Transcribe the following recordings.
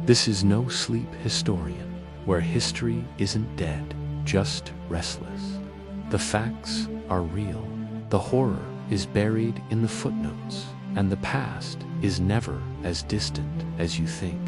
This is no sleep historian, where history isn't dead, just restless. The facts are real. The horror is buried in the footnotes, and the past is never as distant as you think.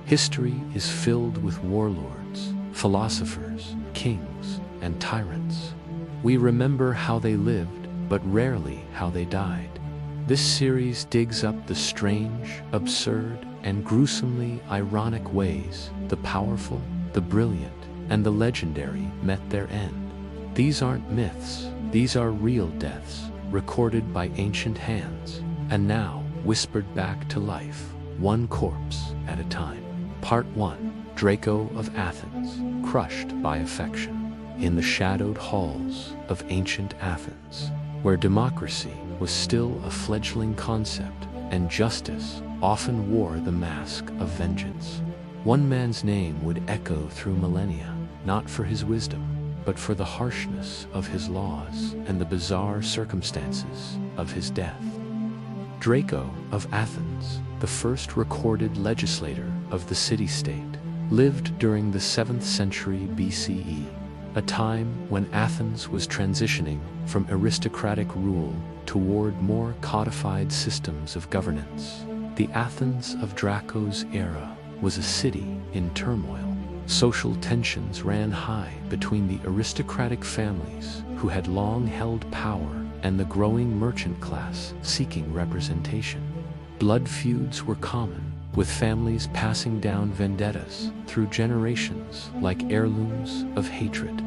History is filled with warlords, philosophers, kings, and tyrants. We remember how they lived, but rarely how they died. This series digs up the strange, absurd, and gruesomely ironic ways the powerful, the brilliant, and the legendary met their end. These aren't myths, these are real deaths, recorded by ancient hands, and now whispered back to life, one corpse at a time. Part 1. Draco of Athens, crushed by affection. In the shadowed halls of ancient Athens, where democracy was still a fledgling concept and justice often wore the mask of vengeance, one man's name would echo through millennia, not for his wisdom, but for the harshness of his laws and the bizarre circumstances of his death. Draco of Athens, the first recorded legislator of the city-state, lived during the 7th century BCE, a time when Athens was transitioning from aristocratic rule toward more codified systems of governance. The Athens of Draco's era was a city in turmoil. Social tensions ran high between the aristocratic families who had long held power and the growing merchant class seeking representation. Blood feuds were common, with families passing down vendettas through generations like heirlooms of hatred.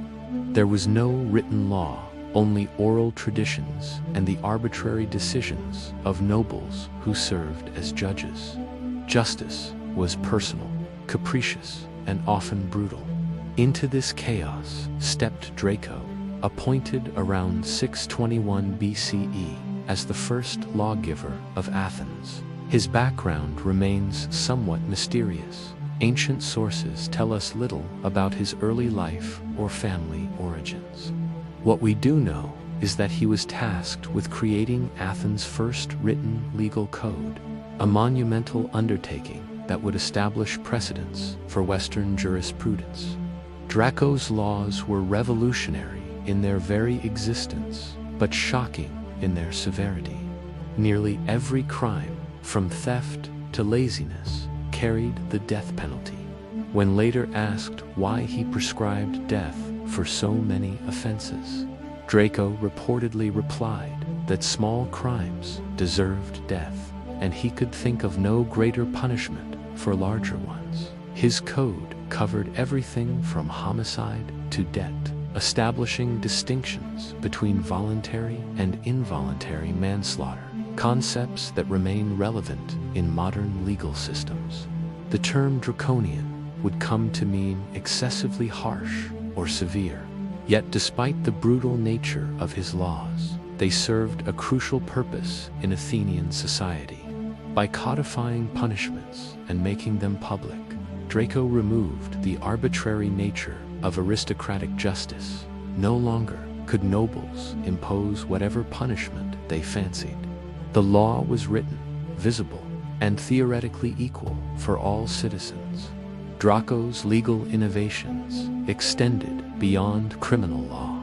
There was no written law, only oral traditions and the arbitrary decisions of nobles who served as judges. Justice was personal, capricious, and often brutal. Into this chaos stepped Draco, appointed around 621 BCE as the first lawgiver of Athens. His background remains somewhat mysterious. Ancient sources tell us little about his early life or family origins. What we do know is that he was tasked with creating Athens' first written legal code, a monumental undertaking that would establish precedents for Western jurisprudence. Draco's laws were revolutionary in their very existence, but shocking in their severity. Nearly every crime, from theft to laziness, carried the death penalty. When later asked why he prescribed death for so many offenses, Draco reportedly replied that small crimes deserved death, and he could think of no greater punishment for larger ones. His code covered everything from homicide to debt, establishing distinctions between voluntary and involuntary manslaughter, concepts that remain relevant in modern legal systems. The term draconian would come to mean excessively harsh or severe. Yet despite the brutal nature of his laws, they served a crucial purpose in Athenian society. By codifying punishments and making them public, Draco removed the arbitrary nature of aristocratic justice. No longer could nobles impose whatever punishment they fancied. The law was written, visible, and theoretically equal for all citizens. Draco's legal innovations extended beyond criminal law.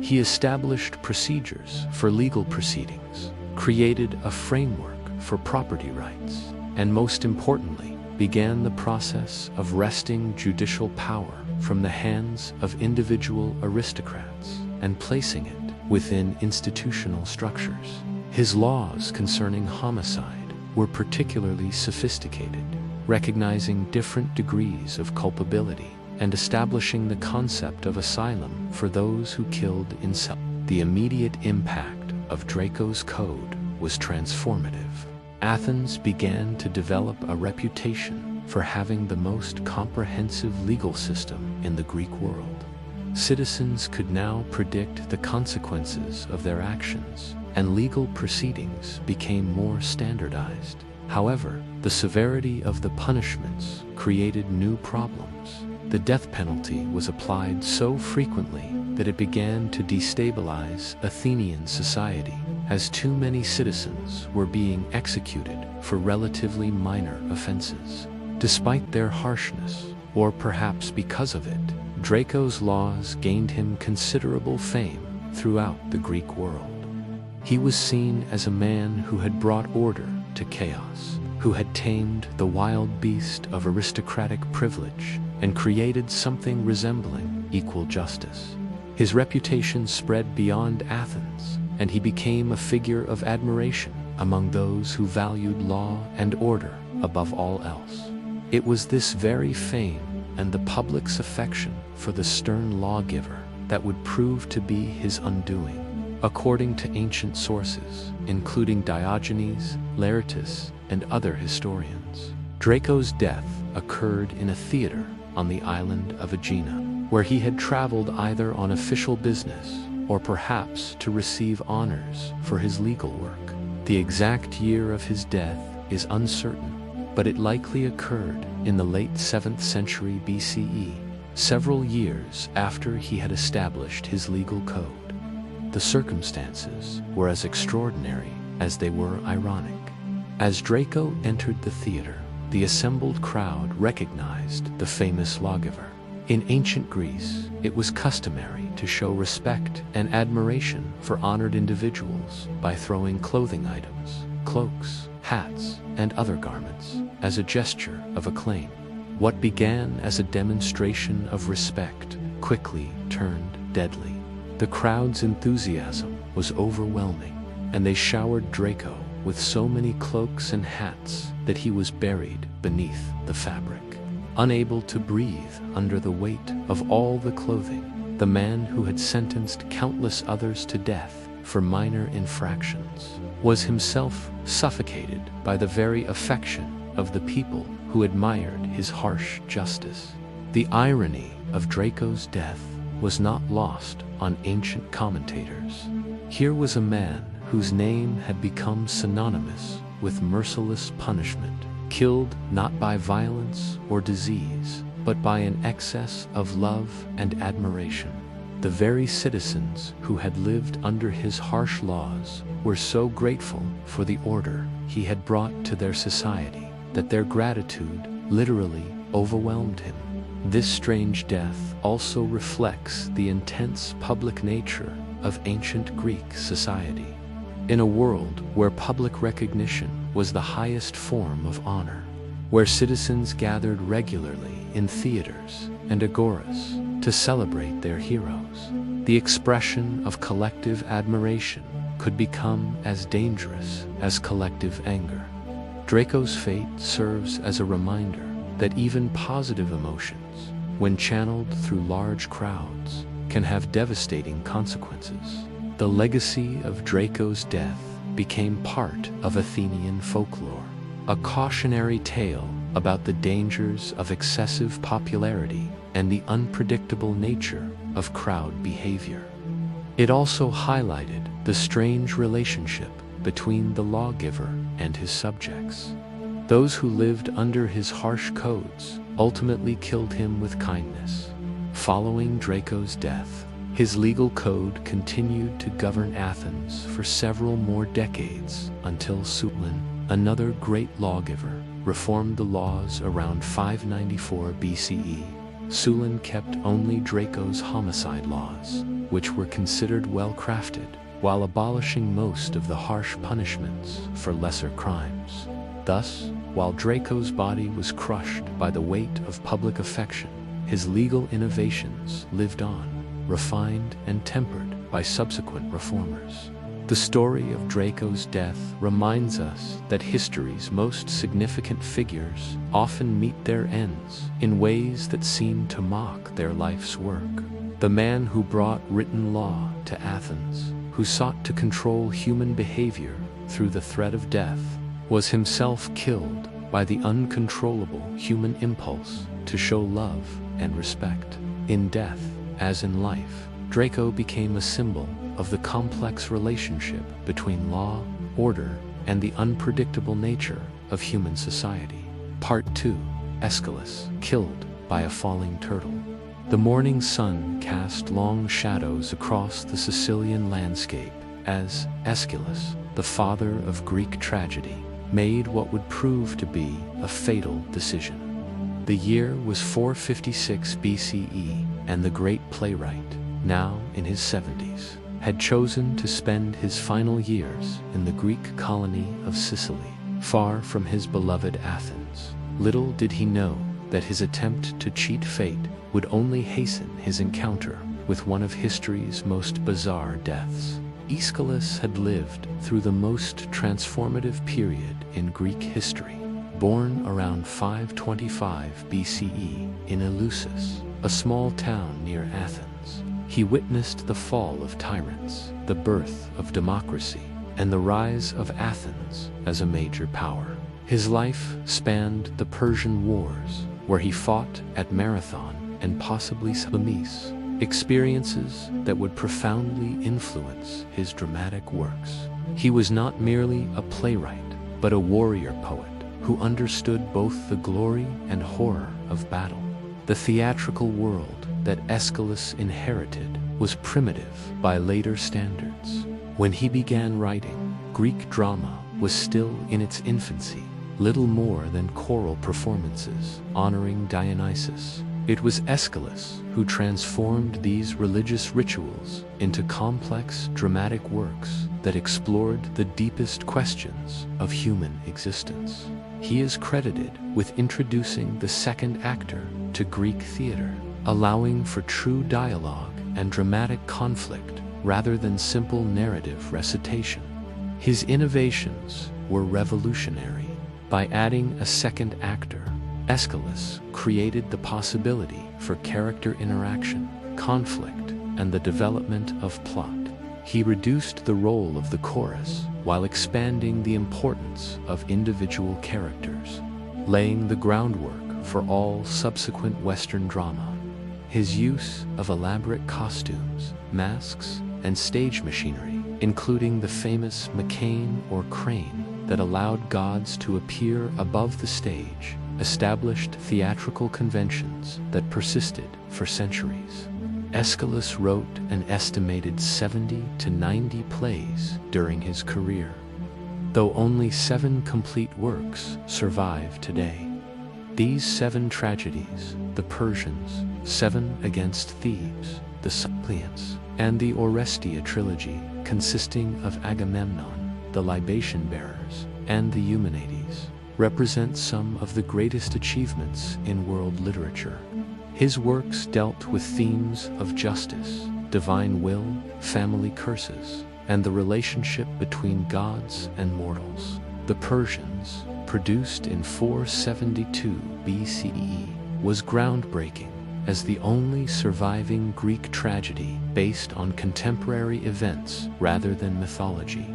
He established procedures for legal proceedings, created a framework for property rights, and most importantly, began the process of wresting judicial power from the hands of individual aristocrats and placing it within institutional structures. His laws concerning homicide were particularly sophisticated, recognizing different degrees of culpability and establishing the concept of asylum for those who killed in self. The immediate impact of Draco's code was transformative. Athens began to develop a reputation for having the most comprehensive legal system in the Greek world. Citizens could now predict the consequences of their actions, and legal proceedings became more standardized. However, the severity of the punishments created new problems. The death penalty was applied so frequently that it began to destabilize Athenian society, as too many citizens were being executed for relatively minor offenses. Despite their harshness, or perhaps because of it, Draco's laws gained him considerable fame throughout the Greek world. He was seen as a man who had brought order to chaos, who had tamed the wild beast of aristocratic privilege and created something resembling equal justice. His reputation spread beyond Athens, and he became a figure of admiration among those who valued law and order above all else. It was this very fame and the public's affection for the stern lawgiver that would prove to be his undoing. According to ancient sources, including Diogenes, Laertius, and other historians, Draco's death occurred in a theater on the island of Aegina, where he had traveled either on official business or perhaps to receive honors for his legal work. The exact year of his death is uncertain, but it likely occurred in the late 7th century BCE, several years after he had established his legal code. The circumstances were as extraordinary as they were ironic. As Draco entered the theater, the assembled crowd recognized the famous lawgiver. In ancient Greece, it was customary to show respect and admiration for honored individuals by throwing clothing items, cloaks, hats, and other garments as a gesture of acclaim. What began as a demonstration of respect quickly turned deadly. The crowd's enthusiasm was overwhelming, and they showered Draco with so many cloaks and hats that he was buried beneath the fabric. Unable to breathe under the weight of all the clothing, the man who had sentenced countless others to death for minor infractions was himself suffocated by the very affection of the people who admired his harsh justice. The irony of Draco's death was not lost on ancient commentators. Here was a man whose name had become synonymous with merciless punishment, killed not by violence or disease, but by an excess of love and admiration. The very citizens who had lived under his harsh laws were so grateful for the order he had brought to their society that their gratitude literally overwhelmed him. This strange death also reflects the intense public nature of ancient Greek society. In a world where public recognition was the highest form of honor, where citizens gathered regularly in theaters and agoras to celebrate their heroes, the expression of collective admiration could become as dangerous as collective anger. Draco's fate serves as a reminder that even positive emotions, when channeled through large crowds, can have devastating consequences. The legacy of Draco's death became part of Athenian folklore, a cautionary tale about the dangers of excessive popularity and the unpredictable nature of crowd behavior. It also highlighted the strange relationship between the lawgiver and his subjects. Those who lived under his harsh codes ultimately killed him with kindness. Following Draco's death, his legal code continued to govern Athens for several more decades until Suitlan, another great lawgiver, reformed the laws around 594 BCE. Suitlan kept only Draco's homicide laws, which were considered well-crafted, while abolishing most of the harsh punishments for lesser crimes. Thus, while Draco's body was crushed by the weight of public affection, his legal innovations lived on, refined and tempered by subsequent reformers. The story of Draco's death reminds us that history's most significant figures often meet their ends in ways that seem to mock their life's work. The man who brought written law to Athens, who sought to control human behavior through the threat of death, was himself killed by the uncontrollable human impulse to show love and respect. In death, as in life, Draco became a symbol of the complex relationship between law, order, and the unpredictable nature of human society. Part 2. Aeschylus, killed by a falling turtle. The morning sun cast long shadows across the Sicilian landscape as Aeschylus, the father of Greek tragedy, made what would prove to be a fatal decision. The year was 456 BCE, and the great playwright, now in his 70s, had chosen to spend his final years in the Greek colony of Sicily, far from his beloved Athens. Little did he know that his attempt to cheat fate would only hasten his encounter with one of history's most bizarre deaths. Aeschylus had lived through the most transformative period in Greek history. Born around 525 BCE in Eleusis, a small town near Athens, he witnessed the fall of tyrants, the birth of democracy, and the rise of Athens as a major power. His life spanned the Persian Wars, where he fought at Marathon and possibly Salamis, experiences that would profoundly influence his dramatic works. He was not merely a playwright, but a warrior poet who understood both the glory and horror of battle. The theatrical world that Aeschylus inherited was primitive by later standards. When he began writing, Greek drama was still in its infancy, little more than choral performances honoring Dionysus. It was Aeschylus who transformed these religious rituals into complex dramatic works that explored the deepest questions of human existence. He is credited with introducing the second actor to Greek theater, allowing for true dialogue and dramatic conflict rather than simple narrative recitation. His innovations were revolutionary. By adding a second actor, Aeschylus created the possibility for character interaction, conflict, and the development of plot. He reduced the role of the chorus while expanding the importance of individual characters, laying the groundwork for all subsequent Western drama. His use of elaborate costumes, masks, and stage machinery, including the famous Machaon or crane that allowed gods to appear above the stage, established theatrical conventions that persisted for centuries. Aeschylus wrote an estimated 70 to 90 plays during his career, though only 7 complete works survive today. These 7 tragedies, the Persians, 7 Against Thebes, the Suppliants, and the Orestia trilogy, consisting of Agamemnon, the Libation Bearers, and the Eumenides, represent some of the greatest achievements in world literature. His works dealt with themes of justice, divine will, family curses, and the relationship between gods and mortals. The Persians, produced in 472 BCE, was groundbreaking as the only surviving Greek tragedy based on contemporary events rather than mythology.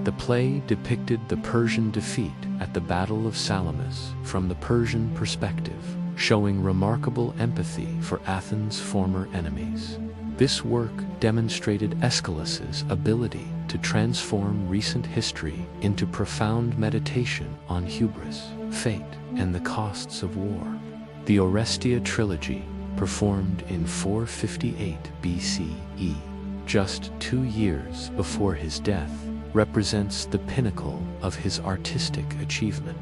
The play depicted the Persian defeat at the Battle of Salamis from the Persian perspective, showing remarkable empathy for Athens' former enemies. This work demonstrated Aeschylus's ability to transform recent history into profound meditation on hubris, fate, and the costs of war. The Orestia trilogy, performed in 458 BCE, just 2 years before his death, represents the pinnacle of his artistic achievement.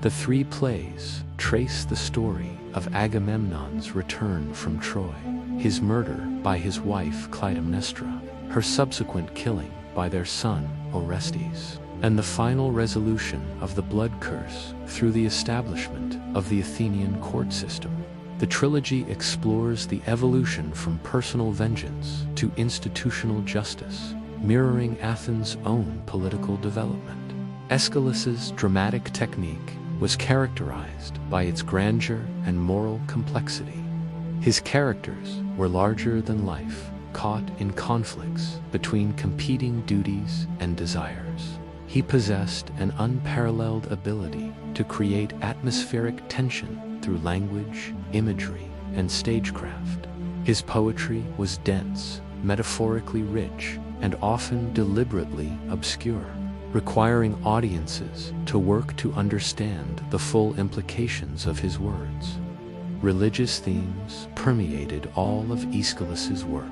The 3 plays trace the story of Agamemnon's return from Troy, his murder by his wife Clytemnestra, her subsequent killing by their son Orestes, and the final resolution of the blood curse through the establishment of the Athenian court system. The trilogy explores the evolution from personal vengeance to institutional justice, mirroring Athens' own political development. Aeschylus's dramatic technique was characterized by its grandeur and moral complexity. His characters were larger than life, caught in conflicts between competing duties and desires. He possessed an unparalleled ability to create atmospheric tension through language, imagery, and stagecraft. His poetry was dense, metaphorically rich, and often deliberately obscure, requiring audiences to work to understand the full implications of his words. Religious themes permeated all of Aeschylus's work.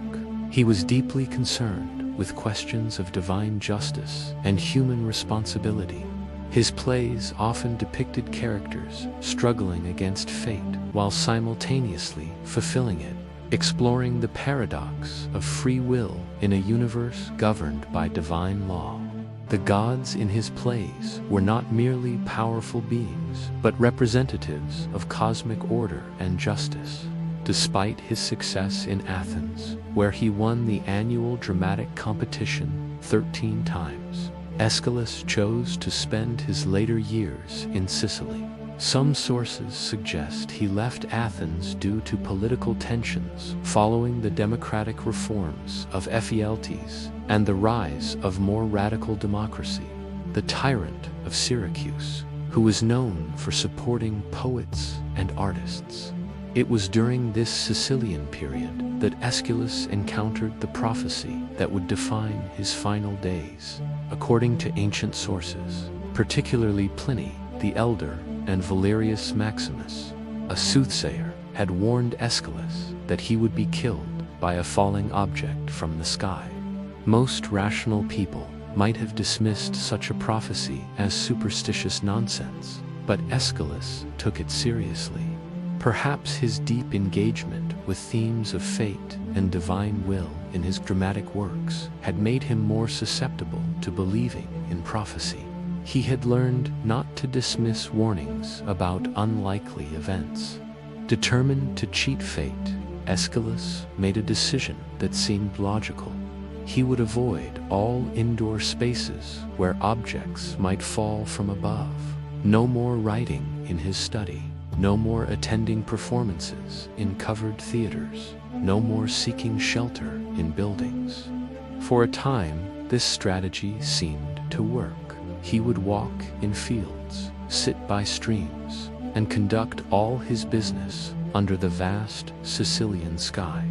He was deeply concerned with questions of divine justice and human responsibility. His plays often depicted characters struggling against fate while simultaneously fulfilling it, exploring the paradox of free will in a universe governed by divine law. The gods in his plays were not merely powerful beings, but representatives of cosmic order and justice. Despite his success in Athens, where he won the annual dramatic competition 13 times, Aeschylus chose to spend his later years in Sicily. Some sources suggest he left Athens due to political tensions following the democratic reforms of Ephialtes and the rise of more radical democracy. The tyrant of Syracuse, who was known for supporting poets and artists. It was during this Sicilian period that Aeschylus encountered the prophecy that would define his final days. According to ancient sources, particularly Pliny the Elder and Valerius Maximus, a soothsayer had warned Aeschylus that he would be killed by a falling object from the sky. Most rational people might have dismissed such a prophecy as superstitious nonsense, but Aeschylus took it seriously. Perhaps his deep engagement with themes of fate and divine will in his dramatic works had made him more susceptible to believing in prophecy. He had learned not to dismiss warnings about unlikely events. Determined to cheat fate, Aeschylus made a decision that seemed logical. He would avoid all indoor spaces where objects might fall from above. No more writing in his study. No more attending performances in covered theaters. No more seeking shelter in buildings. For a time, this strategy seemed to work. He would walk in fields, sit by streams, and conduct all his business under the vast Sicilian sky.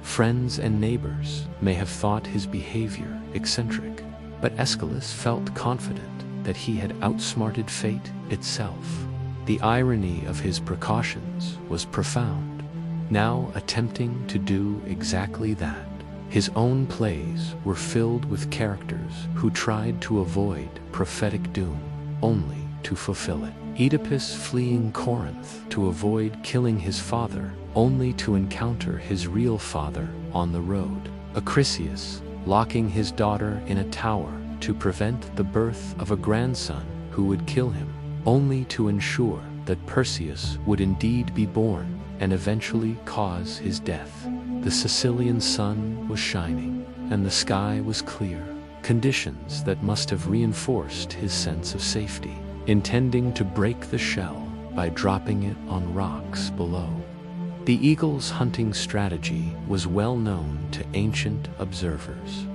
Friends and neighbors may have thought his behavior eccentric, but Aeschylus felt confident that he had outsmarted fate itself. The irony of his precautions was profound. Now attempting to do exactly that, his own plays were filled with characters who tried to avoid prophetic doom, only to fulfill it. Oedipus fleeing Corinth to avoid killing his father, only to encounter his real father on the road. Acrisius locking his daughter in a tower to prevent the birth of a grandson who would kill him, only to ensure that Perseus would indeed be born and eventually cause his death. The Sicilian sun was shining, and the sky was clear, conditions that must have reinforced his sense of safety, intending to break the shell by dropping it on rocks below. The eagle's hunting strategy was well known to ancient observers.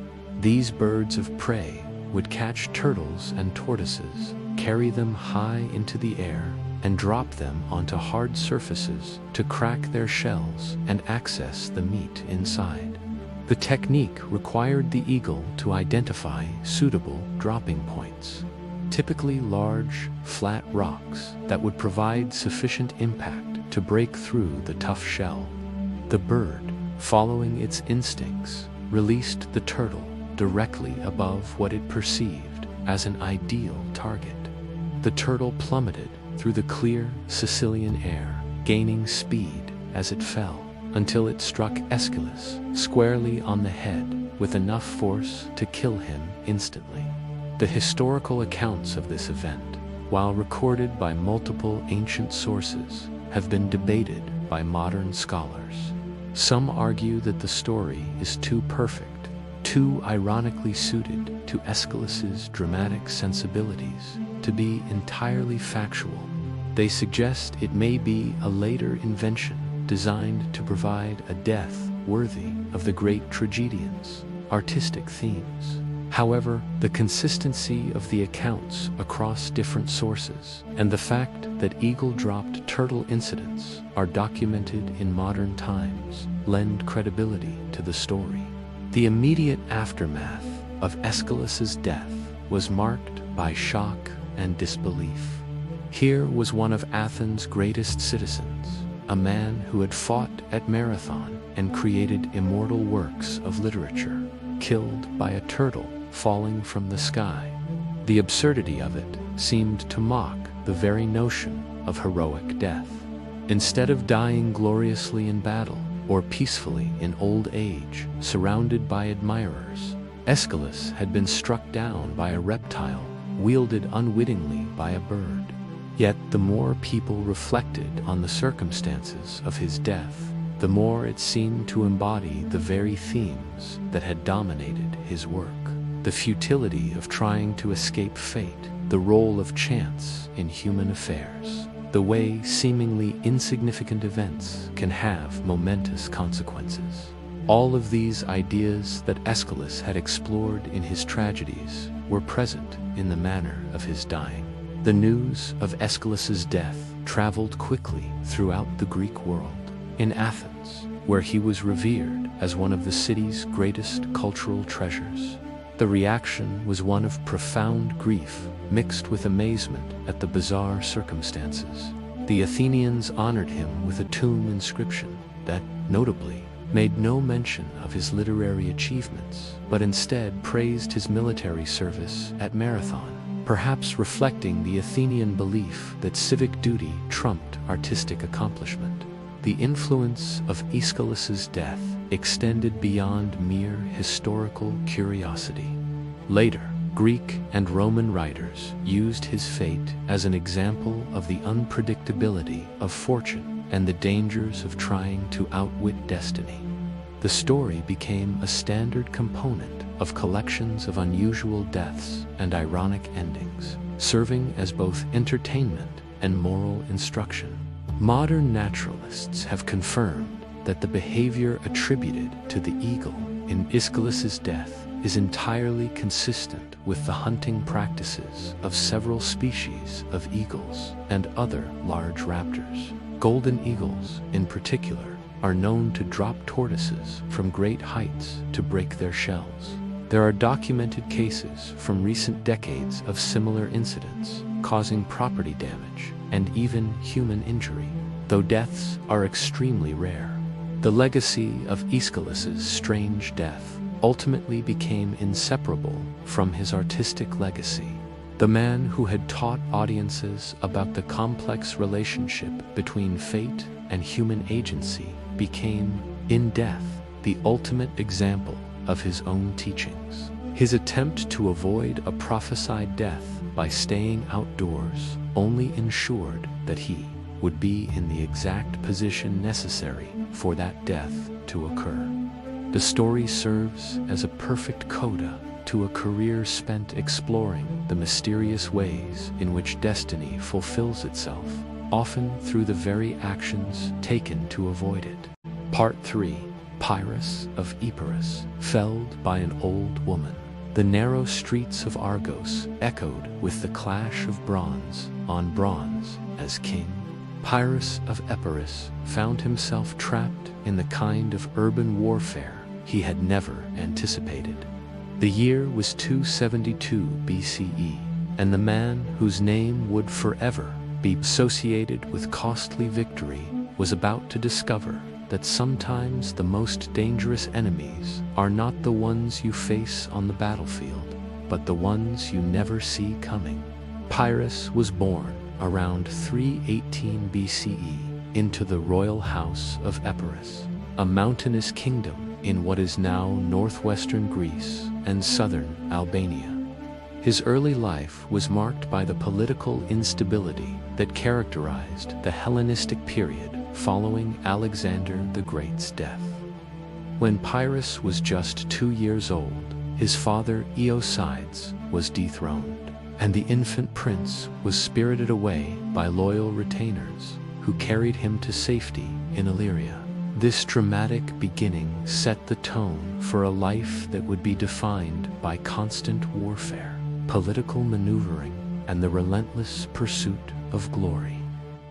These birds of prey would catch turtles and tortoises, carry them high into the air, and drop them onto hard surfaces to crack their shells and access the meat inside. The technique required the eagle to identify suitable dropping points, typically large, flat rocks that would provide sufficient impact to break through the tough shell. The bird, following its instincts, released the turtle directly above what it perceived as an ideal target. The turtle plummeted through the clear Sicilian air, gaining speed as it fell, until it struck Aeschylus squarely on the head with enough force to kill him instantly. The historical accounts of this event, while recorded by multiple ancient sources, have been debated by modern scholars. Some argue that the story is too perfect, too ironically suited to Aeschylus's dramatic sensibilities, to be entirely factual. They suggest it may be a later invention designed to provide a death worthy of the great tragedians' artistic themes. However, the consistency of the accounts across different sources and the fact that eagle-dropped turtle incidents are documented in modern times lend credibility to the story. The immediate aftermath of Aeschylus's death was marked by shock and disbelief. Here was one of Athens' greatest citizens, a man who had fought at Marathon and created immortal works of literature, killed by a turtle falling from the sky. The absurdity of it seemed to mock the very notion of heroic death. Instead of dying gloriously in battle or peacefully in old age, surrounded by admirers, Aeschylus had been struck down by a reptile wielded unwittingly by a bird. Yet the more people reflected on the circumstances of his death, the more it seemed to embody the very themes that had dominated his work. The futility of trying to escape fate, the role of chance in human affairs, the way seemingly insignificant events can have momentous consequences. All of these ideas that Aeschylus had explored in his tragedies were present in the manner of his dying. The news of Aeschylus's death traveled quickly throughout the Greek world. In Athens, where he was revered as one of the city's greatest cultural treasures, the reaction was one of profound grief mixed with amazement at the bizarre circumstances. The Athenians honored him with a tomb inscription that, notably, made no mention of his literary achievements, but instead praised his military service at Marathon, perhaps reflecting the Athenian belief that civic duty trumped artistic accomplishment. The influence of Aeschylus's death extended beyond mere historical curiosity. Later, Greek and Roman writers used his fate as an example of the unpredictability of fortune and the dangers of trying to outwit destiny. The story became a standard component of collections of unusual deaths and ironic endings, serving as both entertainment and moral instruction. Modern naturalists have confirmed that the behavior attributed to the eagle in Aeschylus's death is entirely consistent with the hunting practices of several species of eagles and other large raptors. Golden eagles, in particular, are known to drop tortoises from great heights to break their shells. There are documented cases from recent decades of similar incidents, causing property damage and even human injury, though deaths are extremely rare. The legacy of Aeschylus's strange death ultimately became inseparable from his artistic legacy. The man who had taught audiences about the complex relationship between fate and human agency became, in death, the ultimate example of his own teachings. His attempt to avoid a prophesied death by staying outdoors only ensured that he would be in the exact position necessary for that death to occur. The story serves as a perfect coda to a career spent exploring the mysterious ways in which destiny fulfills itself, often through the very actions taken to avoid it. Part 3. Pyrrhus of Epirus, felled by an old woman. The narrow streets of Argos echoed with the clash of bronze on bronze as king Pyrrhus of Epirus found himself trapped in the kind of urban warfare he had never anticipated. The year was 272 BCE, and the man whose name would forever be associated with costly victory was about to discover that sometimes the most dangerous enemies are not the ones you face on the battlefield, but the ones you never see coming. Pyrrhus was born around 318 BCE into the royal house of Epirus, a mountainous kingdom in what is now northwestern Greece and southern Albania. His early life was marked by the political instability that characterized the Hellenistic period following Alexander the Great's death. When Pyrrhus was just 2 years old, his father Eocides was dethroned, and the infant prince was spirited away by loyal retainers who carried him to safety in Illyria. This dramatic beginning set the tone for a life that would be defined by constant warfare, political maneuvering, and the relentless pursuit of glory.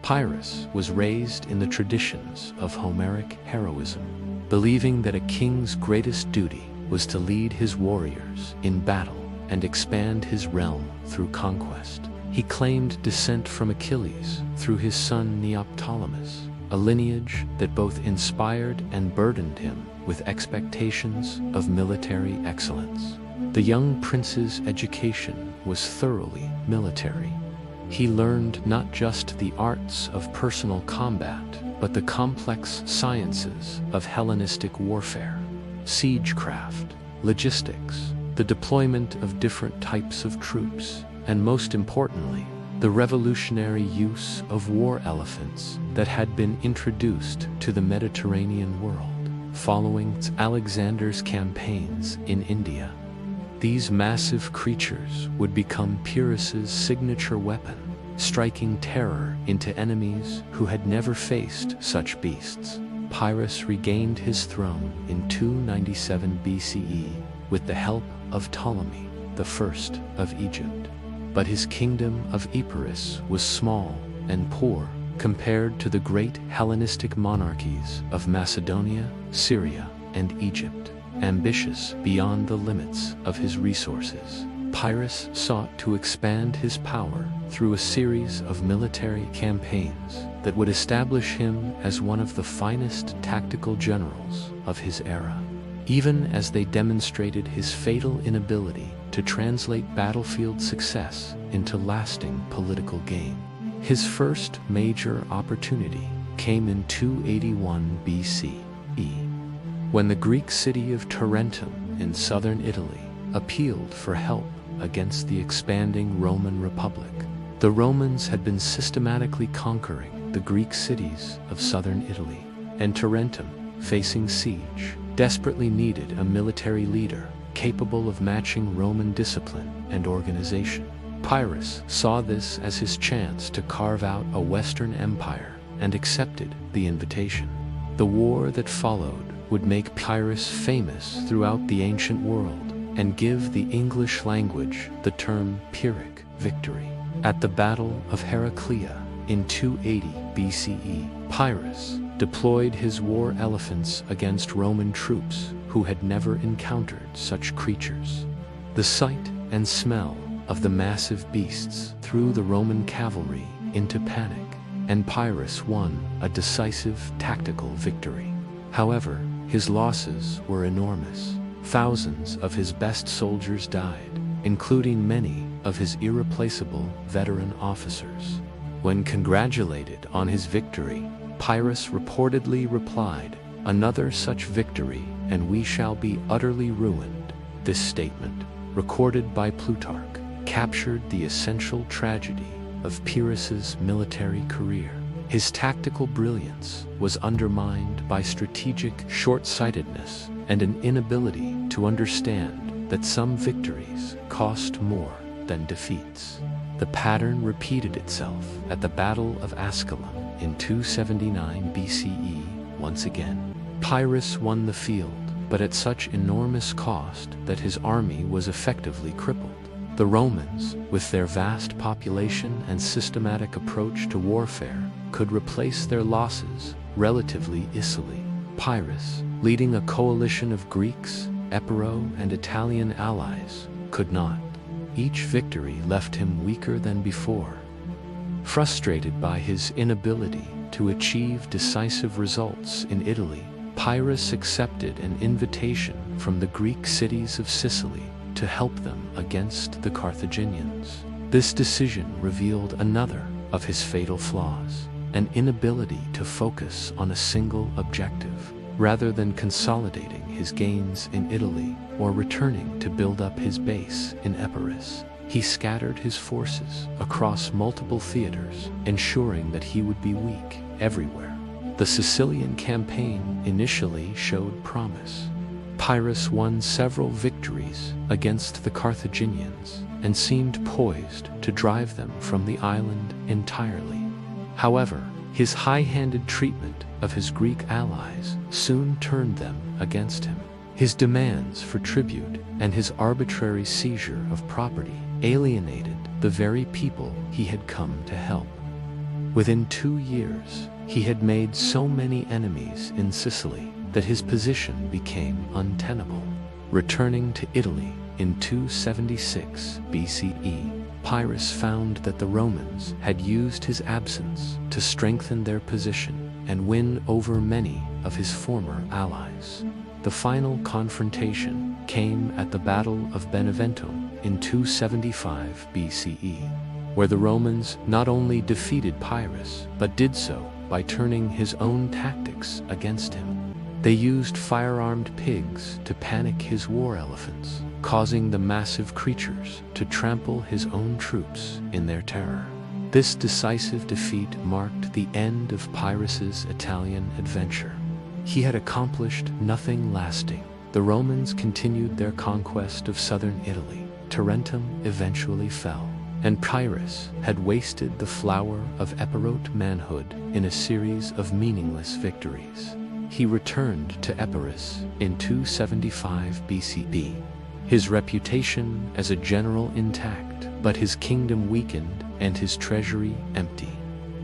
Pyrrhus was raised in the traditions of Homeric heroism, believing that a king's greatest duty was to lead his warriors in battle and expand his realm through conquest. He claimed descent from Achilles through his son Neoptolemus, a lineage that both inspired and burdened him with expectations of military excellence. The young prince's education was thoroughly military. He learned not just the arts of personal combat, but the complex sciences of Hellenistic warfare, siegecraft, logistics, the deployment of different types of troops, and most importantly, the revolutionary use of war elephants that had been introduced to the Mediterranean world following Alexander's campaigns in India. These massive creatures would become Pyrrhus's signature weapon, striking terror into enemies who had never faced such beasts. Pyrrhus regained his throne in 297 BCE with the help of Ptolemy I of Egypt. But his kingdom of Epirus was small and poor compared to the great Hellenistic monarchies of Macedonia, Syria, and Egypt. Ambitious beyond the limits of his resources, Pyrrhus sought to expand his power through a series of military campaigns that would establish him as one of the finest tactical generals of his era. Even as they demonstrated his fatal inability to translate battlefield success into lasting political gain. His first major opportunity came in 281 BCE, when the Greek city of Tarentum in southern Italy appealed for help against the expanding Roman Republic. The Romans had been systematically conquering the Greek cities of southern Italy, and Tarentum, facing siege, desperately needed a military leader capable of matching Roman discipline and organization. Pyrrhus saw this as his chance to carve out a Western empire and accepted the invitation. The war that followed would make Pyrrhus famous throughout the ancient world and give the English language the term Pyrrhic victory. At the Battle of Heraclea in 280 BCE, Pyrrhus deployed his war elephants against Roman troops who had never encountered such creatures. The sight and smell of the massive beasts threw the Roman cavalry into panic, and Pyrrhus won a decisive tactical victory. However, his losses were enormous. Thousands of his best soldiers died, including many of his irreplaceable veteran officers. When congratulated on his victory, Pyrrhus reportedly replied, "Another such victory, and we shall be utterly ruined." This statement, recorded by Plutarch, captured the essential tragedy of Pyrrhus's military career. His tactical brilliance was undermined by strategic short-sightedness and an inability to understand that some victories cost more than defeats. The pattern repeated itself at the Battle of Asculum in 279 BCE once again. Pyrrhus won the field, but at such enormous cost that his army was effectively crippled. The Romans, with their vast population and systematic approach to warfare, could replace their losses relatively easily. Pyrrhus, leading a coalition of Greeks, Epiro, and Italian allies, could not. Each victory left him weaker than before. Frustrated by his inability to achieve decisive results in Italy, Pyrrhus accepted an invitation from the Greek cities of Sicily to help them against the Carthaginians. This decision revealed another of his fatal flaws, an inability to focus on a single objective. Rather than consolidating his gains in Italy or returning to build up his base in Epirus, he scattered his forces across multiple theaters, ensuring that he would be weak everywhere. The Sicilian campaign initially showed promise. Pyrrhus won several victories against the Carthaginians and seemed poised to drive them from the island entirely. However, his high-handed treatment of his Greek allies soon turned them against him. His demands for tribute and his arbitrary seizure of property alienated the very people he had come to help. Within 2 years, he had made so many enemies in Sicily that his position became untenable. Returning to Italy in 276 BCE, Pyrrhus found that the Romans had used his absence to strengthen their position and win over many of his former allies. The final confrontation came at the Battle of Benevento in 275 BCE, where the Romans not only defeated Pyrrhus, but did so by turning his own tactics against him. They used fire-armed pigs to panic his war elephants, causing the massive creatures to trample his own troops in their terror. This decisive defeat marked the end of Pyrrhus's Italian adventure. He had accomplished nothing lasting. The Romans continued their conquest of southern Italy. Tarentum eventually fell, and Pyrrhus had wasted the flower of Epirote manhood in a series of meaningless victories. He returned to Epirus in 275 BCE, his reputation as a general intact, but his kingdom weakened and his treasury empty.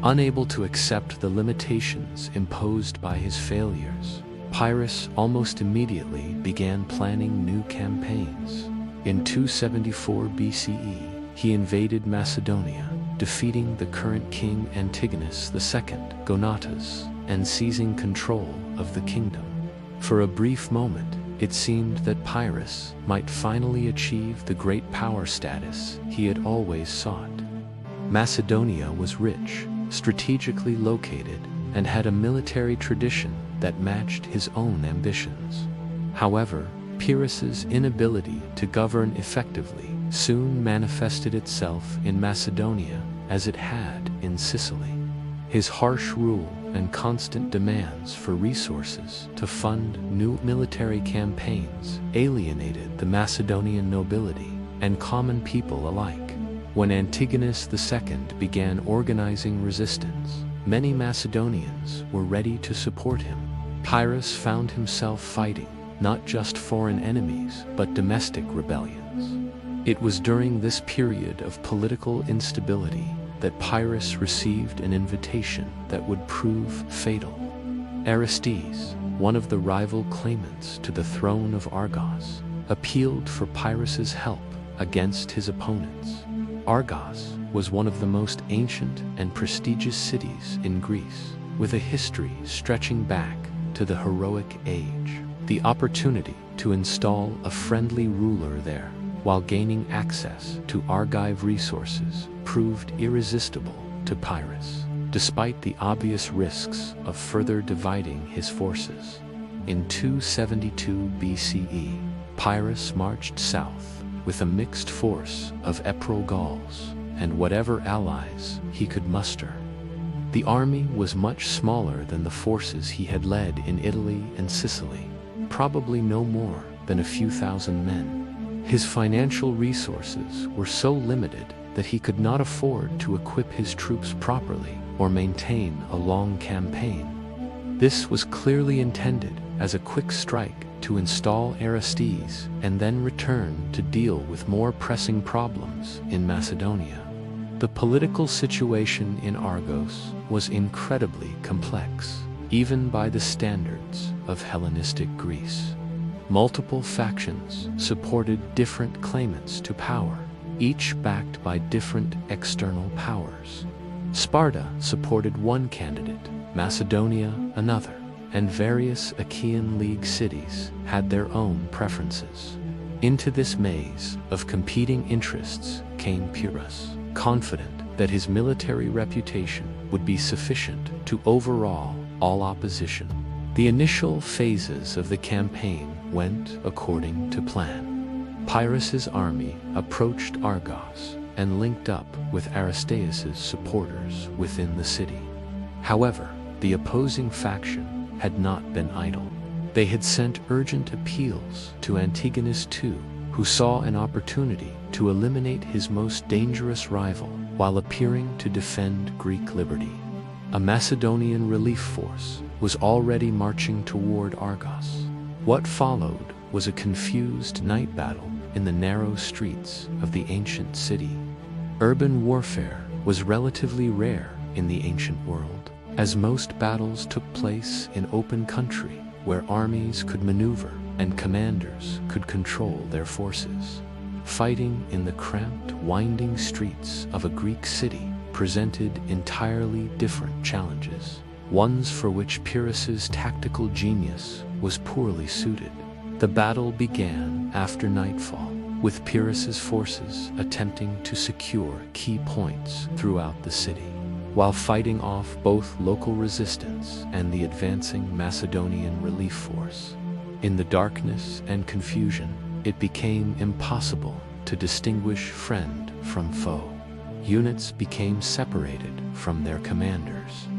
Unable to accept the limitations imposed by his failures, Pyrrhus almost immediately began planning new campaigns. In 274 BCE, he invaded Macedonia, defeating the current king Antigonus II, Gonatas, and seizing control of the kingdom. For a brief moment, it seemed that Pyrrhus might finally achieve the great power status he had always sought. Macedonia was rich, strategically located, and had a military tradition that matched his own ambitions. However, Pyrrhus's inability to govern effectively soon manifested itself in Macedonia as it had in Sicily. His harsh rule and constant demands for resources to fund new military campaigns alienated the Macedonian nobility and common people alike. When Antigonus II began organizing resistance, many Macedonians were ready to support him. Pyrrhus found himself fighting not just foreign enemies, but domestic rebellions. It was during this period of political instability that Pyrrhus received an invitation that would prove fatal. Aristes, one of the rival claimants to the throne of Argos, appealed for Pyrrhus's help against his opponents. Argos was one of the most ancient and prestigious cities in Greece, with a history stretching back to the heroic age. The opportunity to install a friendly ruler there while gaining access to Argive resources proved irresistible to Pyrrhus, despite the obvious risks of further dividing his forces. In 272 BCE, Pyrrhus marched south with a mixed force of Epirote Gauls and whatever allies he could muster. The army was much smaller than the forces he had led in Italy and Sicily, probably no more than a few thousand men. His financial resources were so limited that he could not afford to equip his troops properly or maintain a long campaign. This was clearly intended as a quick strike to install Aristes and then return to deal with more pressing problems in Macedonia. The political situation in Argos was incredibly complex, even by the standards of Hellenistic Greece. Multiple factions supported different claimants to power, each backed by different external powers. Sparta supported one candidate, Macedonia another, and various Achaean League cities had their own preferences. Into this maze of competing interests came Pyrrhus, confident that his military reputation would be sufficient to overawe all opposition. The initial phases of the campaign went according to plan. Pyrrhus's army approached Argos and linked up with Aristeus's supporters within the city. However, the opposing faction had not been idle. They had sent urgent appeals to Antigonus II, who saw an opportunity to eliminate his most dangerous rival while appearing to defend Greek liberty. A Macedonian relief force was already marching toward Argos. What followed was a confused night battle in the narrow streets of the ancient city. Urban warfare was relatively rare in the ancient world, as most battles took place in open country where armies could maneuver and commanders could control their forces. Fighting in the cramped, winding streets of a Greek city presented entirely different challenges, ones for which Pyrrhus's tactical genius was poorly suited. The battle began after nightfall, with Pyrrhus's forces attempting to secure key points throughout the city, while fighting off both local resistance and the advancing Macedonian relief force. In the darkness and confusion, it became impossible to distinguish friend from foe. Units became separated from their commanders.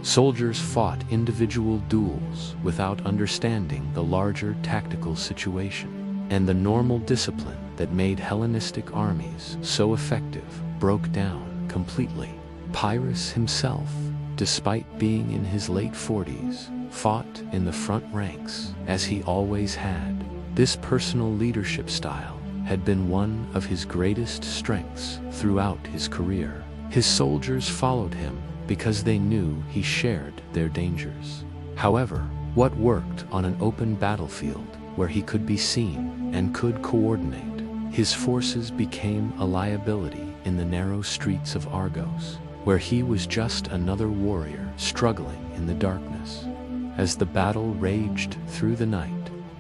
Soldiers fought individual duels without understanding the larger tactical situation, and the normal discipline that made Hellenistic armies so effective broke down completely. Pyrrhus himself, despite being in his late 40s, fought in the front ranks as he always had. This personal leadership style had been one of his greatest strengths throughout his career. His soldiers followed him because they knew he shared their dangers. However, what worked on an open battlefield where he could be seen and could coordinate, his forces became a liability in the narrow streets of Argos, where he was just another warrior struggling in the darkness. As the battle raged through the night,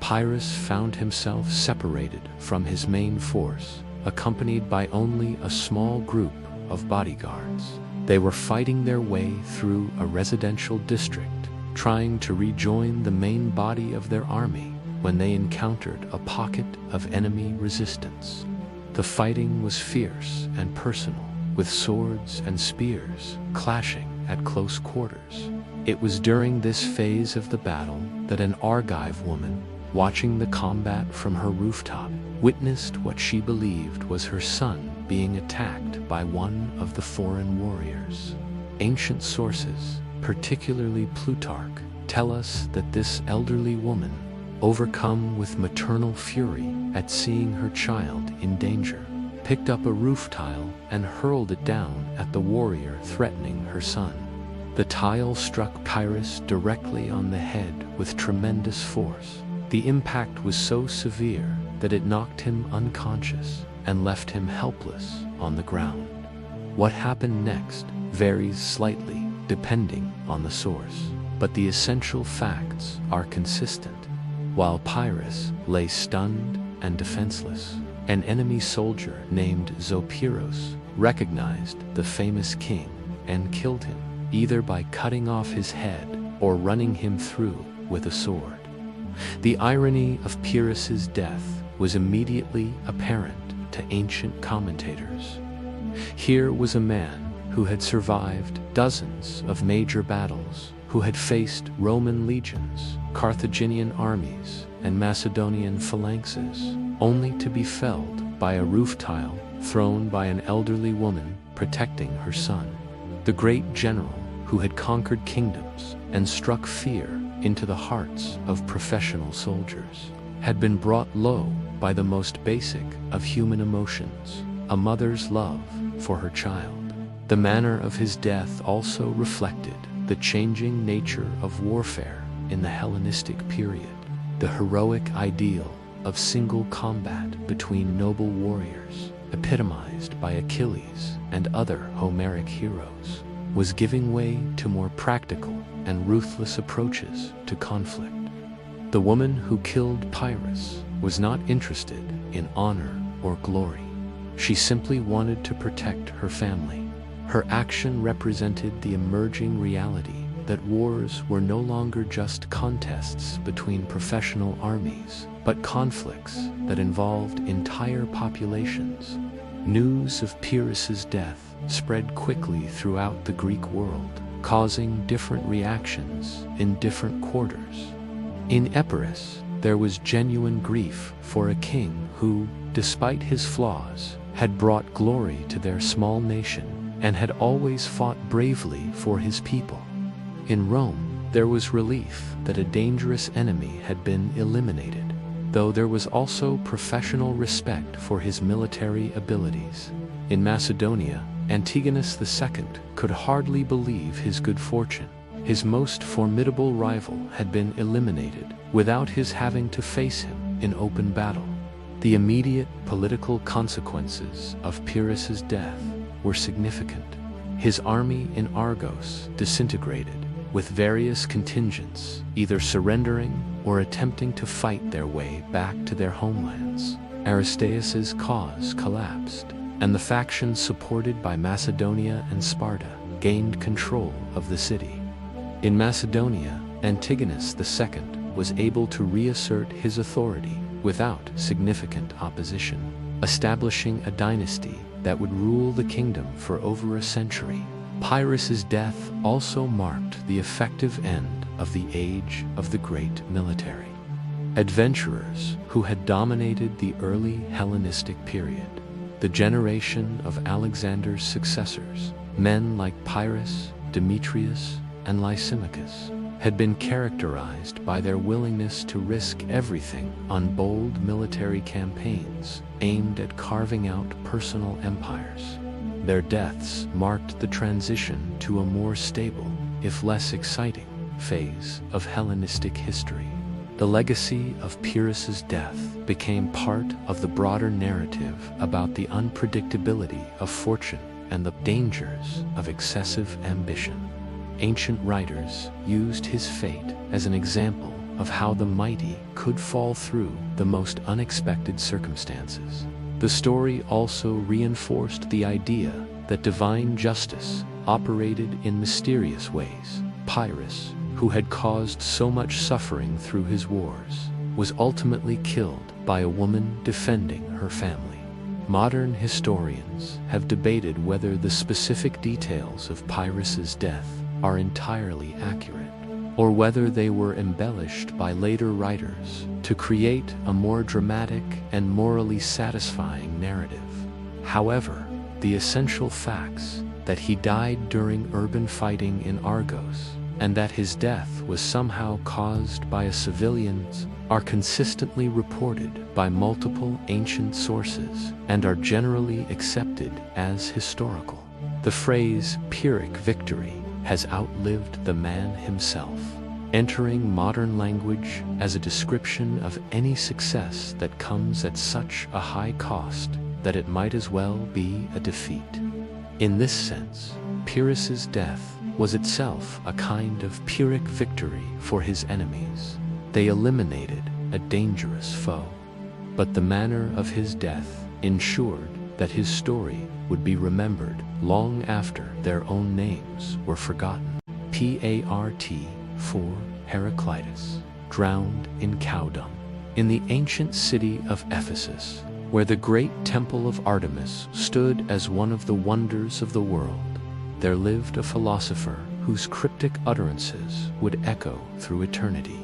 Pyrrhus found himself separated from his main force, accompanied by only a small group of bodyguards. They were fighting their way through a residential district, trying to rejoin the main body of their army when they encountered a pocket of enemy resistance. The fighting was fierce and personal, with swords and spears clashing at close quarters. It was during this phase of the battle that an Argive woman, watching the combat from her rooftop, witnessed what she believed was her son being attacked by one of the foreign warriors. Ancient sources, particularly Plutarch, tell us that this elderly woman, overcome with maternal fury at seeing her child in danger, picked up a roof tile and hurled it down at the warrior threatening her son. The tile struck Pyrrhus directly on the head with tremendous force. The impact was so severe that it knocked him unconscious and left him helpless on the ground. What happened next varies slightly depending on the source, but the essential facts are consistent. While Pyrrhus lay stunned and defenseless, an enemy soldier named Zopyros recognized the famous king and killed him, either by cutting off his head or running him through with a sword. The irony of Pyrrhus's death was immediately apparent to ancient commentators. Here was a man who had survived dozens of major battles, who had faced Roman legions, Carthaginian armies, and Macedonian phalanxes, only to be felled by a roof tile thrown by an elderly woman protecting her son. The great general who had conquered kingdoms and struck fear into the hearts of professional soldiers had been brought low by the most basic of human emotions, a mother's love for her child. The manner of his death also reflected the changing nature of warfare in the Hellenistic period. The heroic ideal of single combat between noble warriors, epitomized by Achilles and other Homeric heroes, was giving way to more practical and ruthless approaches to conflict. The woman who killed Pyrrhus was not interested in honor or glory. She simply wanted to protect her family. Her action represented the emerging reality that wars were no longer just contests between professional armies, but conflicts that involved entire populations. News of Pyrrhus's death spread quickly throughout the Greek world, causing different reactions in different quarters. In Epirus, there was genuine grief for a king who, despite his flaws, had brought glory to their small nation and had always fought bravely for his people. In Rome, there was relief that a dangerous enemy had been eliminated, though there was also professional respect for his military abilities. In Macedonia, Antigonus II could hardly believe his good fortune. His most formidable rival had been eliminated without his having to face him in open battle. The immediate political consequences of Pyrrhus's death were significant. His army in Argos disintegrated, with various contingents either surrendering or attempting to fight their way back to their homelands. Aristeas's cause collapsed, and the factions supported by Macedonia and Sparta gained control of the city. In Macedonia, Antigonus II was able to reassert his authority without significant opposition, establishing a dynasty that would rule the kingdom for over a century. Pyrrhus's death also marked the effective end of the age of the great military. Adventurers who had dominated the early Hellenistic period, the generation of Alexander's successors, men like Pyrrhus, Demetrius, and Lysimachus, had been characterized by their willingness to risk everything on bold military campaigns aimed at carving out personal empires. Their deaths marked the transition to a more stable, if less exciting, phase of Hellenistic history. The legacy of Pyrrhus's death became part of the broader narrative about the unpredictability of fortune and the dangers of excessive ambition. Ancient writers used his fate as an example of how the mighty could fall through the most unexpected circumstances. The story also reinforced the idea that divine justice operated in mysterious ways. Pyrrhus, who had caused so much suffering through his wars, was ultimately killed by a woman defending her family. Modern historians have debated whether the specific details of Pyrrhus's death are entirely accurate, or whether they were embellished by later writers to create a more dramatic and morally satisfying narrative. However, the essential facts that he died during urban fighting in Argos and that his death was somehow caused by a civilian are consistently reported by multiple ancient sources and are generally accepted as historical. The phrase Pyrrhic victory has outlived the man himself, entering modern language as a description of any success that comes at such a high cost that it might as well be a defeat. In this sense, Pyrrhus's death was itself a kind of Pyrrhic victory for his enemies. They eliminated a dangerous foe. But the manner of his death ensured that his story would be remembered long after their own names were forgotten. Part 4 Heraclitus, drowned in cow dung. In the ancient city of Ephesus, where the great temple of Artemis stood as one of the wonders of the world, there lived a philosopher whose cryptic utterances would echo through eternity,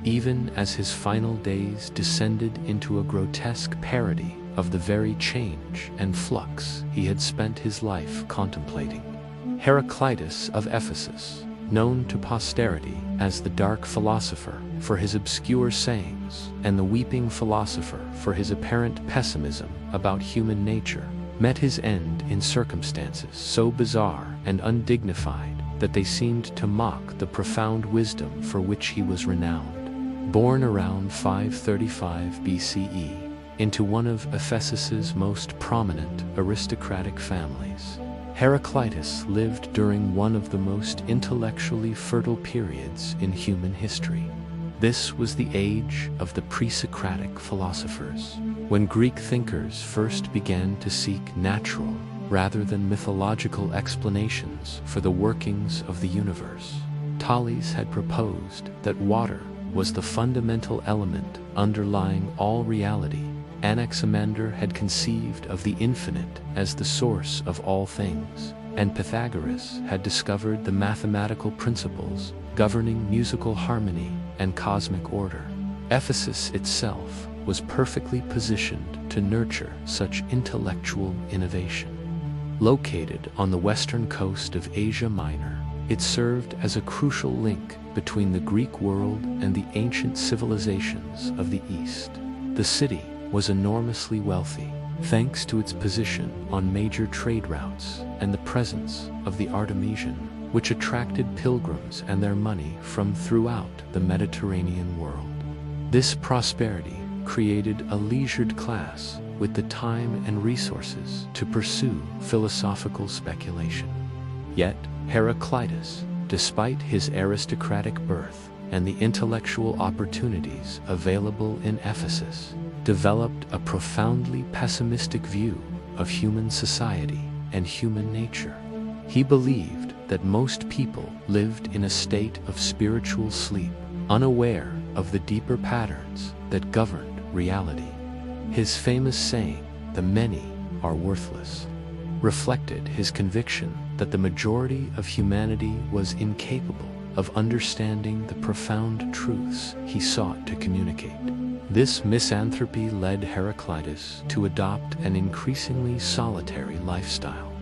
even as his final days descended into a grotesque parody of the very change and flux he had spent his life contemplating. Heraclitus of Ephesus, known to posterity as the Dark Philosopher for his obscure sayings and the Weeping Philosopher for his apparent pessimism about human nature, met his end in circumstances so bizarre and undignified that they seemed to mock the profound wisdom for which he was renowned. Born around 535 BCE into one of Ephesus's most prominent aristocratic families, Heraclitus lived during one of the most intellectually fertile periods in human history. This was the age of the pre-Socratic philosophers, when Greek thinkers first began to seek natural rather than mythological explanations for the workings of the universe. Thales had proposed that water was the fundamental element underlying all reality. Anaximander had conceived of the infinite as the source of all things, and Pythagoras had discovered the mathematical principles governing musical harmony and cosmic order. Ephesus itself was perfectly positioned to nurture such intellectual innovation. Located on the western coast of Asia Minor, it served as a crucial link between the Greek world and the ancient civilizations of the East. The city was enormously wealthy, thanks to its position on major trade routes and the presence of the Artemision, which attracted pilgrims and their money from throughout the Mediterranean world. This prosperity created a leisured class with the time and resources to pursue philosophical speculation. Yet, Heraclitus, despite his aristocratic birth and the intellectual opportunities available in Ephesus, developed a profoundly pessimistic view of human society and human nature. He believed that most people lived in a state of spiritual sleep, unaware of the deeper patterns that governed reality. His famous saying, "The many are worthless," reflected his conviction that the majority of humanity was incapable of understanding the profound truths he sought to communicate. This misanthropy led Heraclitus to adopt an increasingly solitary lifestyle.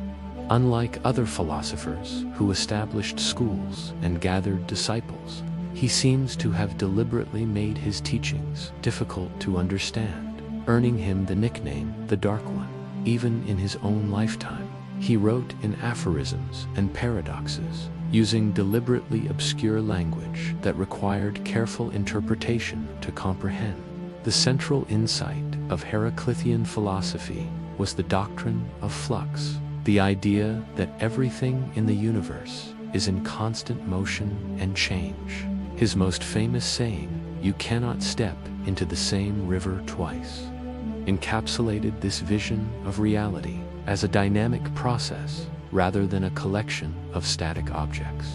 Unlike other philosophers who established schools and gathered disciples, he seems to have deliberately made his teachings difficult to understand, earning him the nickname the Dark One. Even in his own lifetime, he wrote in aphorisms and paradoxes, using deliberately obscure language that required careful interpretation to comprehend. The central insight of Heraclitean philosophy was the doctrine of flux, the idea that everything in the universe is in constant motion and change. His most famous saying, "You cannot step into the same river twice," encapsulated this vision of reality as a dynamic process rather than a collection of static objects.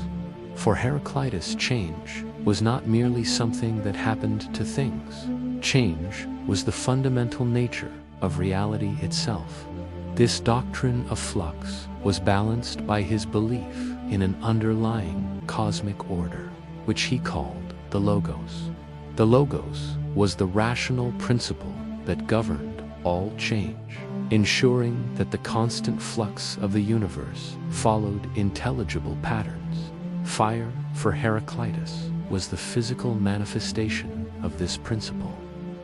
For Heraclitus, change was not merely something that happened to things. Change was the fundamental nature of reality itself. This doctrine of flux was balanced by his belief in an underlying cosmic order, which he called the Logos. The Logos was the rational principle that governed all change, ensuring that the constant flux of the universe followed intelligible patterns. Fire, for Heraclitus, was the physical manifestation of this principle,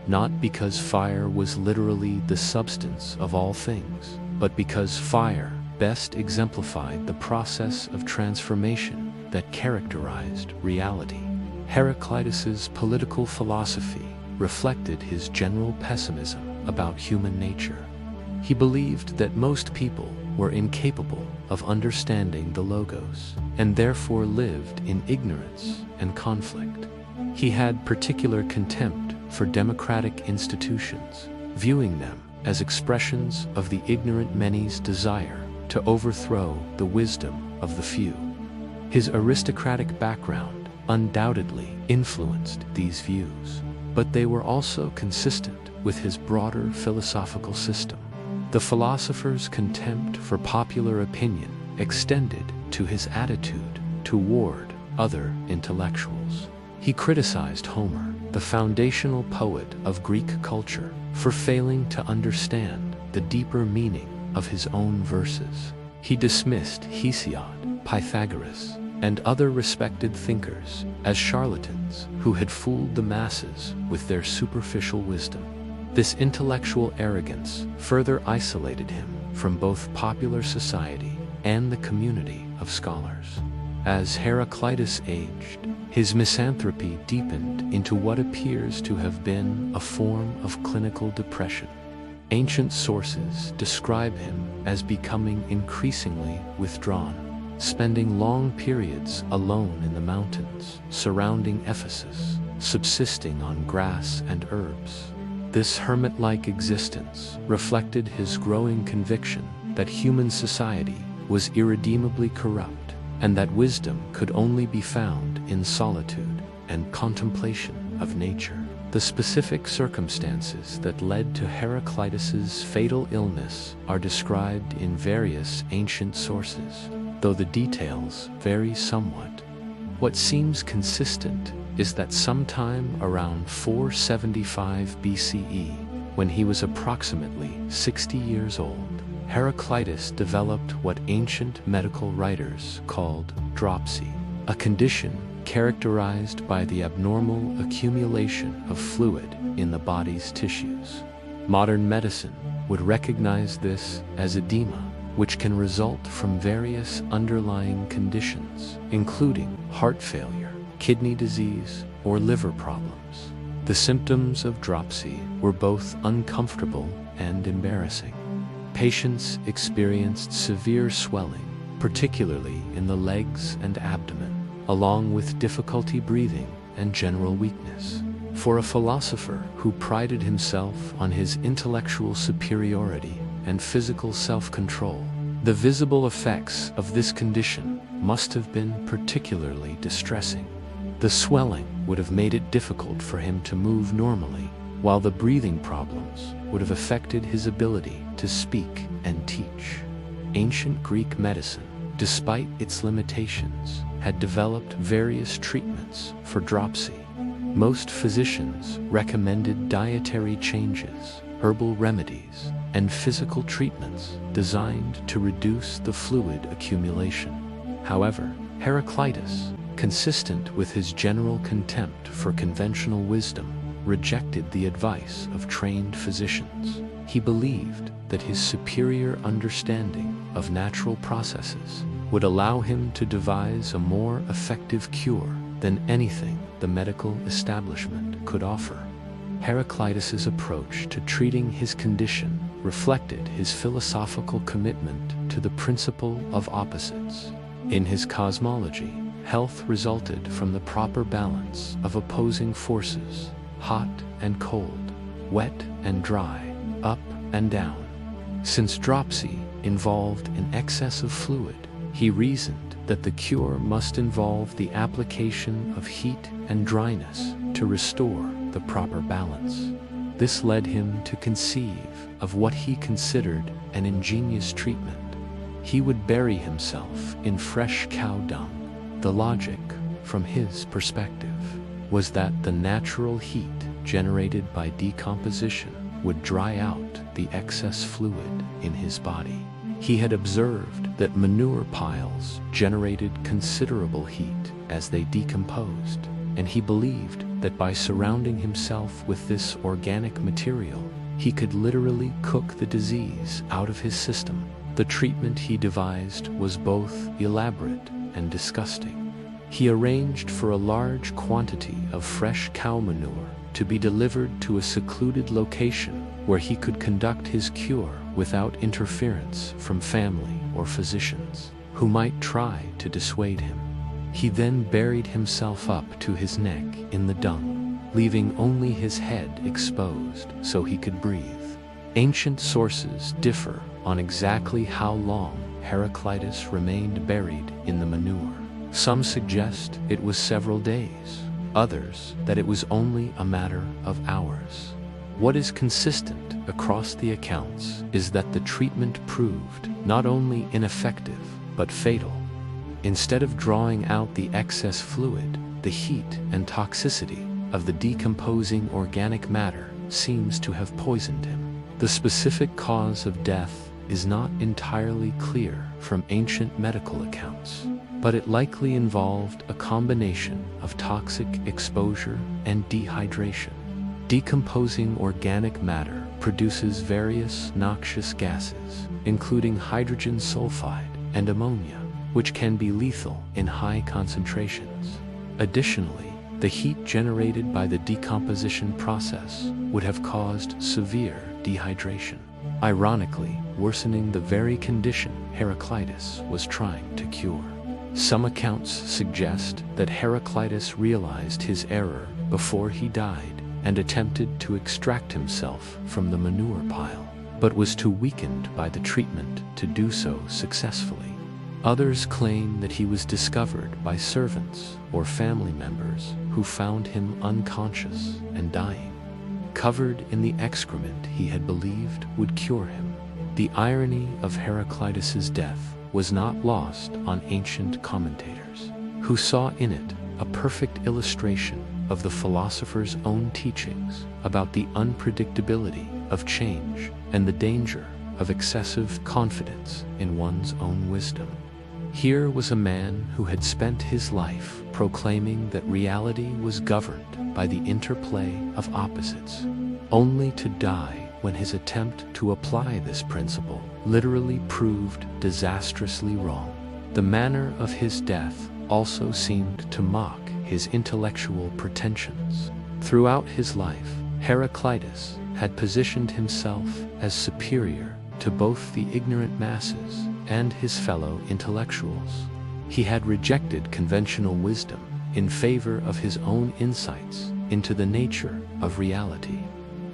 not because fire was literally the substance of all things, but because fire best exemplified the process of transformation that characterized reality. Heraclitus's political philosophy reflected his general pessimism about human nature. He believed that most people were incapable of understanding the Logos, and therefore lived in ignorance and conflict. He had particular contempt for democratic institutions, viewing them as expressions of the ignorant many's desire to overthrow the wisdom of the few. His aristocratic background undoubtedly influenced these views, but they were also consistent with his broader philosophical system. The philosopher's contempt for popular opinion extended to his attitude toward other intellectuals. He criticized Homer, the foundational poet of Greek culture, for failing to understand the deeper meaning of his own verses. He dismissed Hesiod, Pythagoras, and other respected thinkers as charlatans who had fooled the masses with their superficial wisdom. This intellectual arrogance further isolated him from both popular society and the community of scholars. As Heraclitus aged, his misanthropy deepened into what appears to have been a form of clinical depression. Ancient sources describe him as becoming increasingly withdrawn, spending long periods alone in the mountains surrounding Ephesus, subsisting on grass and herbs. This hermit-like existence reflected his growing conviction that human society was irredeemably corrupt, and that wisdom could only be found in solitude and contemplation of nature. The specific circumstances that led to Heraclitus's fatal illness are described in various ancient sources, though the details vary somewhat. What seems consistent is that sometime around 475 BCE, when he was approximately 60 years old, Heraclitus developed what ancient medical writers called dropsy, a condition characterized by the abnormal accumulation of fluid in the body's tissues. Modern medicine would recognize this as edema, which can result from various underlying conditions, including heart failure, kidney disease, or liver problems. The symptoms of dropsy were both uncomfortable and embarrassing. Patients experienced severe swelling, particularly in the legs and abdomen, along with difficulty breathing and general weakness. For a philosopher who prided himself on his intellectual superiority and physical self-control, the visible effects of this condition must have been particularly distressing. The swelling would have made it difficult for him to move normally, while the breathing problems would have affected his ability to speak and teach. Ancient Greek medicine, despite its limitations, had developed various treatments for dropsy. Most physicians recommended dietary changes, herbal remedies, and physical treatments designed to reduce the fluid accumulation. However, Heraclitus, consistent with his general contempt for conventional wisdom, rejected the advice of trained physicians. He believed that his superior understanding of natural processes would allow him to devise a more effective cure than anything the medical establishment could offer. Heraclitus's approach to treating his condition reflected his philosophical commitment to the principle of opposites. In his cosmology, health resulted from the proper balance of opposing forces, hot and cold, wet and dry, up and down. Since dropsy involved an excess of fluid, he reasoned that the cure must involve the application of heat and dryness to restore the proper balance. This led him to conceive of what he considered an ingenious treatment. He would bury himself in fresh cow dung. The logic, from his perspective, was that the natural heat generated by decomposition would dry out the excess fluid in his body. He had observed that manure piles generated considerable heat as they decomposed, and he believed that by surrounding himself with this organic material, he could literally cook the disease out of his system. The treatment he devised was both elaborate and disgusting. He arranged for a large quantity of fresh cow manure to be delivered to a secluded location where he could conduct his cure without interference from family or physicians, who might try to dissuade him. He then buried himself up to his neck in the dung, leaving only his head exposed so he could breathe. Ancient sources differ on exactly how long Heraclitus remained buried in the manure. Some suggest it was several days, others that it was only a matter of hours. What is consistent across the accounts is that the treatment proved not only ineffective, but fatal. Instead of drawing out the excess fluid, the heat and toxicity of the decomposing organic matter seems to have poisoned him. The specific cause of death is not entirely clear from ancient medical accounts, but it likely involved a combination of toxic exposure and dehydration. Decomposing organic matter produces various noxious gases, including hydrogen sulfide and ammonia, which can be lethal in high concentrations. Additionally, the heat generated by the decomposition process would have caused severe dehydration, ironically worsening the very condition Heraclitus was trying to cure. Some accounts suggest that Heraclitus realized his error before he died and attempted to extract himself from the manure pile, but was too weakened by the treatment to do so successfully. Others claim that he was discovered by servants or family members who found him unconscious and dying, covered in the excrement he had believed would cure him. The irony of Heraclitus's death was not lost on ancient commentators, who saw in it a perfect illustration of the philosopher's own teachings about the unpredictability of change and the danger of excessive confidence in one's own wisdom. Here was a man who had spent his life proclaiming that reality was governed by the interplay of opposites, only to die when his attempt to apply this principle literally proved disastrously wrong. The manner of his death also seemed to mock his intellectual pretensions. Throughout his life, Heraclitus had positioned himself as superior to both the ignorant masses and his fellow intellectuals. He had rejected conventional wisdom in favor of his own insights into the nature of reality.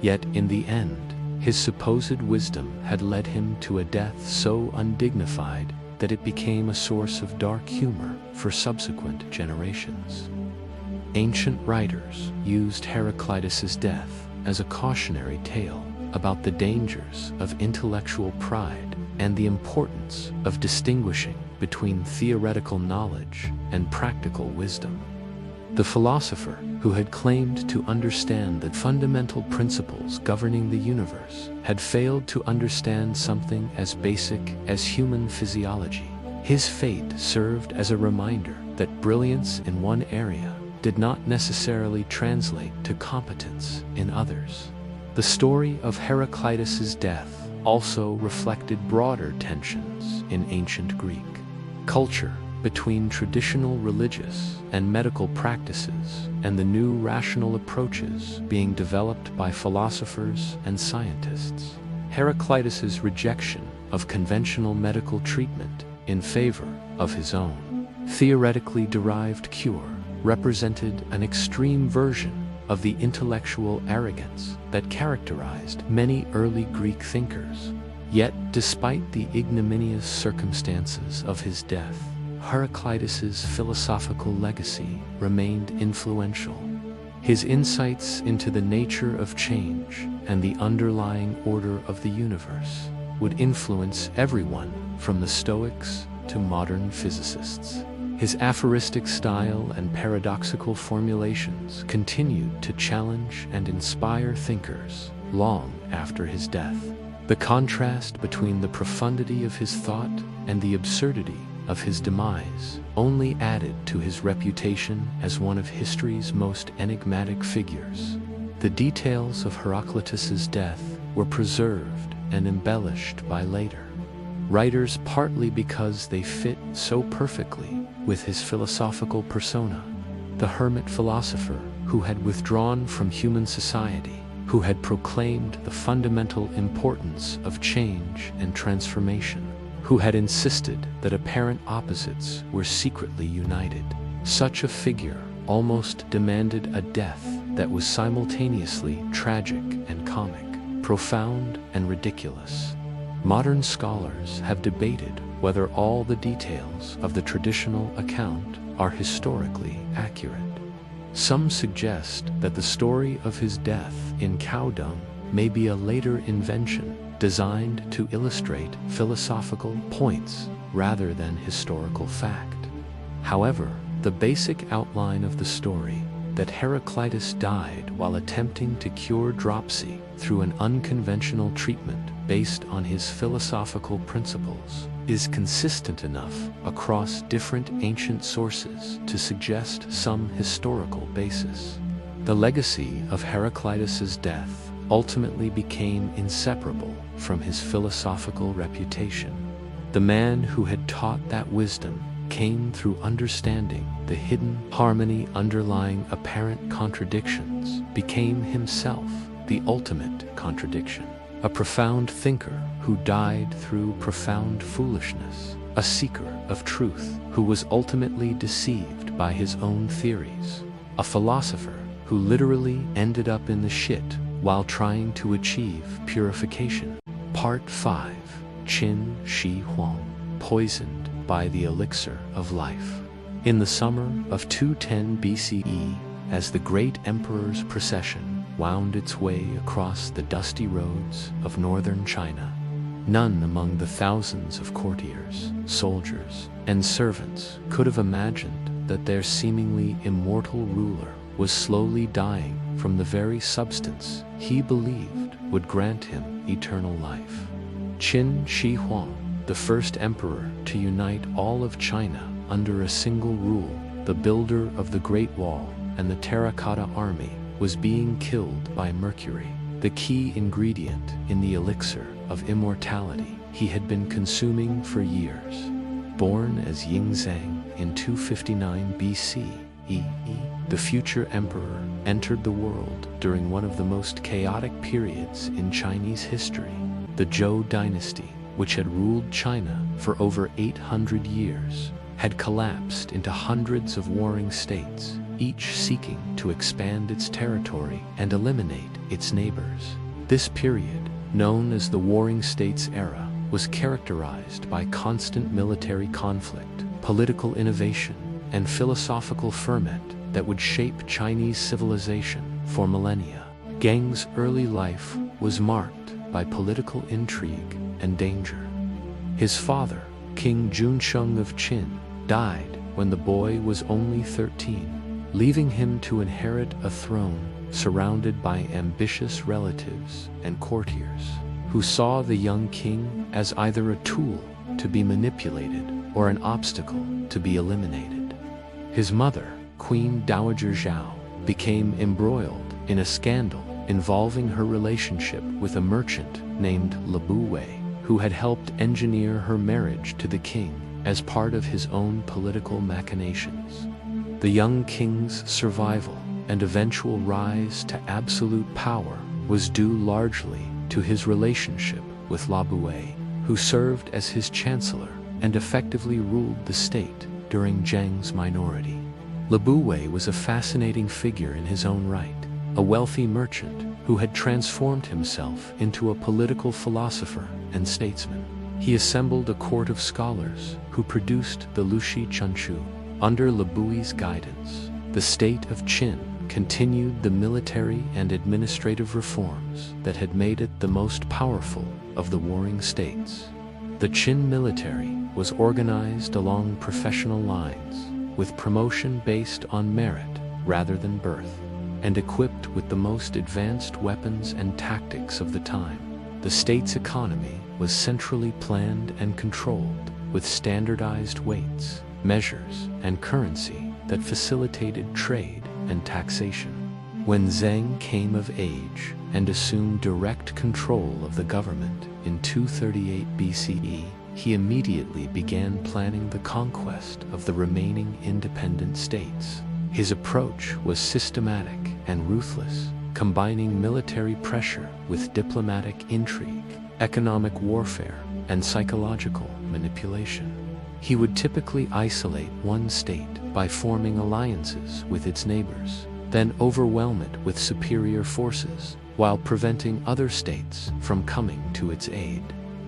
Yet in the end, his supposed wisdom had led him to a death so undignified that it became a source of dark humor for subsequent generations. Ancient writers used Heraclitus's death as a cautionary tale about the dangers of intellectual pride and the importance of distinguishing between theoretical knowledge and practical wisdom. The philosopher, who had claimed to understand the fundamental principles governing the universe, had failed to understand something as basic as human physiology. His fate served as a reminder that brilliance in one area did not necessarily translate to competence in others. The story of Heraclitus's death also reflected broader tensions in ancient Greek culture between traditional religious and medical practices and the new rational approaches being developed by philosophers and scientists. Heraclitus's rejection of conventional medical treatment in favor of his own theoretically derived cure represented an extreme version of the intellectual arrogance that characterized many early Greek thinkers. Yet, despite the ignominious circumstances of his death, Heraclitus's philosophical legacy remained influential. His insights into the nature of change and the underlying order of the universe would influence everyone from the Stoics to modern physicists. His aphoristic style and paradoxical formulations continued to challenge and inspire thinkers long after his death. The contrast between the profundity of his thought and the absurdity of his demise only added to his reputation as one of history's most enigmatic figures. The details of Heraclitus's death were preserved and embellished by later writers, partly because they fit so perfectly with his philosophical persona. The hermit philosopher who had withdrawn from human society, who had proclaimed the fundamental importance of change and transformation, who had insisted that apparent opposites were secretly united. Such a figure almost demanded a death that was simultaneously tragic and comic, profound and ridiculous. Modern scholars have debated whether all the details of the traditional account are historically accurate. Some suggest that the story of his death in cow dung may be a later invention designed to illustrate philosophical points rather than historical fact. However, the basic outline of the story, that Heraclitus died while attempting to cure dropsy through an unconventional treatment based on his philosophical principles, is consistent enough across different ancient sources to suggest some historical basis. The legacy of Heraclitus's death ultimately became inseparable from his philosophical reputation. The man who had taught that wisdom came through understanding the hidden harmony underlying apparent contradictions, became himself the ultimate contradiction. A profound thinker who died through profound foolishness, a seeker of truth who was ultimately deceived by his own theories, a philosopher who literally ended up in the shit while trying to achieve purification. Part 5. Qin Shi Huang, poisoned by the elixir of life. In the summer of 210 BCE, as the great emperor's procession wound its way across the dusty roads of northern China, none among the thousands of courtiers, soldiers, and servants could have imagined that their seemingly immortal ruler was slowly dying from the very substance he believed would grant him eternal life. Qin Shi Huang, the first emperor to unite all of China under a single rule, the builder of the Great Wall and the Terracotta Army, was being killed by mercury, the key ingredient in the elixir of immortality he had been consuming for years. Born as Yingzhang in 259 BCE, the future emperor entered the world during one of the most chaotic periods in Chinese history, the Zhou dynasty, which had ruled China for over 800 years, had collapsed into hundreds of warring states, each seeking to expand its territory and eliminate its neighbors. This period, known as the Warring States era, was characterized by constant military conflict, political innovation, and philosophical ferment that would shape Chinese civilization for millennia. Geng's early life was marked by political intrigue and danger. His father, King Junsheng of Qin, died when the boy was only 13, leaving him to inherit a throne surrounded by ambitious relatives and courtiers, who saw the young king as either a tool to be manipulated or an obstacle to be eliminated. His mother, Queen Dowager Zhao, became embroiled in a scandal involving her relationship with a merchant named Lu Wei, who had helped engineer her marriage to the king as part of his own political machinations. The young king's survival and eventual rise to absolute power was due largely to his relationship with Lu Wei, who served as his chancellor and effectively ruled the state during Geng's minority. Lu Wei was a fascinating figure in his own right, a wealthy merchant who had transformed himself into a political philosopher and statesman. He assembled a court of scholars who produced the Lushi Chunchu. Under Lu Wei's guidance, the state of Qin continued the military and administrative reforms that had made it the most powerful of the warring states. The Qin military was organized along professional lines, with promotion based on merit rather than birth, and equipped with the most advanced weapons and tactics of the time. The state's economy was centrally planned and controlled, with standardized weights, measures, and currency that facilitated trade and taxation. When Zheng came of age and assumed direct control of the government in 238 BCE, he immediately began planning the conquest of the remaining independent states. His approach was systematic and ruthless, combining military pressure with diplomatic intrigue, economic warfare, and psychological manipulation. He would typically isolate one state by forming alliances with its neighbors, then overwhelm it with superior forces, while preventing other states from coming to its aid.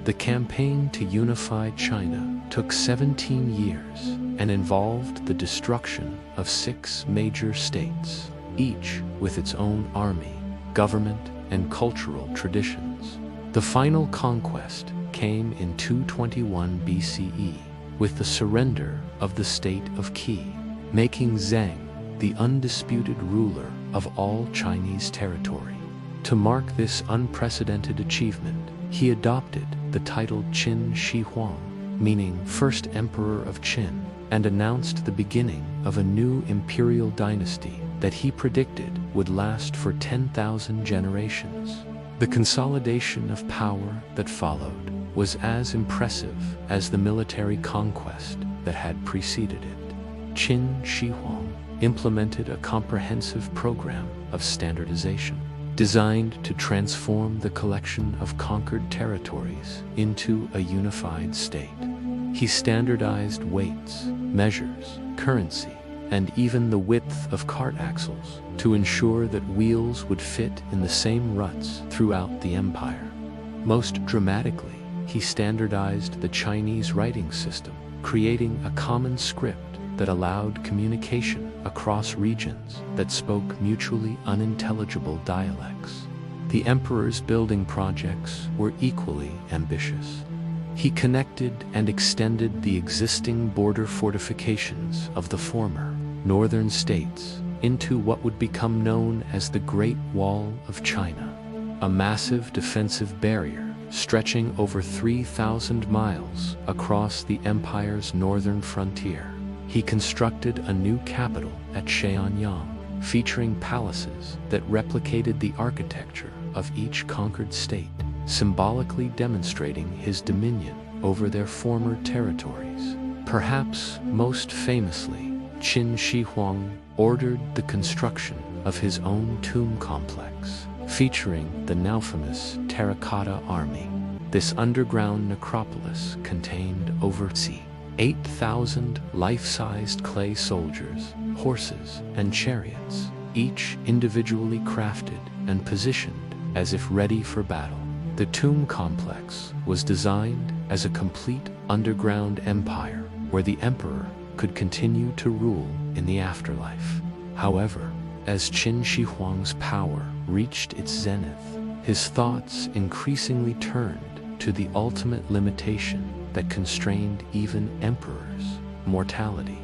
The campaign to unify China took 17 years and involved the destruction of 6 major states, each with its own army, government, and cultural traditions. The final conquest came in 221 BCE, with the surrender of the state of Qi, making Zheng the undisputed ruler of all Chinese territory. To mark this unprecedented achievement, he adopted the title Qin Shi Huang, meaning First Emperor of Qin, and announced the beginning of a new imperial dynasty that he predicted would last for 10,000 generations. The consolidation of power that followed was as impressive as the military conquest that had preceded it. Qin Shi Huang implemented a comprehensive program of standardization, designed to transform the collection of conquered territories into a unified state. He standardized weights, measures, currency, and even the width of cart axles to ensure that wheels would fit in the same ruts throughout the empire. Most dramatically, he standardized the Chinese writing system, creating a common script that allowed communication across regions that spoke mutually unintelligible dialects. The emperor's building projects were equally ambitious. He connected and extended the existing border fortifications of the former northern states into what would become known as the Great Wall of China, a massive defensive barrier stretching over 3,000 miles across the empire's northern frontier. He constructed a new capital at Xianyang, featuring palaces that replicated the architecture of each conquered state, symbolically demonstrating his dominion over their former territories. Perhaps most famously, Qin Shi Huang ordered the construction of his own tomb complex, featuring the now famous Terracotta Army. This underground necropolis contained over 8,000 life-sized clay soldiers, horses, and chariots, each individually crafted and positioned as if ready for battle. The tomb complex was designed as a complete underground empire where the emperor could continue to rule in the afterlife. However, as Qin Shi Huang's power reached its zenith, his thoughts increasingly turned to the ultimate limitation that constrained even emperors: mortality.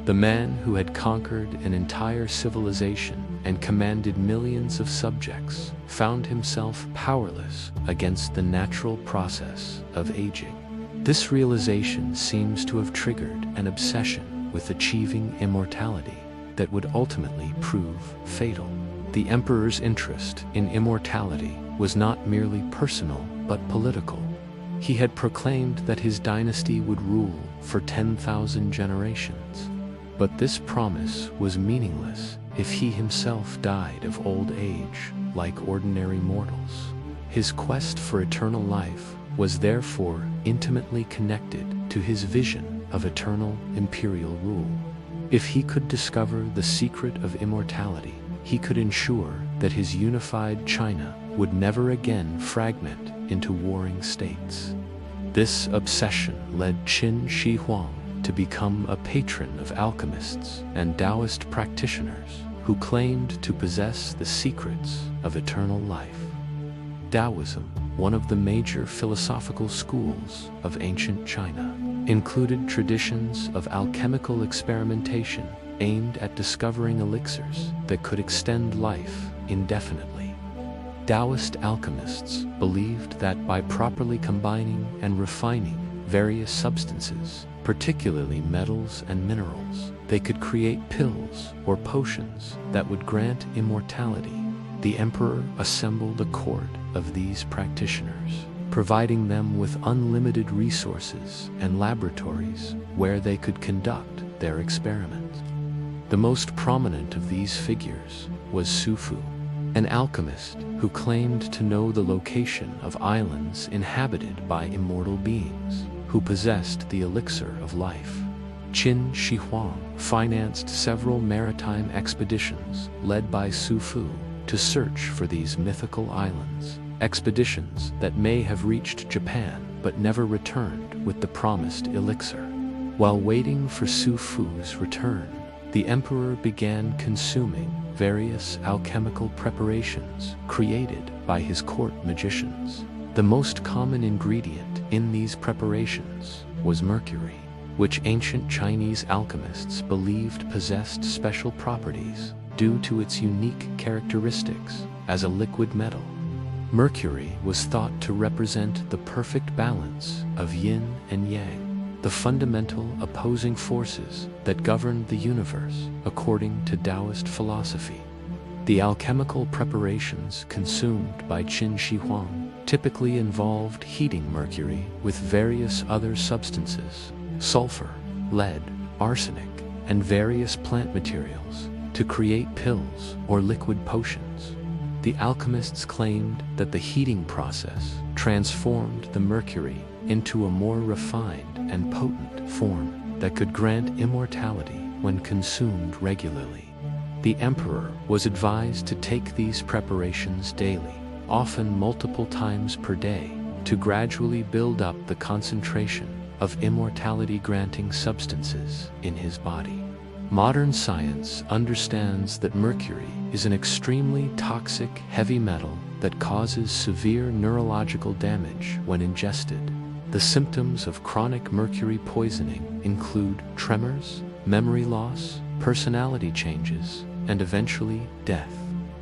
The man who had conquered an entire civilization and commanded millions of subjects found himself powerless against the natural process of aging. This realization seems to have triggered an obsession with achieving immortality that would ultimately prove fatal. The emperor's interest in immortality was not merely personal but political. He had proclaimed that his dynasty would rule for 10,000 generations. But this promise was meaningless if he himself died of old age like ordinary mortals. His quest for eternal life was therefore intimately connected to his vision of eternal imperial rule. If he could discover the secret of immortality, he could ensure that his unified China would never again fragment into warring states. This obsession led Qin Shi Huang to become a patron of alchemists and Taoist practitioners who claimed to possess the secrets of eternal life. Taoism, one of the major philosophical schools of ancient China, included traditions of alchemical experimentation aimed at discovering elixirs that could extend life indefinitely. Taoist alchemists believed that by properly combining and refining various substances, particularly metals and minerals, they could create pills or potions that would grant immortality. The emperor assembled a court of these practitioners, providing them with unlimited resources and laboratories where they could conduct their experiments. The most prominent of these figures was Su Fu, an alchemist who claimed to know the location of islands inhabited by immortal beings who possessed the elixir of life. Qin Shi Huang financed several maritime expeditions led by Su Fu to search for these mythical islands, expeditions that may have reached Japan but never returned with the promised elixir. While waiting for Su Fu's return, the emperor began consuming various alchemical preparations created by his court magicians. The most common ingredient in these preparations was mercury, which ancient Chinese alchemists believed possessed special properties due to its unique characteristics as a liquid metal. Mercury was thought to represent the perfect balance of yin and yang, the fundamental opposing forces that governed the universe according to Taoist philosophy. The alchemical preparations consumed by Qin Shi Huang typically involved heating mercury with various other substances, sulfur, lead, arsenic, and various plant materials, to create pills or liquid potions. The alchemists claimed that the heating process transformed the mercury into a more refined and potent form that could grant immortality when consumed regularly. The emperor was advised to take these preparations daily, often multiple times per day, to gradually build up the concentration of immortality-granting substances in his body. Modern science understands that mercury is an extremely toxic heavy metal that causes severe neurological damage when ingested. The symptoms of chronic mercury poisoning include tremors, memory loss, personality changes, and eventually death.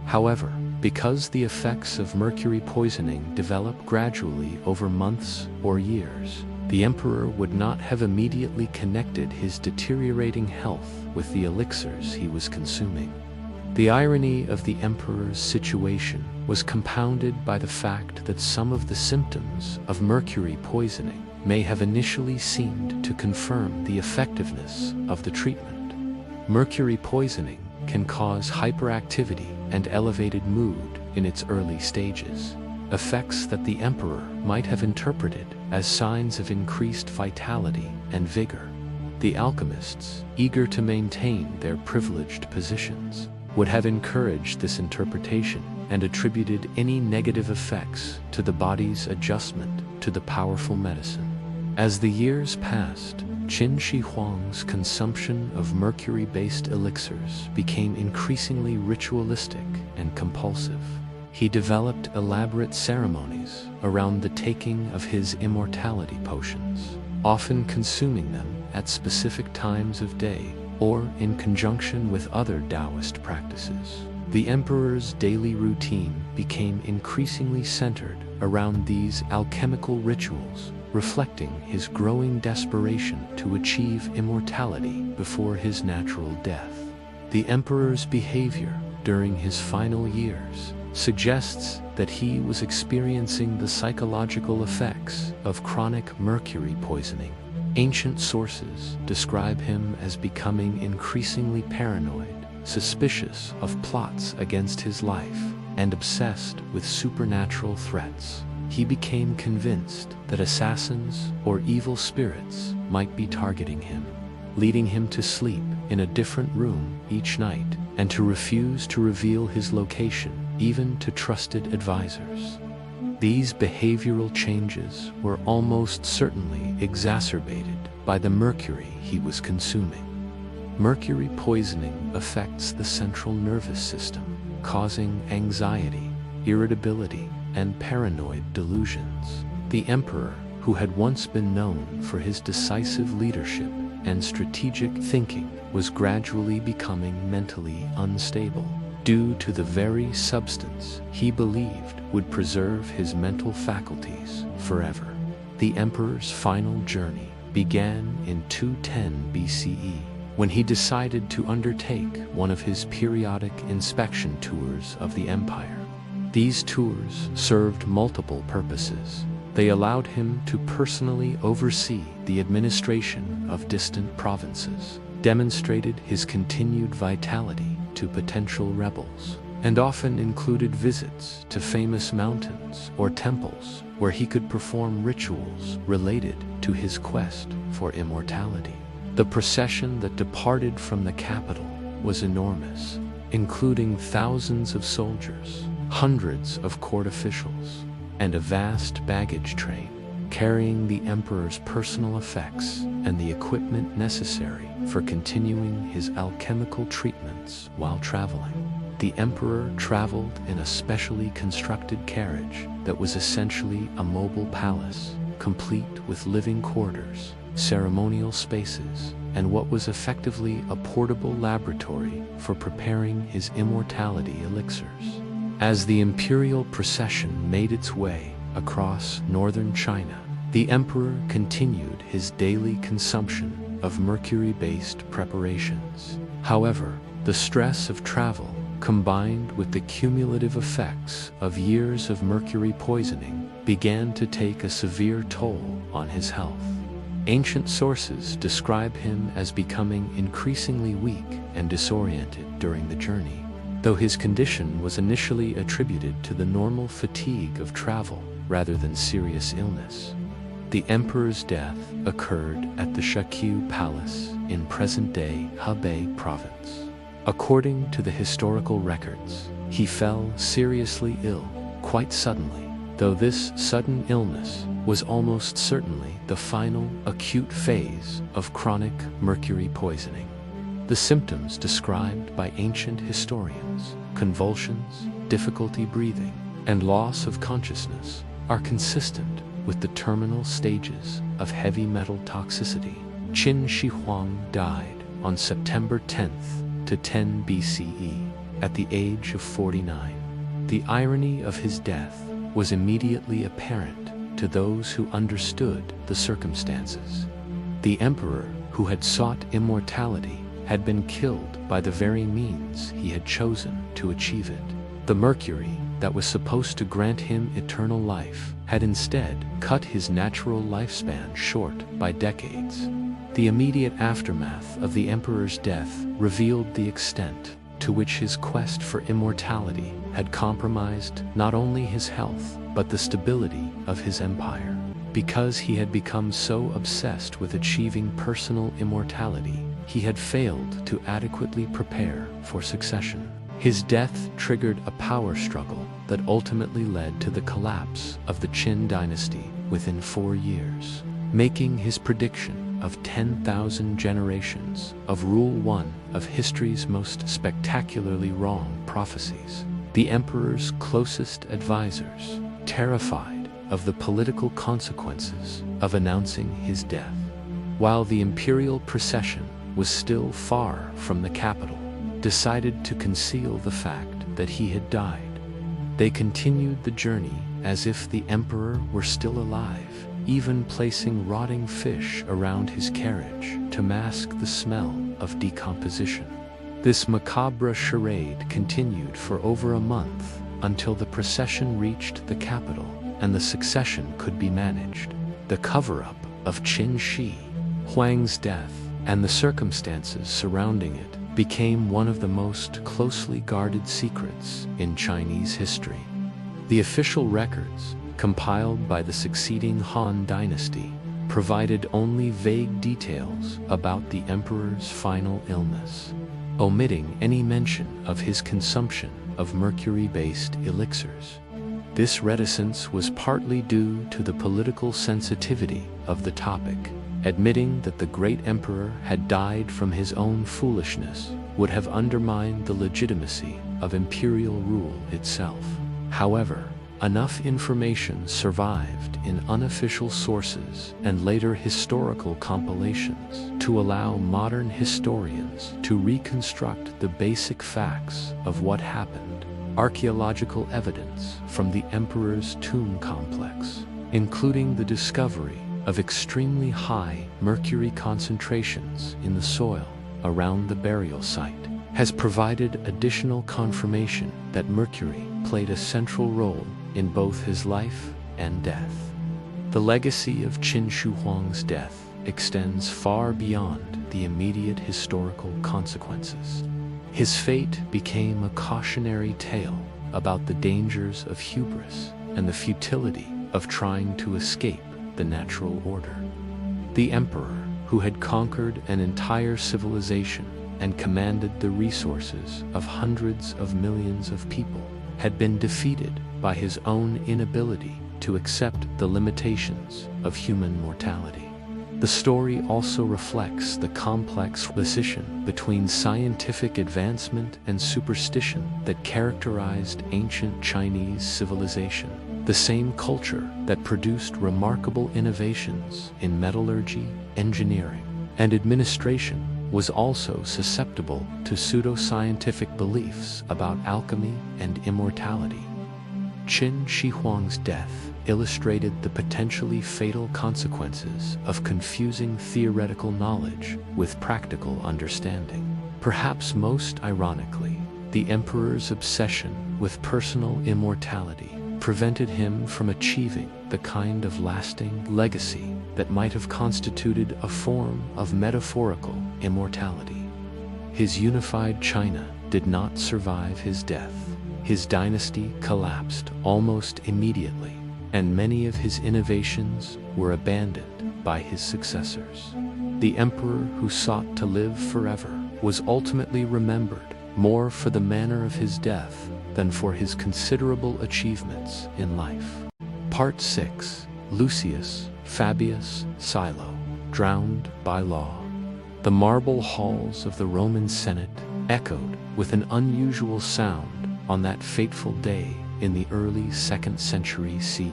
However, because the effects of mercury poisoning develop gradually over months or years, the emperor would not have immediately connected his deteriorating health with the elixirs he was consuming. The irony of the emperor's situation was compounded by the fact that some of the symptoms of mercury poisoning may have initially seemed to confirm the effectiveness of the treatment. Mercury poisoning can cause hyperactivity and elevated mood in its early stages, effects that the emperor might have interpreted as signs of increased vitality and vigor. The alchemists, eager to maintain their privileged positions, would have encouraged this interpretation and attributed any negative effects to the body's adjustment to the powerful medicine. As the years passed, Qin Shi Huang's consumption of mercury-based elixirs became increasingly ritualistic and compulsive. He developed elaborate ceremonies around the taking of his immortality potions, often consuming them at specific times of day or in conjunction with other Taoist practices. The emperor's daily routine became increasingly centered around these alchemical rituals, reflecting his growing desperation to achieve immortality before his natural death. The emperor's behavior during his final years suggests that he was experiencing the psychological effects of chronic mercury poisoning. Ancient sources describe him as becoming increasingly paranoid, suspicious of plots against his life, and obsessed with supernatural threats. He became convinced that assassins or evil spirits might be targeting him, leading him to sleep in a different room each night and to refuse to reveal his location even to trusted advisors. These behavioral changes were almost certainly exacerbated by the mercury he was consuming. Mercury poisoning affects the central nervous system, causing anxiety, irritability, and paranoid delusions. The emperor, who had once been known for his decisive leadership and strategic thinking, was gradually becoming mentally unstable due to the very substance he believed would preserve his mental faculties forever. The emperor's final journey began in 210 BCE, when he decided to undertake one of his periodic inspection tours of the empire. These tours served multiple purposes. They allowed him to personally oversee the administration of distant provinces, demonstrated his continued vitality to potential rebels, and often included visits to famous mountains or temples where he could perform rituals related to his quest for immortality. The procession that departed from the capital was enormous, including thousands of soldiers, hundreds of court officials, and a vast baggage train carrying the emperor's personal effects and the equipment necessary for continuing his alchemical treatments while traveling. The emperor traveled in a specially constructed carriage that was essentially a mobile palace, complete with living quarters, ceremonial spaces, and what was effectively a portable laboratory for preparing his immortality elixirs. As the imperial procession made its way across northern China, the emperor continued his daily consumption of mercury-based preparations. However, the stress of travel, combined with the cumulative effects of years of mercury poisoning, began to take a severe toll on his health. Ancient sources describe him as becoming increasingly weak and disoriented during the journey. Though his condition was initially attributed to the normal fatigue of travel rather than serious illness. The emperor's death occurred at the Shakyu Palace in present-day Hebei province. According to the historical records, he fell seriously ill quite suddenly, though this sudden illness was almost certainly the final acute phase of chronic mercury poisoning. The symptoms described by ancient historians, convulsions, difficulty breathing, and loss of consciousness, are consistent with the terminal stages of heavy metal toxicity. Qin Shi Huang died on September 10th to 10 BCE at the age of 49. The irony of his death was immediately apparent to those who understood the circumstances. The emperor, who had sought immortality, had been killed by the very means he had chosen to achieve it. The mercury that was supposed to grant him eternal life had instead cut his natural lifespan short by decades. The immediate aftermath of the emperor's death revealed the extent to which his quest for immortality had compromised not only his health, but the stability of his empire. because he had become so obsessed with achieving personal immortality, he had failed to adequately prepare for succession. His death triggered a power struggle that ultimately led to the collapse of the Qin dynasty within 4 years, making his prediction of 10,000 generations of rule one of history's most spectacularly wrong prophecies. The emperor's closest advisors, terrified of the political consequences of announcing his death, while the imperial procession was still far from the capital, decided to conceal the fact that he had died. They continued the journey as if the emperor were still alive, even placing rotting fish around his carriage to mask the smell of decomposition. This macabre charade continued for over a month until the procession reached the capital and the succession could be managed. The cover-up of Qin Shi Huang's death and the circumstances surrounding it became one of the most closely guarded secrets in Chinese history. The official records, compiled by the succeeding Han Dynasty, provided only vague details about the emperor's final illness, omitting any mention of his consumption of mercury-based elixirs. This reticence was partly due to the political sensitivity of the topic. Admitting that the great emperor had died from his own foolishness would have undermined the legitimacy of imperial rule itself. However, enough information survived in unofficial sources and later historical compilations to allow modern historians to reconstruct the basic facts of what happened. Archaeological evidence from the emperor's tomb complex, including the discovery of extremely high mercury concentrations in the soil around the burial site, has provided additional confirmation that mercury played a central role in both his life and death. The legacy of Qin Shi Huang's death extends far beyond the immediate historical consequences. His fate became a cautionary tale about the dangers of hubris and the futility of trying to escape the natural order. The emperor, who had conquered an entire civilization and commanded the resources of hundreds of millions of people, had been defeated by his own inability to accept the limitations of human mortality. The story also reflects the complex opposition between scientific advancement and superstition that characterized ancient Chinese civilization. The same culture that produced remarkable innovations in metallurgy, engineering, and administration was also susceptible to pseudoscientific beliefs about alchemy and immortality. Qin Shi Huang's death illustrated the potentially fatal consequences of confusing theoretical knowledge with practical understanding. Perhaps most ironically, the emperor's obsession with personal immortality prevented him from achieving the kind of lasting legacy that might have constituted a form of metaphorical immortality. His unified China did not survive his death. His dynasty collapsed almost immediately, and many of his innovations were abandoned by his successors. The emperor who sought to live forever was ultimately remembered more for the manner of his death than for his considerable achievements in life. Part 6. Lucius Fabius Silo, drowned by law. The marble halls of the Roman Senate echoed with an unusual sound on that fateful day in the early 2nd century CE.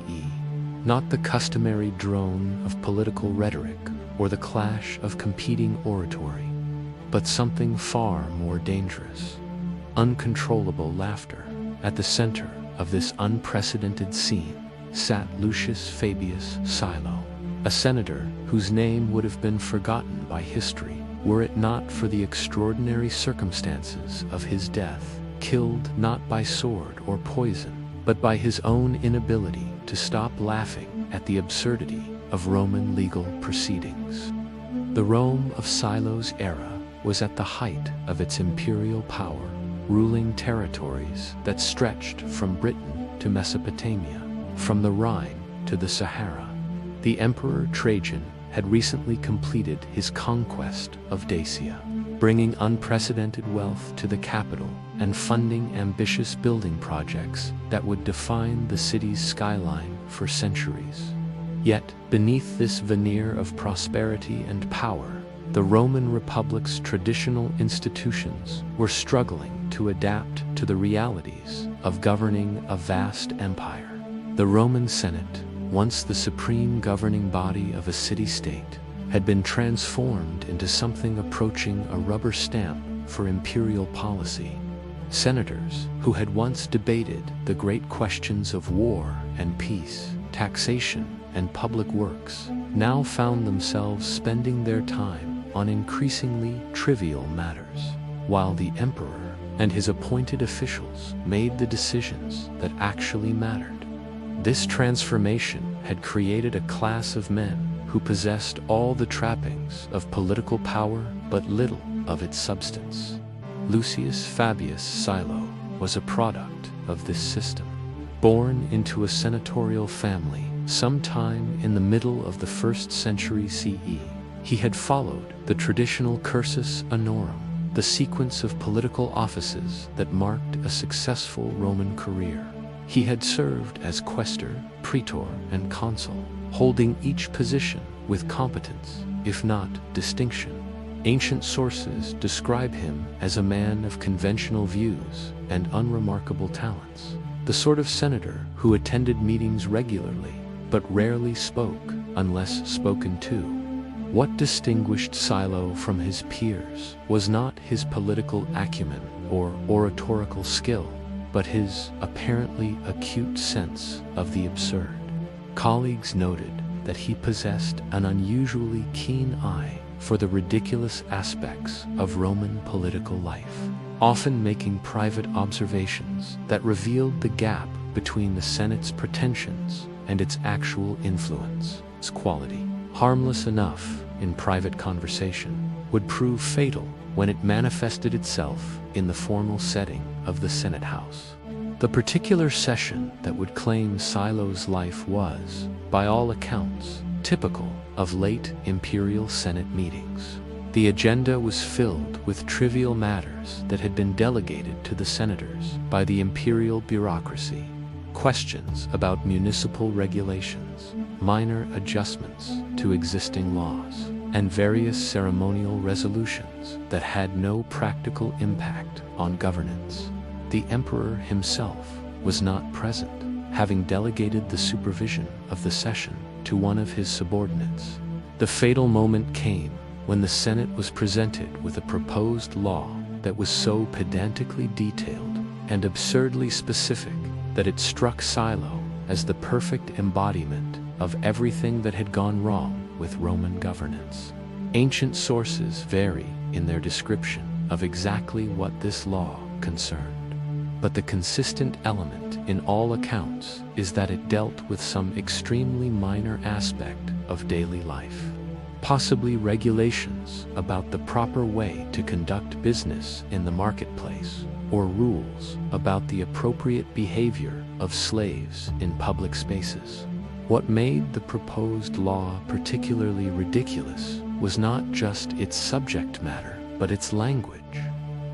Not the customary drone of political rhetoric or the clash of competing oratory, but something far more dangerous. Uncontrollable laughter. At the center of this unprecedented scene sat Lucius Fabius Silo, a senator whose name would have been forgotten by history were it not for the extraordinary circumstances of his death, killed not by sword or poison, but by his own inability to stop laughing at the absurdity of Roman legal proceedings. The Rome of Silo's era was at the height of its imperial power, ruling territories that stretched from Britain to Mesopotamia, from the Rhine to the Sahara. The Emperor Trajan had recently completed his conquest of Dacia, bringing unprecedented wealth to the capital and funding ambitious building projects that would define the city's skyline for centuries. Yet, beneath this veneer of prosperity and power, the Roman Republic's traditional institutions were struggling to adapt to the realities of governing a vast empire. The Roman Senate, once the supreme governing body of a city-state, had been transformed into something approaching a rubber stamp for imperial policy. Senators, who had once debated the great questions of war and peace, taxation and public works, now found themselves spending their time on increasingly trivial matters, while the emperor and his appointed officials made the decisions that actually mattered. This transformation had created a class of men who possessed all the trappings of political power but little of its substance. Lucius Fabius Silo was a product of this system. Born into a senatorial family sometime in the middle of the 1st century CE, he had followed the traditional cursus honorum, the sequence of political offices that marked a successful Roman career. He had served as quaestor, praetor, and consul, holding each position with competence, if not distinction. Ancient sources describe him as a man of conventional views and unremarkable talents, the sort of senator who attended meetings regularly, but rarely spoke unless spoken to. What distinguished Silo from his peers was not his political acumen or oratorical skill, but his apparently acute sense of the absurd. Colleagues noted that he possessed an unusually keen eye for the ridiculous aspects of Roman political life, often making private observations that revealed the gap between the Senate's pretensions and its actual influence. Its quality, harmless enough in private conversation, would prove fatal when it manifested itself in the formal setting of the Senate House. The particular session that would claim Silo's life was, by all accounts, typical of late imperial Senate meetings. The agenda was filled with trivial matters that had been delegated to the senators by the imperial bureaucracy. Questions about municipal regulations, minor adjustments to existing laws, and various ceremonial resolutions that had no practical impact on governance. The emperor himself was not present, having delegated the supervision of the session to one of his subordinates. The fatal moment came when the Senate was presented with a proposed law that was so pedantically detailed and absurdly specific that it struck Silo as the perfect embodiment of everything that had gone wrong with Roman governance. Ancient sources vary in their description of exactly what this law concerned, but the consistent element in all accounts is that it dealt with some extremely minor aspect of daily life, possibly regulations about the proper way to conduct business in the marketplace, or rules about the appropriate behavior of slaves in public spaces. What made the proposed law particularly ridiculous was not just its subject matter, but its language.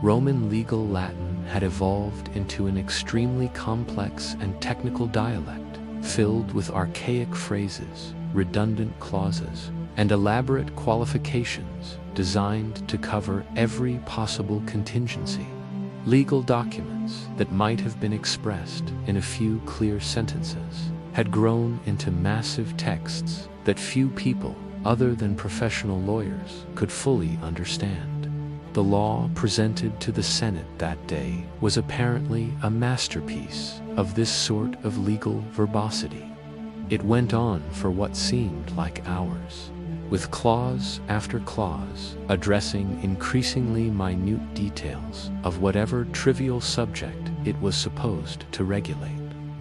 Roman legal Latin had evolved into an extremely complex and technical dialect, filled with archaic phrases, redundant clauses, and elaborate qualifications designed to cover every possible contingency. Legal documents that might have been expressed in a few clear sentences had grown into massive texts that few people, other than professional lawyers, could fully understand. The law presented to the Senate that day was apparently a masterpiece of this sort of legal verbosity. It went on for what seemed like hours, with clause after clause addressing increasingly minute details of whatever trivial subject it was supposed to regulate.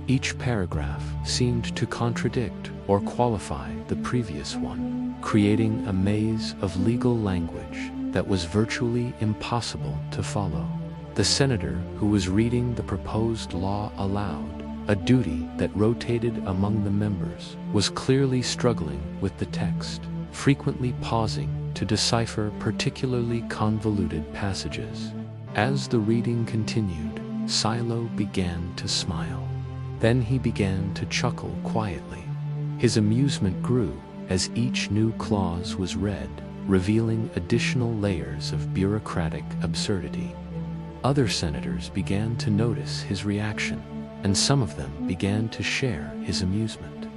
Each paragraph seemed to contradict or qualify the previous one, creating a maze of legal language that was virtually impossible to follow. The senator who was reading the proposed law aloud a duty that rotated among the members, was clearly struggling with the text, frequently pausing to decipher particularly convoluted passages. As the reading continued, Silo began to smile. Then he began to chuckle quietly. His amusement grew as each new clause was read, revealing additional layers of bureaucratic absurdity. Other senators began to notice his reaction, and some of them began to share his amusement.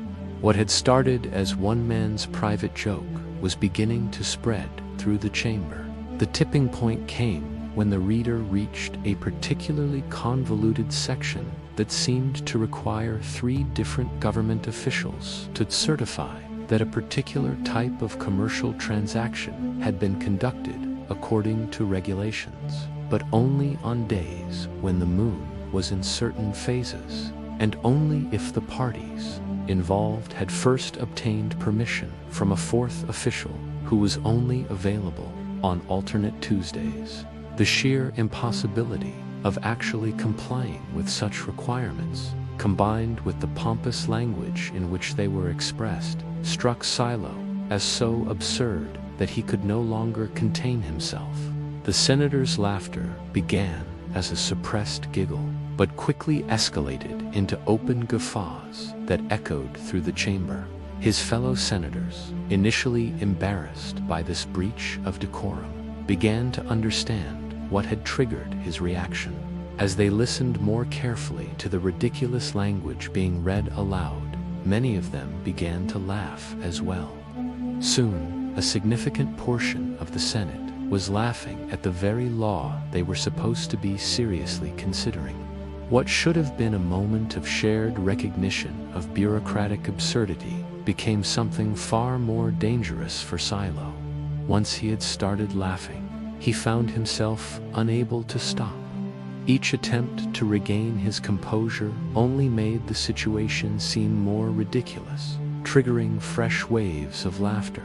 What had started as one man's private joke was beginning to spread through the chamber. The tipping point came when the reader reached a particularly convoluted section that seemed to require 3 different government officials to certify that a particular type of commercial transaction had been conducted according to regulations, but only on days when the moon was in certain phases, and only if the parties involved had first obtained permission from a 4th official who was only available on alternate Tuesdays. The sheer impossibility of actually complying with such requirements, combined with the pompous language in which they were expressed, struck Silo as so absurd that he could no longer contain himself. The senator's laughter began as a suppressed giggle, but quickly escalated into open guffaws that echoed through the chamber. His fellow senators, initially embarrassed by this breach of decorum, began to understand what had triggered his reaction. As they listened more carefully to the ridiculous language being read aloud, many of them began to laugh as well. Soon, a significant portion of the Senate was laughing at the very law they were supposed to be seriously considering. What should have been a moment of shared recognition of bureaucratic absurdity became something far more dangerous for Silo. Once he had started laughing, he found himself unable to stop. Each attempt to regain his composure only made the situation seem more ridiculous, triggering fresh waves of laughter.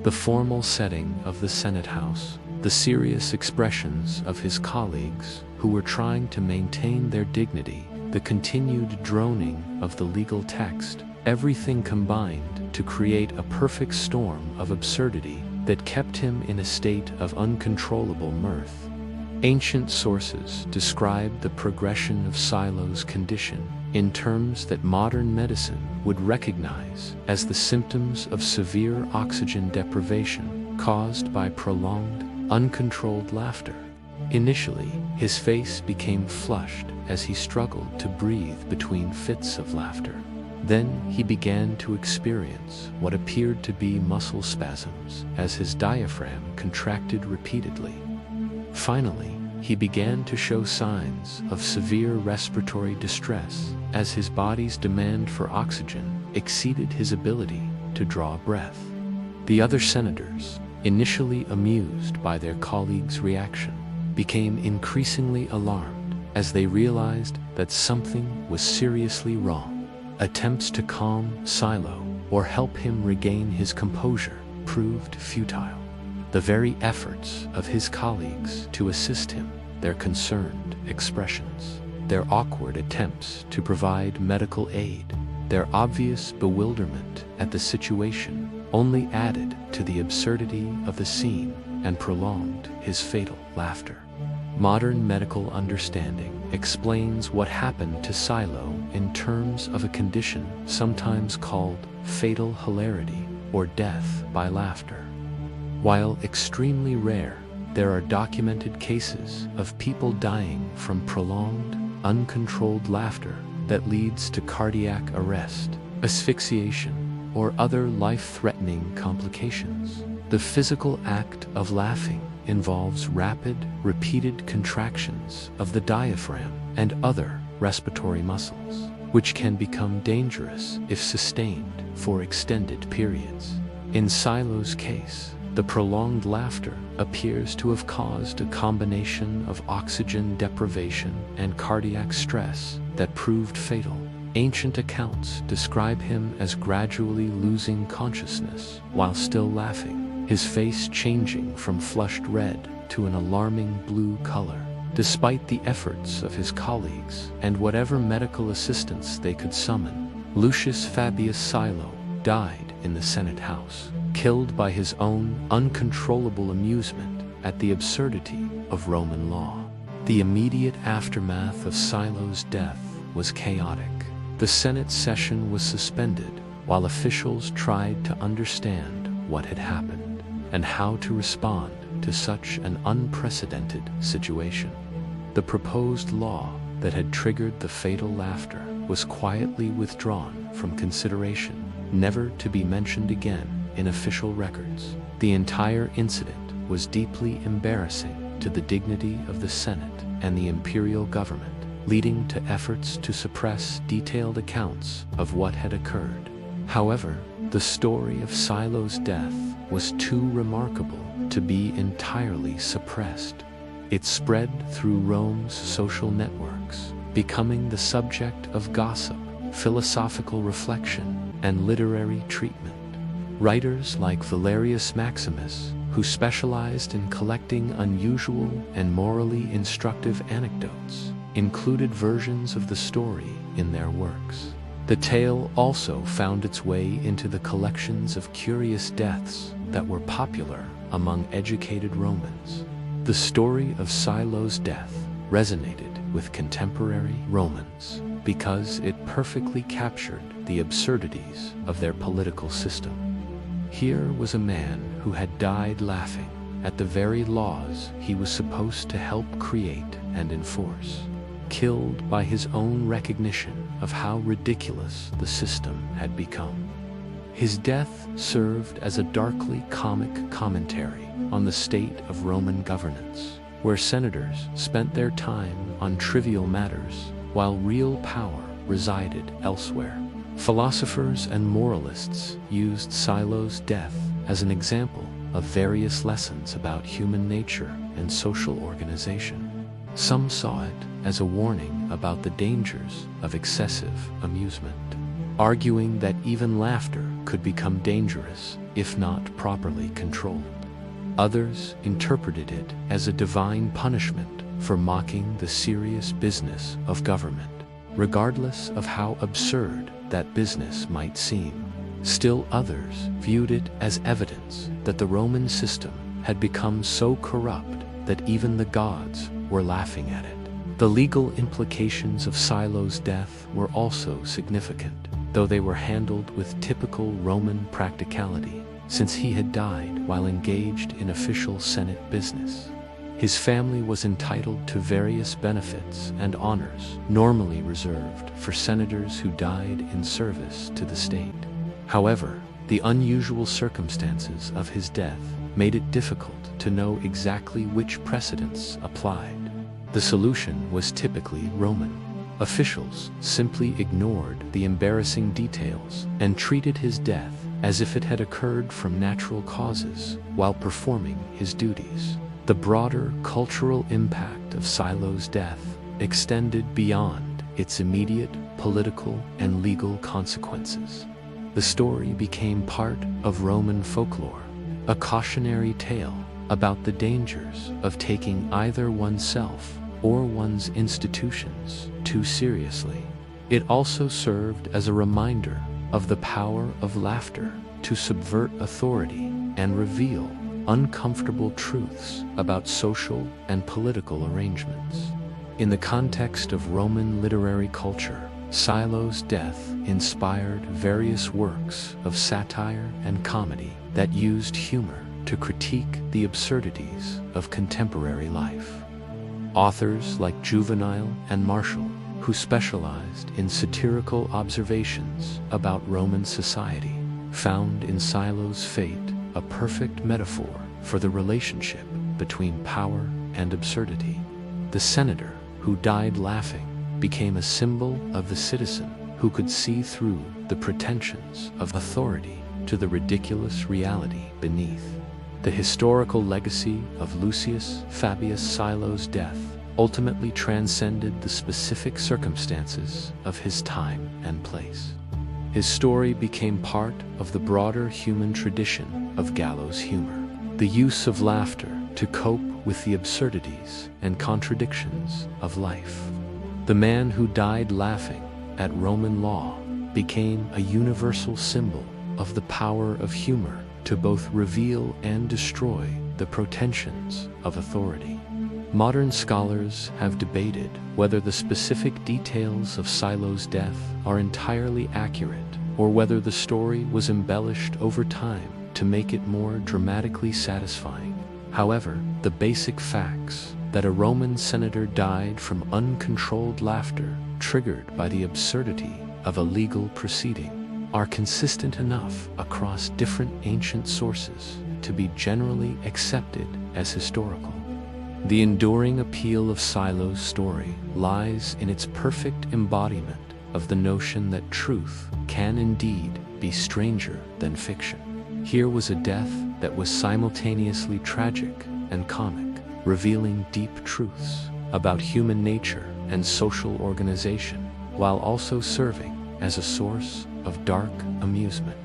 The formal setting of the Senate House, the serious expressions of his colleagues who were trying to maintain their dignity, the continued droning of the legal text, everything combined to create a perfect storm of absurdity that kept him in a state of uncontrollable mirth. Ancient sources describe the progression of Silo's condition in terms that modern medicine would recognize as the symptoms of severe oxygen deprivation caused by prolonged, uncontrolled laughter. Initially, his face became flushed as he struggled to breathe between fits of laughter. Then he began to experience what appeared to be muscle spasms as his diaphragm contracted repeatedly. Finally, he began to show signs of severe respiratory distress as his body's demand for oxygen exceeded his ability to draw breath. The other senators, initially amused by their colleagues' reaction, became increasingly alarmed as they realized that something was seriously wrong. Attempts to calm Silo or help him regain his composure proved futile. The very efforts of his colleagues to assist him, their concerned expressions, their awkward attempts to provide medical aid, their obvious bewilderment at the situation only added to the absurdity of the scene and prolonged his fatal laughter. Modern medical understanding explains what happened to Silo in terms of a condition sometimes called fatal hilarity or death by laughter. While extremely rare, there are documented cases of people dying from prolonged, uncontrolled laughter that leads to cardiac arrest, asphyxiation, or other life-threatening complications. The physical act of laughing involves rapid, repeated contractions of the diaphragm and other respiratory muscles, which can become dangerous if sustained for extended periods. In Silo's case, the prolonged laughter appears to have caused a combination of oxygen deprivation and cardiac stress that proved fatal. Ancient accounts describe him as gradually losing consciousness while still laughing, his face changing from flushed red to an alarming blue color. Despite the efforts of his colleagues and whatever medical assistance they could summon, Lucius Fabius Silo died in the Senate House, killed by his own uncontrollable amusement at the absurdity of Roman law. The immediate aftermath of Silo's death was chaotic. The Senate session was suspended while officials tried to understand what had happened and how to respond to such an unprecedented situation. The proposed law that had triggered the fatal laughter was quietly withdrawn from consideration, never to be mentioned again in official records. The entire incident was deeply embarrassing to the dignity of the Senate and the imperial government, leading to efforts to suppress detailed accounts of what had occurred. However, the story of Silo's death was too remarkable to be entirely suppressed. It spread through Rome's social networks, becoming the subject of gossip, philosophical reflection, and literary treatment. Writers like Valerius Maximus, who specialized in collecting unusual and morally instructive anecdotes, included versions of the story in their works. The tale also found its way into the collections of curious deaths that were popular among educated Romans. The story of Silo's death resonated with contemporary Romans because it perfectly captured the absurdities of their political system. Here was a man who had died laughing at the very laws he was supposed to help create and enforce, killed by his own recognition of how ridiculous the system had become. His death served as a darkly comic commentary on the state of Roman governance, where senators spent their time on trivial matters while real power resided elsewhere. Philosophers and moralists used Silo's death as an example of various lessons about human nature and social organization. Some saw it as a warning about the dangers of excessive amusement, arguing that even laughter could become dangerous if not properly controlled. Others interpreted it as a divine punishment for mocking the serious business of government, regardless of how absurd that business might seem. Still others viewed it as evidence that the Roman system had become so corrupt that even the gods were laughing at it. The legal implications of Silo's death were also significant, though they were handled with typical Roman practicality, since he had died while engaged in official Senate business. His family was entitled to various benefits and honors normally reserved for senators who died in service to the state. However, the unusual circumstances of his death made it difficult to know exactly which precedents applied. The solution was typically Roman. Officials simply ignored the embarrassing details and treated his death as if it had occurred from natural causes while performing his duties. The broader cultural impact of Silo's death extended beyond its immediate political and legal consequences. The story became part of Roman folklore, a cautionary tale about the dangers of taking either oneself or one's institutions too seriously. It also served as a reminder of the power of laughter to subvert authority and reveal uncomfortable truths about social and political arrangements. In the context of Roman literary culture, Silo's death inspired various works of satire and comedy that used humor to critique the absurdities of contemporary life. Authors like Juvenal and Martial, who specialized in satirical observations about Roman society, found in Silo's fate a perfect metaphor for the relationship between power and absurdity. The senator who died laughing became a symbol of the citizen who could see through the pretensions of authority to the ridiculous reality beneath. The historical legacy of Lucius Fabius Silo's death ultimately transcended the specific circumstances of his time and place. His story became part of the broader human tradition of gallows humor. The use of laughter to cope with the absurdities and contradictions of life. The man who died laughing at Roman law became a universal symbol of the power of humor to both reveal and destroy the pretensions of authority. Modern scholars have debated whether the specific details of Silo's death are entirely accurate, or whether the story was embellished over time to make it more dramatically satisfying. However, the basic facts that a Roman senator died from uncontrolled laughter triggered by the absurdity of a legal proceeding are consistent enough across different ancient sources to be generally accepted as historical. The enduring appeal of Silo's story lies in its perfect embodiment of the notion that truth can indeed be stranger than fiction. Here was a death that was simultaneously tragic and comic, revealing deep truths about human nature and social organization, while also serving as a source of dark amusement.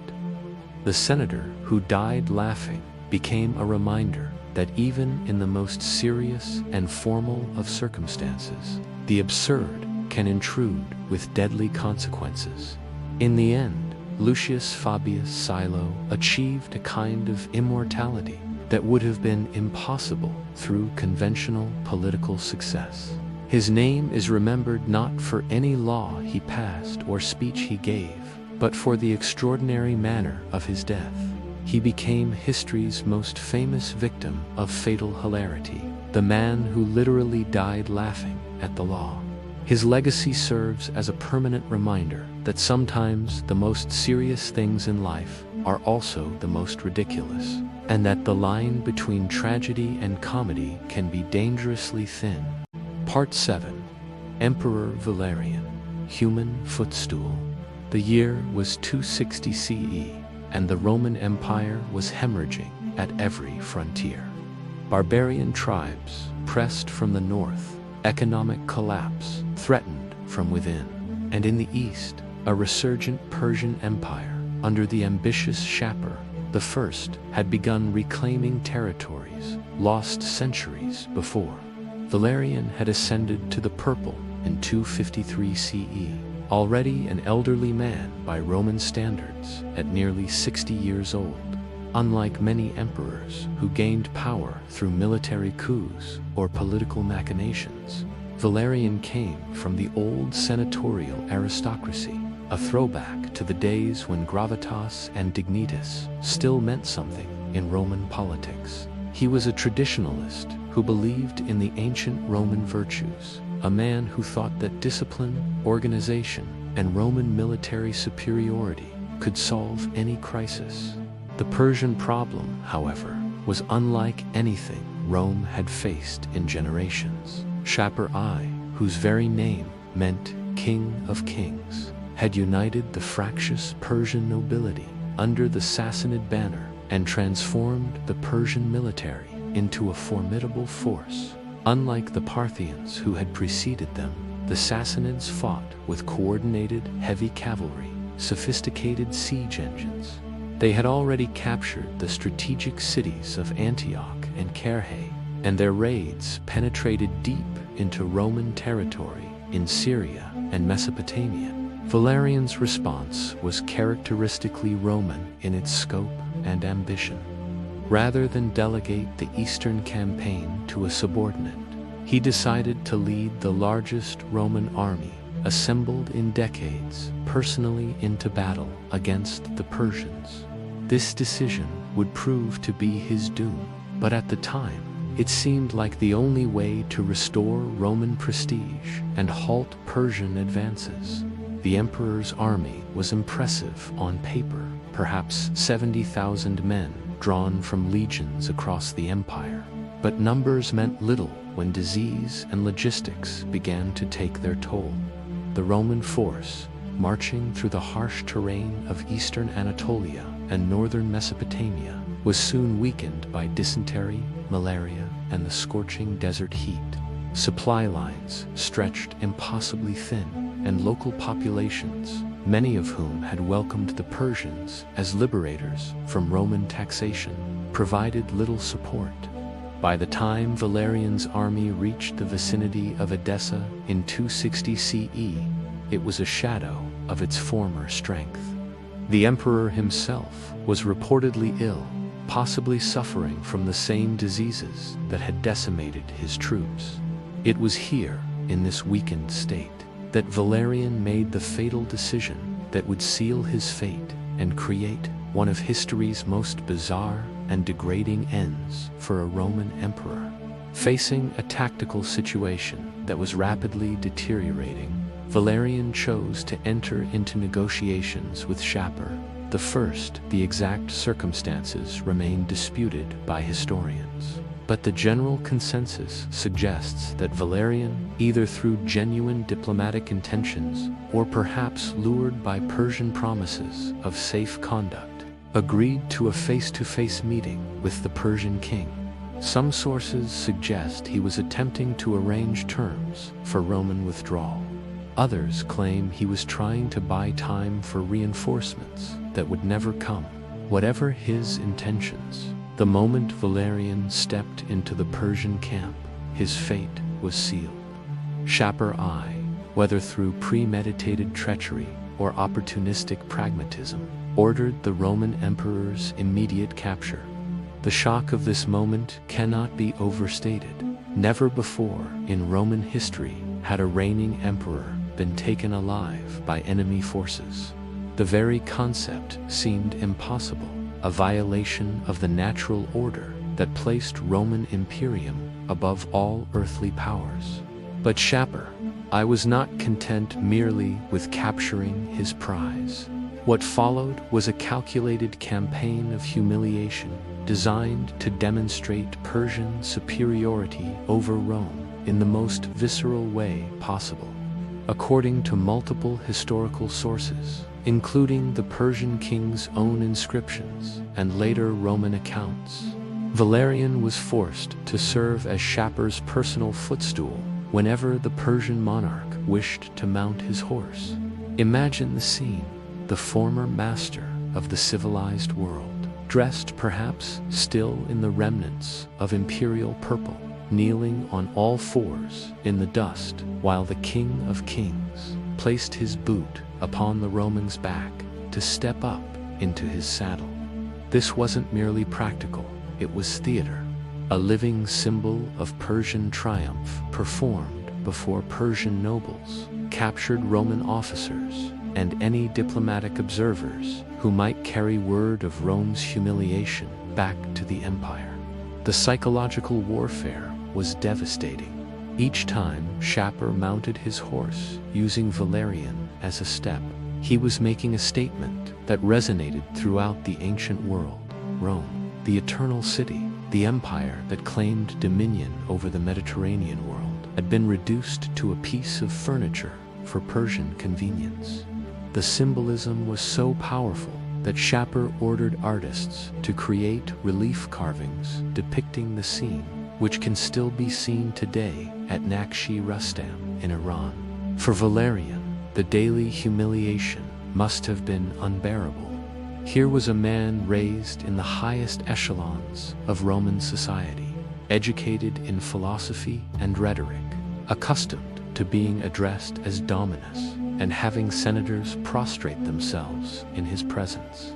The senator who died laughing became a reminder that even in the most serious and formal of circumstances, the absurd can intrude with deadly consequences. In the end, Lucius Fabius Silo achieved a kind of immortality that would have been impossible through conventional political success. His name is remembered not for any law he passed or speech he gave, but for the extraordinary manner of his death. He became history's most famous victim of fatal hilarity, the man who literally died laughing at the law. His legacy serves as a permanent reminder that sometimes the most serious things in life are also the most ridiculous, and that the line between tragedy and comedy can be dangerously thin. Part 7. Emperor Valerian, Human Footstool. The year was 260 CE, and the Roman Empire was hemorrhaging at every frontier. Barbarian tribes pressed from the north, economic collapse threatened from within, and in the east, a resurgent Persian Empire under the ambitious Shapur I had begun reclaiming territories lost centuries before. Valerian had ascended to the purple in 253 CE, already an elderly man by Roman standards at nearly 60 years old. Unlike many emperors who gained power through military coups or political machinations, Valerian came from the old senatorial aristocracy, a throwback to the days when gravitas and dignitas still meant something in Roman politics. He was a traditionalist who believed in the ancient Roman virtues, a man who thought that discipline, organization, and Roman military superiority could solve any crisis. The Persian problem, however, was unlike anything Rome had faced in generations. Shapur I, whose very name meant King of Kings, had united the fractious Persian nobility under the Sassanid banner and transformed the Persian military into a formidable force. Unlike the Parthians who had preceded them, the Sassanids fought with coordinated heavy cavalry, sophisticated siege engines. They had already captured the strategic cities of Antioch and Carrhae, and their raids penetrated deep into Roman territory in Syria and Mesopotamia. Valerian's response was characteristically Roman in its scope and ambition. Rather than delegate the Eastern campaign to a subordinate, he decided to lead the largest Roman army assembled in decades personally into battle against the Persians. This decision would prove to be his doom, but at the time, it seemed like the only way to restore Roman prestige and halt Persian advances. The emperor's army was impressive on paper, perhaps 70,000 men drawn from legions across the empire. But numbers meant little when disease and logistics began to take their toll. The Roman force, marching through the harsh terrain of eastern Anatolia and northern Mesopotamia, was soon weakened by dysentery, malaria, and the scorching desert heat. Supply lines stretched impossibly thin, and local populations, many of whom had welcomed the Persians as liberators from Roman taxation, provided little support. By the time Valerian's army reached the vicinity of Edessa in 260 CE, it was a shadow of its former strength. The emperor himself was reportedly ill, possibly suffering from the same diseases that had decimated his troops. It was here, in this weakened state, that Valerian made the fatal decision that would seal his fate and create one of history's most bizarre and degrading ends for a Roman emperor. Facing a tactical situation that was rapidly deteriorating, Valerian chose to enter into negotiations with Shapur. The exact circumstances remain disputed by historians, but the general consensus suggests that Valerian, either through genuine diplomatic intentions or perhaps lured by Persian promises of safe conduct, agreed to a face-to-face meeting with the Persian king. Some sources suggest he was attempting to arrange terms for Roman withdrawal. Others claim he was trying to buy time for reinforcements that would never come. Whatever his intentions, the moment Valerian stepped into the Persian camp, his fate was sealed. Shapur I, whether through premeditated treachery or opportunistic pragmatism, ordered the Roman emperor's immediate capture. The shock of this moment cannot be overstated. Never before in Roman history had a reigning emperor been taken alive by enemy forces. The very concept seemed impossible, a violation of the natural order that placed Roman Imperium above all earthly powers. But Shapur I was not content merely with capturing his prize. What followed was a calculated campaign of humiliation designed to demonstrate Persian superiority over Rome in the most visceral way possible. According to multiple historical sources, including the Persian king's own inscriptions and later Roman accounts, Valerian was forced to serve as Shapur's personal footstool whenever the Persian monarch wished to mount his horse. Imagine the scene: the former master of the civilized world, dressed perhaps still in the remnants of imperial purple, kneeling on all fours in the dust while the King of Kings placed his boot upon the Roman's back to step up into his saddle. This wasn't merely practical, it was theater, a living symbol of Persian triumph performed before Persian nobles, captured Roman officers, and any diplomatic observers who might carry word of Rome's humiliation back to the empire. The psychological warfare was devastating. Each time Shapur mounted his horse using Valerian as a step, he was making a statement that resonated throughout the ancient world. Rome, the eternal city, the empire that claimed dominion over the Mediterranean world, had been reduced to a piece of furniture for Persian convenience. The symbolism was so powerful that Shapur ordered artists to create relief carvings depicting the scene, which can still be seen today at Naqsh Rustam in Iran. For Valerian, the daily humiliation must have been unbearable. Here was a man raised in the highest echelons of Roman society, educated in philosophy and rhetoric, accustomed to being addressed as Dominus, and having senators prostrate themselves in his presence.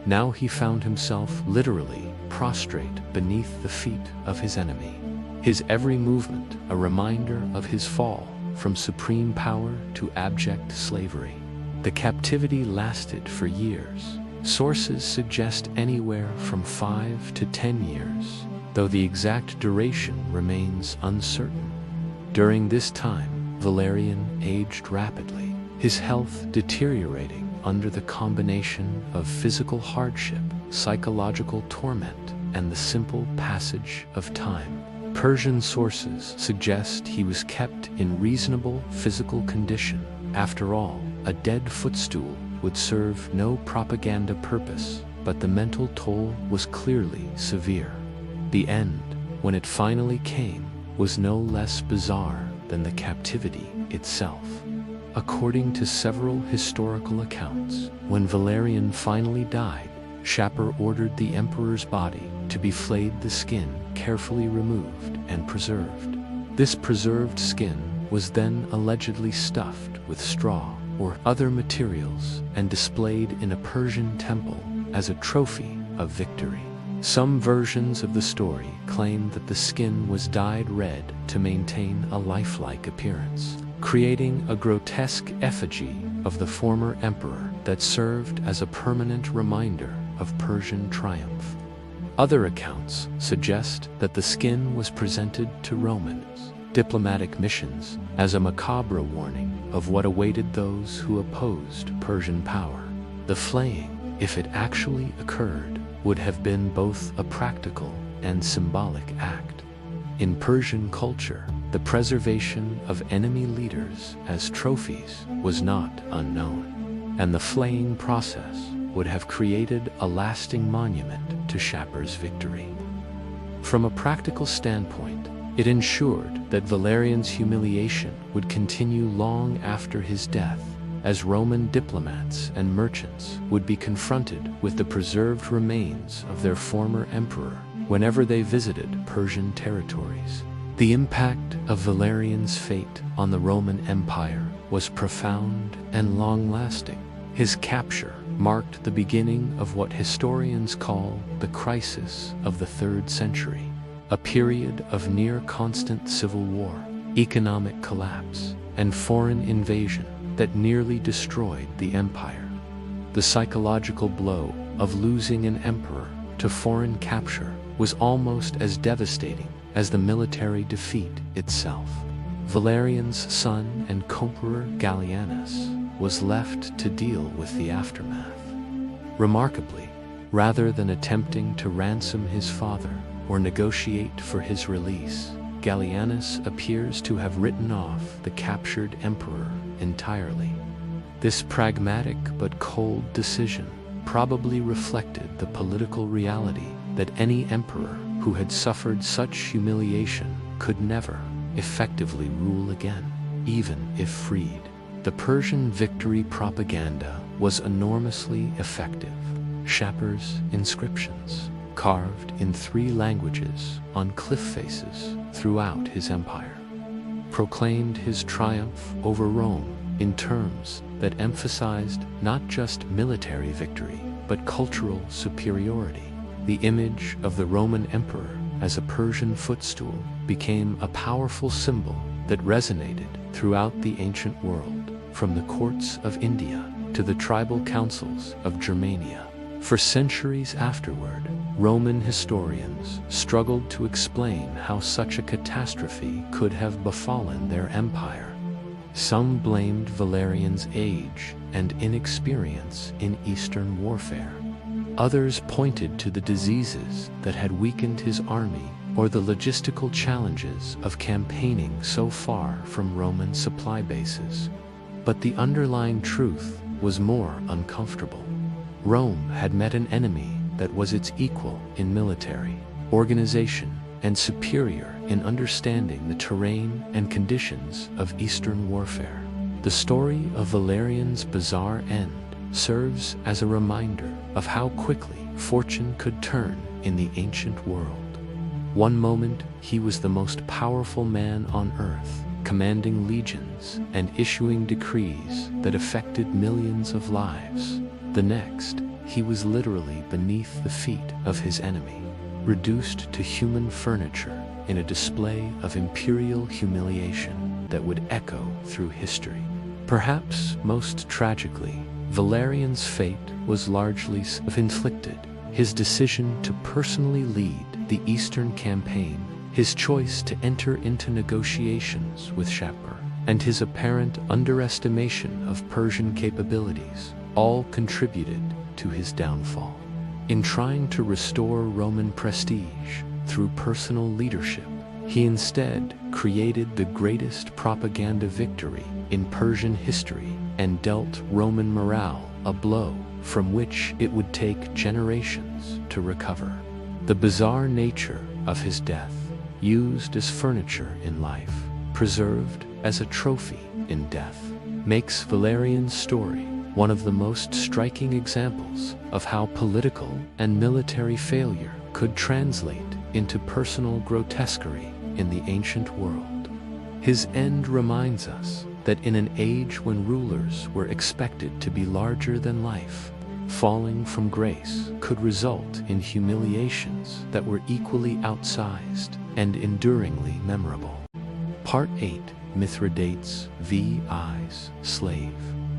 Now he found himself literally prostrate beneath the feet of his enemy, his every movement a reminder of his fall from supreme power to abject slavery. The captivity lasted for years. Sources suggest anywhere from 5 to 10 years, though the exact duration remains uncertain. During this time, Valerian aged rapidly, his health deteriorating under the combination of physical hardship, psychological torment, and the simple passage of time. Persian sources suggest he was kept in reasonable physical condition. After all, a dead footstool would serve no propaganda purpose, but the mental toll was clearly severe. The end, when it finally came, was no less bizarre than the captivity itself. According to several historical accounts, when Valerian finally died, Shapur ordered the emperor's body to be flayed, the skin carefully removed and preserved. This preserved skin was then allegedly stuffed with straw or other materials and displayed in a Persian temple as a trophy of victory. Some versions of the story claim that the skin was dyed red to maintain a lifelike appearance, creating a grotesque effigy of the former emperor that served as a permanent reminder of Persian triumph. Other accounts suggest that the skin was presented to Romans' diplomatic missions as a macabre warning of what awaited those who opposed Persian power. The flaying, if it actually occurred, would have been both a practical and symbolic act. In Persian culture, the preservation of enemy leaders as trophies was not unknown, and the flaying process would have created a lasting monument to Shapur's victory. From a practical standpoint, it ensured that Valerian's humiliation would continue long after his death, as Roman diplomats and merchants would be confronted with the preserved remains of their former emperor whenever they visited Persian territories. The impact of Valerian's fate on the Roman Empire was profound and long-lasting. His capture marked the beginning of what historians call the crisis of the 3rd century, a period of near-constant civil war, economic collapse, and foreign invasion that nearly destroyed the empire. The psychological blow of losing an emperor to foreign capture was almost as devastating as the military defeat itself. Valerian's son and conqueror Gallienus was left to deal with the aftermath. Remarkably, rather than attempting to ransom his father or negotiate for his release, Gallienus appears to have written off the captured emperor entirely. This pragmatic but cold decision probably reflected the political reality that any emperor who had suffered such humiliation could never effectively rule again, even if freed. The Persian victory propaganda was enormously effective. Shapur's inscriptions, carved in 3 languages on cliff faces throughout his empire, proclaimed his triumph over Rome in terms that emphasized not just military victory, but cultural superiority. The image of the Roman emperor as a Persian footstool became a powerful symbol that resonated throughout the ancient world, from the courts of India to the tribal councils of Germania. For centuries afterward, Roman historians struggled to explain how such a catastrophe could have befallen their empire. Some blamed Valerian's age and inexperience in Eastern warfare. Others pointed to the diseases that had weakened his army or the logistical challenges of campaigning so far from Roman supply bases. But the underlying truth was more uncomfortable. Rome had met an enemy that was its equal in military organization and superior in understanding the terrain and conditions of Eastern warfare. The story of Valerian's bizarre end serves as a reminder of how quickly fortune could turn in the ancient world. One moment, he was the most powerful man on earth, commanding legions and issuing decrees that affected millions of lives. The next, he was literally beneath the feet of his enemy, reduced to human furniture in a display of imperial humiliation that would echo through history. Perhaps most tragically, Valerian's fate was largely self-inflicted. His decision to personally lead the Eastern campaign, his choice to enter into negotiations with Shapur, and his apparent underestimation of Persian capabilities all contributed to his downfall. In trying to restore Roman prestige through personal leadership, he instead created the greatest propaganda victory in Persian history and dealt Roman morale a blow from which it would take generations to recover. The bizarre nature of his death, used as furniture in life, preserved as a trophy in death, makes Valerian's story one of the most striking examples of how political and military failure could translate into personal grotesquerie in the ancient world. His end reminds us that in an age when rulers were expected to be larger than life, falling from grace could result in humiliations that were equally outsized and enduringly memorable. Part 8. Mithridates v.I.'s slave.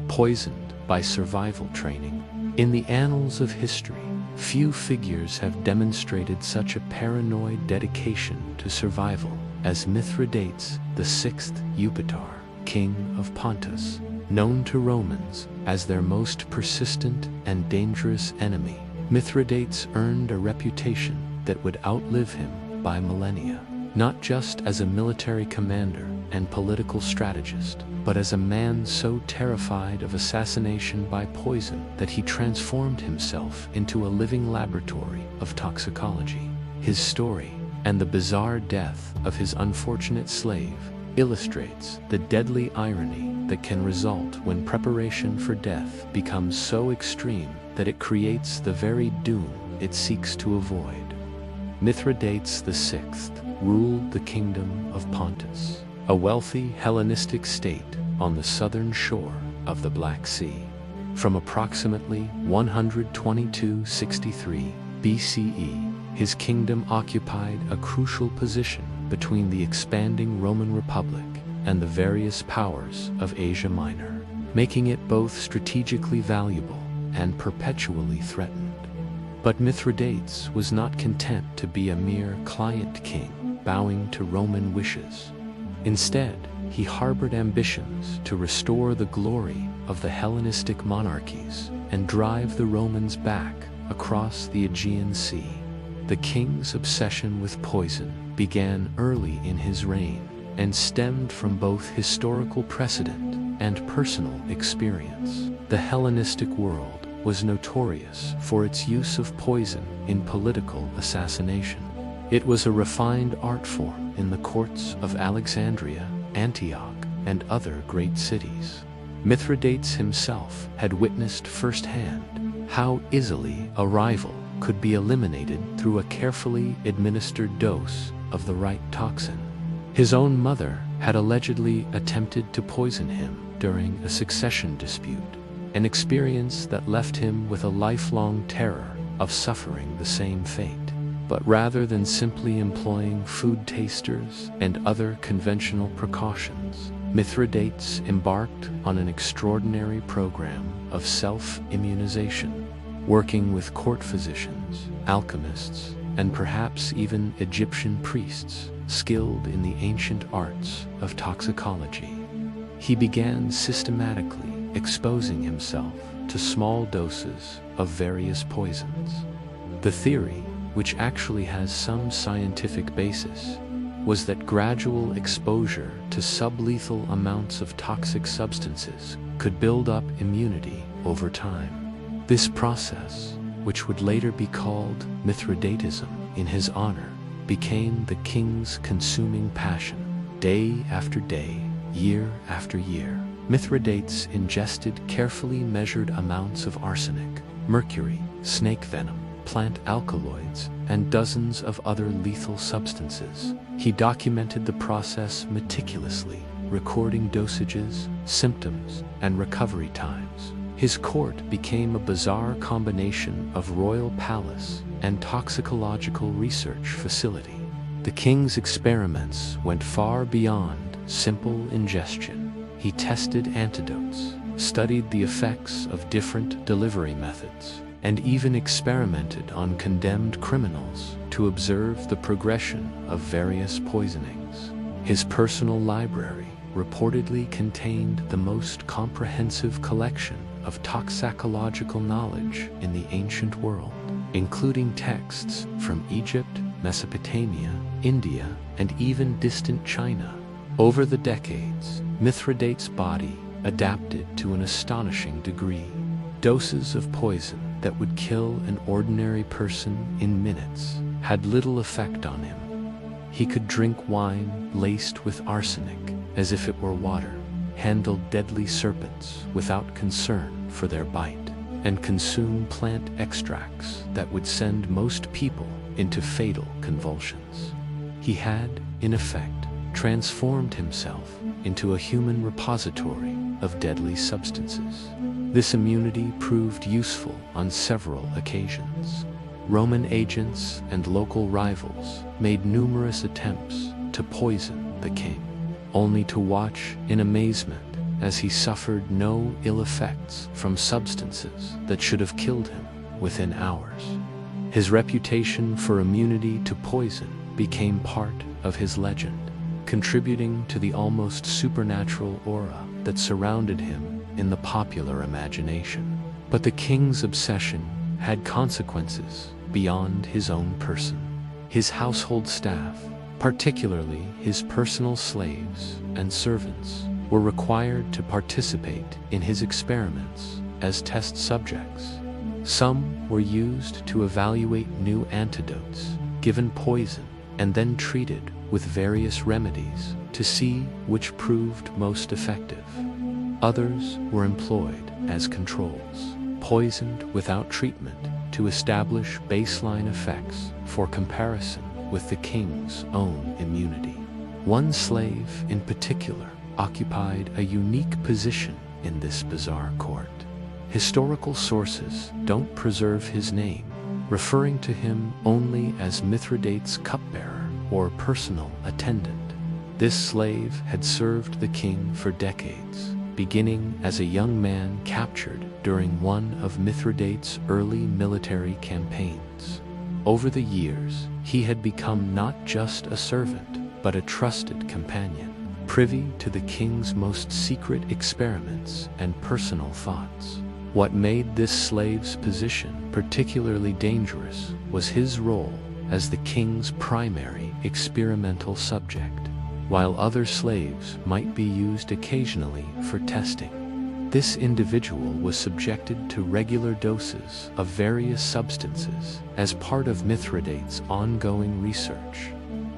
Poisoned by survival training. In the annals of history, few figures have demonstrated such a paranoid dedication to survival as Mithridates VI Eupator, king of Pontus, known to Romans as their most persistent and dangerous enemy. Mithridates earned a reputation that would outlive him by millennia, not just as a military commander and political strategist, but as a man so terrified of assassination by poison that he transformed himself into a living laboratory of toxicology. His story, and the bizarre death of his unfortunate slave, illustrates the deadly irony that can result when preparation for death becomes so extreme that it creates the very doom it seeks to avoid. Mithridates VI ruled the kingdom of Pontus, a wealthy Hellenistic state on the southern shore of the Black Sea. From approximately 122-63 BCE, his kingdom occupied a crucial position between the expanding Roman Republic and the various powers of Asia Minor, making it both strategically valuable and perpetually threatened. But Mithridates was not content to be a mere client king, bowing to Roman wishes. Instead, he harbored ambitions to restore the glory of the Hellenistic monarchies and drive the Romans back across the Aegean Sea. The king's obsession with poison began early in his reign and stemmed from both historical precedent and personal experience. The Hellenistic world was notorious for its use of poison in political assassination. It was a refined art form in the courts of Alexandria, Antioch, and other great cities. Mithridates himself had witnessed firsthand how easily a rival could be eliminated through a carefully administered dose of the right toxin. His own mother had allegedly attempted to poison him during a succession dispute, an experience that left him with a lifelong terror of suffering the same fate. But rather than simply employing food tasters and other conventional precautions, Mithridates embarked on an extraordinary program of self-immunization, working with court physicians, alchemists, and perhaps even Egyptian priests skilled in the ancient arts of toxicology. He began systematically exposing himself to small doses of various poisons. The theory, which actually has some scientific basis, was that gradual exposure to sublethal amounts of toxic substances could build up immunity over time. This process, which would later be called Mithridatism in his honor, became the king's consuming passion. Day after day, year after year, Mithridates ingested carefully measured amounts of arsenic, mercury, snake venom, plant alkaloids, and dozens of other lethal substances. He documented the process meticulously, recording dosages, symptoms, and recovery times. His court became a bizarre combination of royal palace and toxicological research facility. The king's experiments went far beyond simple ingestion. He tested antidotes, studied the effects of different delivery methods, and even experimented on condemned criminals to observe the progression of various poisonings. His personal library reportedly contained the most comprehensive collection of toxicological knowledge in the ancient world, including texts from Egypt, Mesopotamia, India, and even distant China. Over the decades, Mithridates' body adapted to an astonishing degree. Doses of poison that would kill an ordinary person in minutes had little effect on him. He could drink wine laced with arsenic as if it were water, handle deadly serpents without concern, for their bite, and consume plant extracts that would send most people into fatal convulsions. He had, in effect, transformed himself into a human repository of deadly substances. This immunity proved useful on several occasions. Roman agents and local rivals made numerous attempts to poison the king, only to watch in amazement as he suffered no ill effects from substances that should have killed him within hours. His reputation for immunity to poison became part of his legend, contributing to the almost supernatural aura that surrounded him in the popular imagination. But the king's obsession had consequences beyond his own person. His household staff, particularly his personal slaves and servants, were required to participate in his experiments as test subjects. Some were used to evaluate new antidotes, given poison, and then treated with various remedies to see which proved most effective. Others were employed as controls, poisoned without treatment to establish baseline effects for comparison with the king's own immunity. One slave in particular occupied a unique position in this bizarre court. Historical sources don't preserve his name, referring to him only as Mithridates' cupbearer or personal attendant. This slave had served the king for decades, beginning as a young man captured during one of Mithridates' early military campaigns. Over the years, he had become not just a servant, but a trusted companion, privy to the king's most secret experiments and personal thoughts. What made this slave's position particularly dangerous was his role as the king's primary experimental subject. While other slaves might be used occasionally for testing, this individual was subjected to regular doses of various substances as part of Mithridates' ongoing research.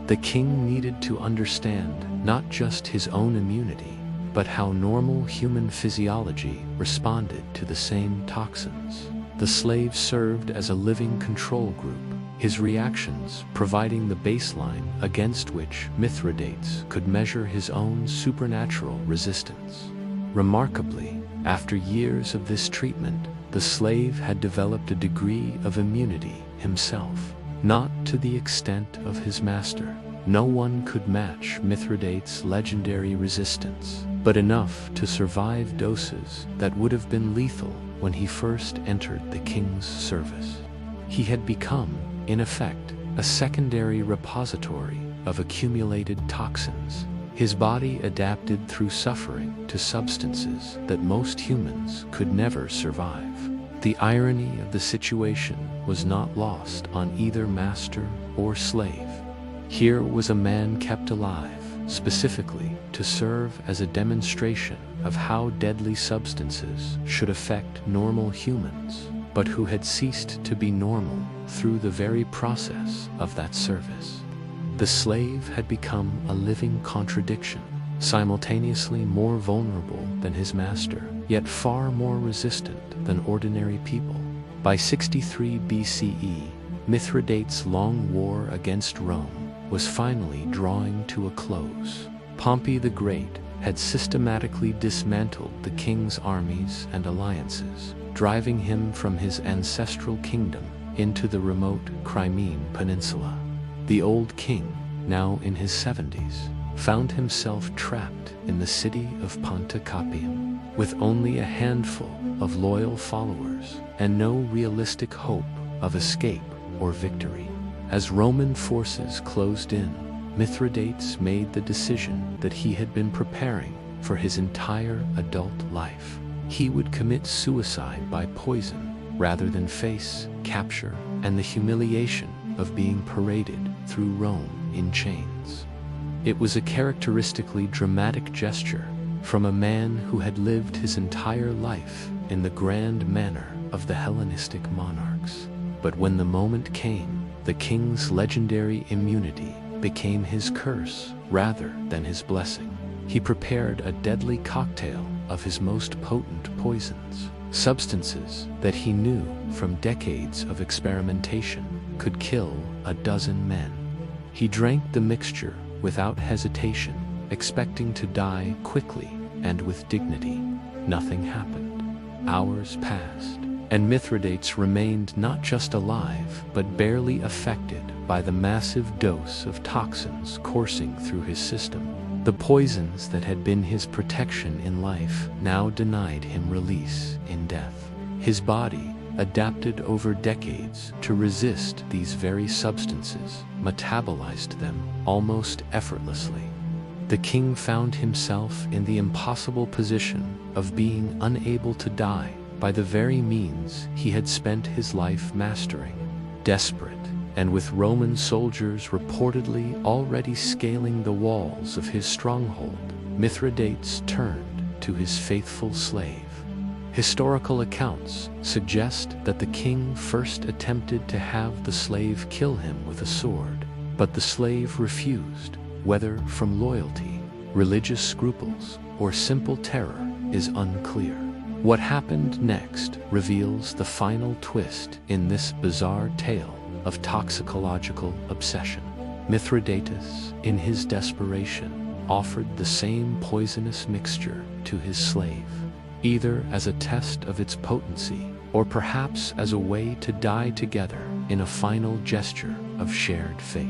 The king needed to understand not just his own immunity, but how normal human physiology responded to the same toxins. The slave served as a living control group, his reactions providing the baseline against which Mithridates could measure his own supernatural resistance. Remarkably, after years of this treatment, the slave had developed a degree of immunity himself, not to the extent of his master. No one could match Mithridates' legendary resistance, but enough to survive doses that would have been lethal when he first entered the king's service. He had become, in effect, a secondary repository of accumulated toxins. His body adapted through suffering to substances that most humans could never survive. The irony of the situation was not lost on either master or slave. Here was a man kept alive, specifically to serve as a demonstration of how deadly substances should affect normal humans, but who had ceased to be normal through the very process of that service. The slave had become a living contradiction, simultaneously more vulnerable than his master, yet far more resistant than ordinary people. By 63 BCE, Mithridates' long war against Rome was finally drawing to a close. Pompey the Great had systematically dismantled the king's armies and alliances, driving him from his ancestral kingdom into the remote Crimean Peninsula. The old king, now in his 70s, found himself trapped in the city of Ponta Capium, with only a handful of loyal followers and no realistic hope of escape or victory. As Roman forces closed in, Mithridates made the decision that he had been preparing for his entire adult life. He would commit suicide by poison rather than face capture and the humiliation of being paraded through Rome in chains. It was a characteristically dramatic gesture from a man who had lived his entire life in the grand manner of the Hellenistic monarchs. But when the moment came, the king's legendary immunity became his curse rather than his blessing. He prepared a deadly cocktail of his most potent poisons, substances that he knew from decades of experimentation could kill a dozen men. He drank the mixture without hesitation, expecting to die quickly and with dignity. Nothing happened. Hours passed, and Mithridates remained not just alive, but barely affected by the massive dose of toxins coursing through his system. The poisons that had been his protection in life now denied him release in death. His body, adapted over decades to resist these very substances, metabolized them almost effortlessly. The king found himself in the impossible position of being unable to die by the very means he had spent his life mastering. Desperate, and with Roman soldiers reportedly already scaling the walls of his stronghold, Mithridates turned to his faithful slave. Historical accounts suggest that the king first attempted to have the slave kill him with a sword, but the slave refused. Whether from loyalty, religious scruples, or simple terror is unclear. What happened next reveals the final twist in this bizarre tale of toxicological obsession. Mithridates, in his desperation, offered the same poisonous mixture to his slave, either as a test of its potency or perhaps as a way to die together in a final gesture of shared fate.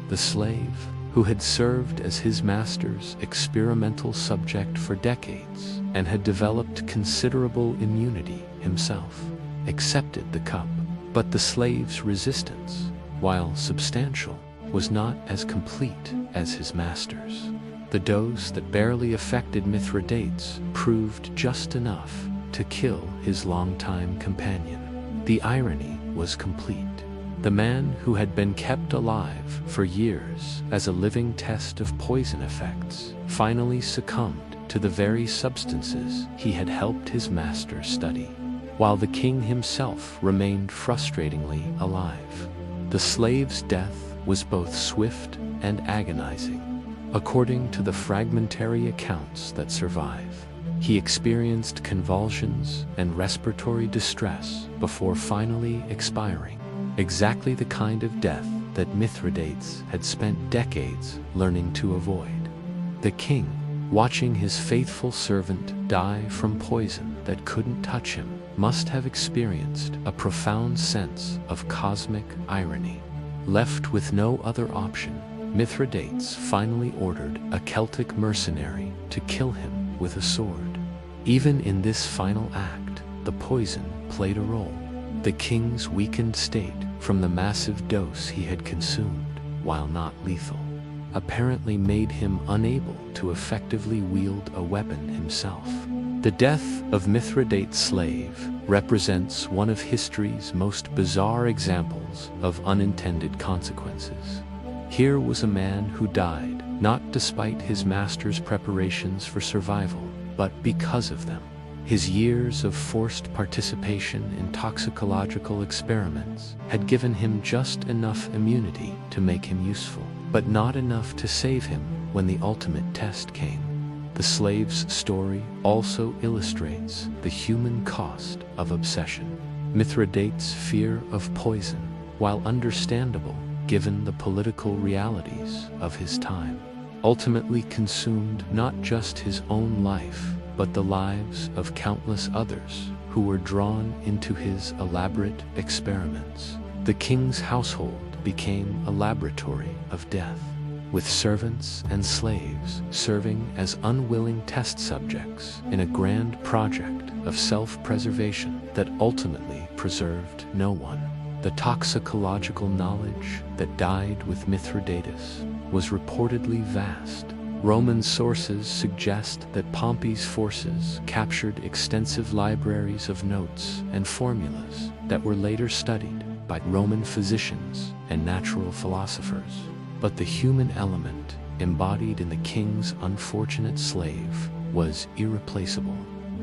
The slave, who had served as his master's experimental subject for decades and had developed considerable immunity himself, accepted the cup. But the slave's resistance, while substantial, was not as complete as his master's. The dose that barely affected Mithridates proved just enough to kill his longtime companion. The irony was complete. The man who had been kept alive for years as a living test of poison effects finally succumbed to the very substances he had helped his master study, while the king himself remained frustratingly alive. The slave's death was both swift and agonizing. According to the fragmentary accounts that survive, he experienced convulsions and respiratory distress before finally expiring. Exactly the kind of death that Mithridates had spent decades learning to avoid. The king, watching his faithful servant die from poison that couldn't touch him, must have experienced a profound sense of cosmic irony. Left with no other option, Mithridates finally ordered a Celtic mercenary to kill him with a sword. Even in this final act, the poison played a role. The king's weakened state from the massive dose he had consumed, while not lethal, apparently made him unable to effectively wield a weapon himself. The death of Mithridates' slave represents one of history's most bizarre examples of unintended consequences. Here was a man who died not despite his master's preparations for survival, but because of them. His years of forced participation in toxicological experiments had given him just enough immunity to make him useful, but not enough to save him when the ultimate test came. The slave's story also illustrates the human cost of obsession. Mithridates' fear of poison, while understandable given the political realities of his time, ultimately consumed not just his own life, but the lives of countless others who were drawn into his elaborate experiments. The king's household became a laboratory of death, with servants and slaves serving as unwilling test subjects in a grand project of self-preservation that ultimately preserved no one. The toxicological knowledge that died with Mithridates was reportedly vast. Roman sources suggest that Pompey's forces captured extensive libraries of notes and formulas that were later studied by Roman physicians and natural philosophers. But the human element embodied in the king's unfortunate slave was irreplaceable.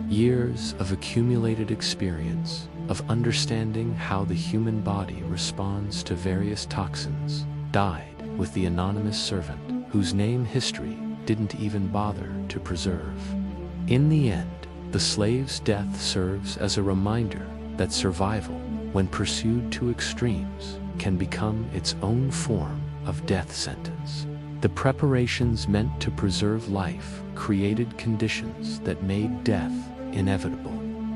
Years of accumulated experience, of understanding how the human body responds to various toxins, died with the anonymous servant, whose name history didn't even bother to preserve. In the end, The slave's death serves as a reminder that survival, when pursued to extremes, can become its own form of death sentence. The preparations meant to preserve life created conditions that made death inevitable,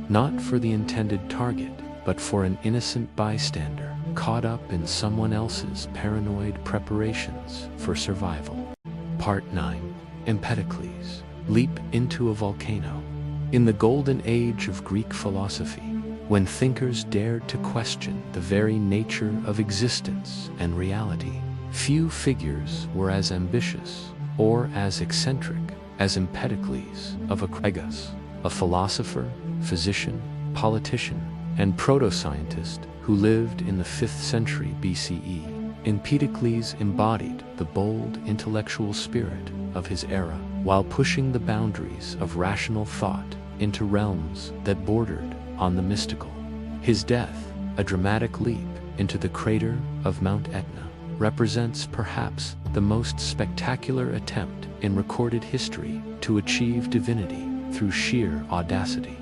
not for the intended target, but for an innocent bystander caught up in someone else's paranoid preparations for survival. Part 9. Empedocles. Leap into a volcano. In the golden age of Greek philosophy, when thinkers dared to question the very nature of existence and reality, few figures were as ambitious or as eccentric as Empedocles of Acragas, a philosopher, physician, politician, and proto-scientist who lived in the 5th century BCE. Empedocles embodied the bold intellectual spirit of his era while pushing the boundaries of rational thought into realms that bordered on the mystical. His death, a dramatic leap into the crater of Mount Etna, represents perhaps the most spectacular attempt in recorded history to achieve divinity through sheer audacity.